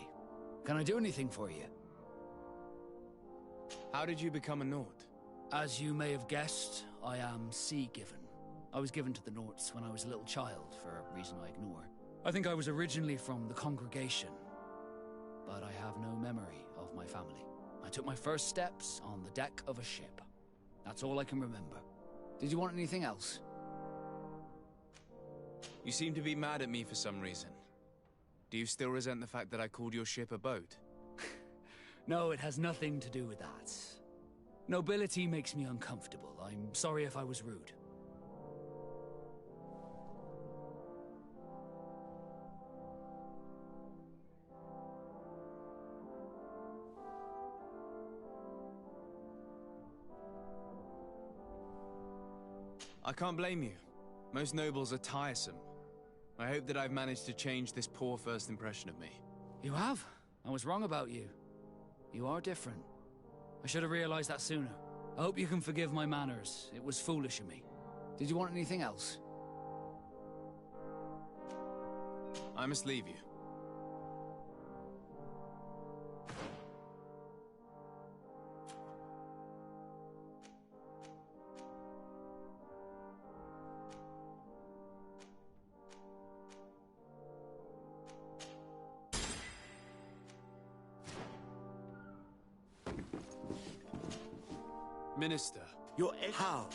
can I do anything for you? How did you become a Nort? As you may have guessed, I am sea-given. I was given to the Norts when I was a little child, for a reason I ignore. I think I was originally from the congregation, but I have no memory of my family. I took my first steps on the deck of a ship. That's all I can remember. Did you want anything else? You seem to be mad at me for some reason. Do you still resent the fact that I called your ship a boat? No, it has nothing to do with that. Nobility makes me uncomfortable. I'm sorry if I was rude. I can't blame you. Most nobles are tiresome. I hope that I've managed to change this poor first impression of me. You have? I was wrong about you. You are different. I should have realized that sooner. I hope you can forgive my manners. It was foolish of me. Did you want anything else? I must leave you. Minister. How?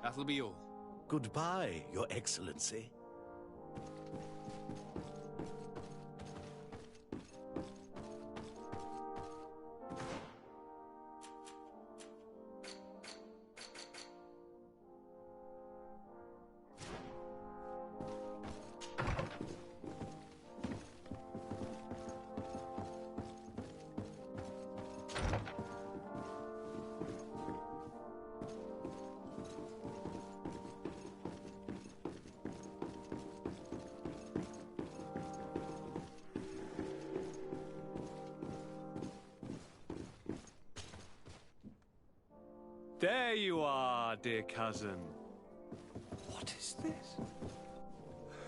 That'll be all. Goodbye, Your Excellency. There you are, dear cousin. What is this?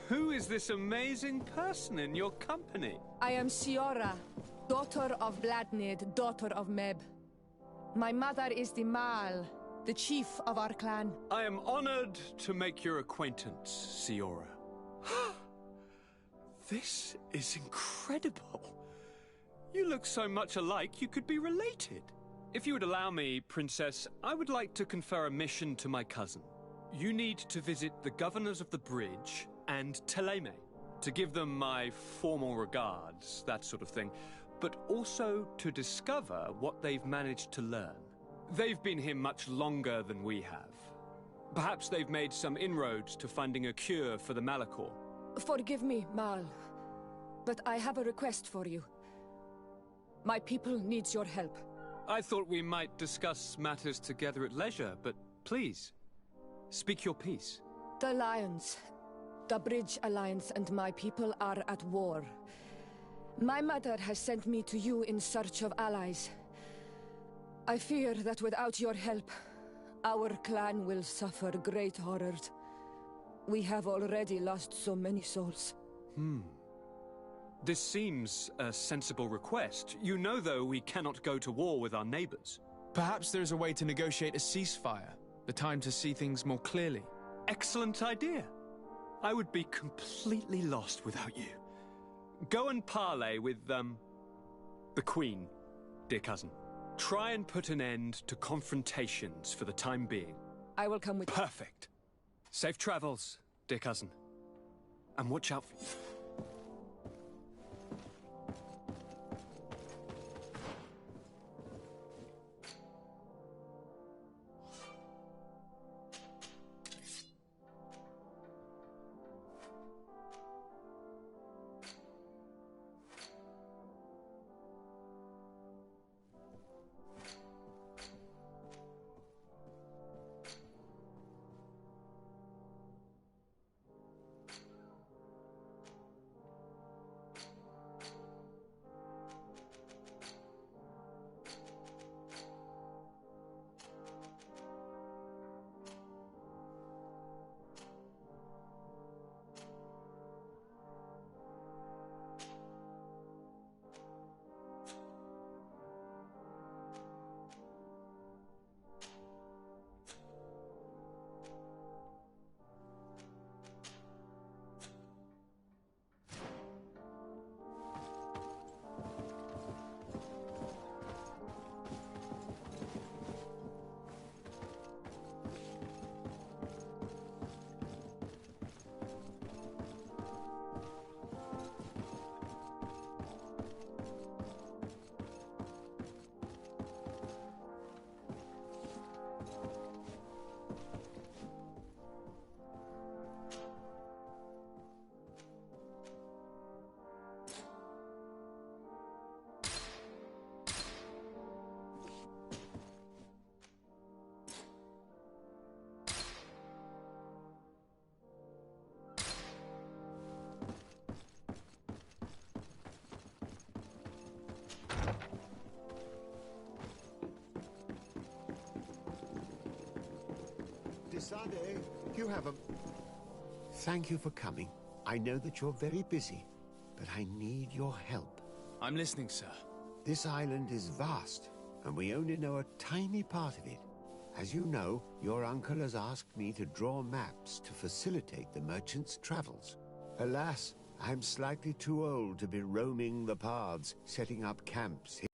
Who is this amazing person in your company? I am Siora, daughter of Bladnid, daughter of Meb. My mother is the Mal, the chief of our clan. I am honored to make your acquaintance, Siora. This is incredible. You look so much alike you could be related. If you would allow me, Princess, I would like to confer a mission to my cousin. You need to visit the governors of the bridge and Teleme, to give them my formal regards, that sort of thing, but also to discover what they've managed to learn. They've been here much longer than we have. Perhaps they've made some inroads to finding a cure for the Malachor. Forgive me, Mal, but I have a request for you. My people needs your help. I thought we might discuss matters together at leisure, but please, speak your piece. The Lions, the Bridge Alliance and my people are at war. My mother has sent me to you in search of allies. I fear that without your help, our clan will suffer great horrors. We have already lost so many souls. This seems a sensible request. You know, though, we cannot go to war with our neighbors. Perhaps there's a way to negotiate a ceasefire. The time to see things more clearly. Excellent idea. I would be completely lost without you. Go and parley with, the Queen, dear cousin. Try and put an end to confrontations for the time being. I will come with you. Perfect. Safe travels, dear cousin. And watch out for you. Sade, you have a... Thank you for coming. I know that you're very busy, but I need your help. I'm listening, sir. This island is vast, and we only know a tiny part of it. As you know, your uncle has asked me to draw maps to facilitate the merchants' travels. Alas, I'm slightly too old to be roaming the paths, setting up camps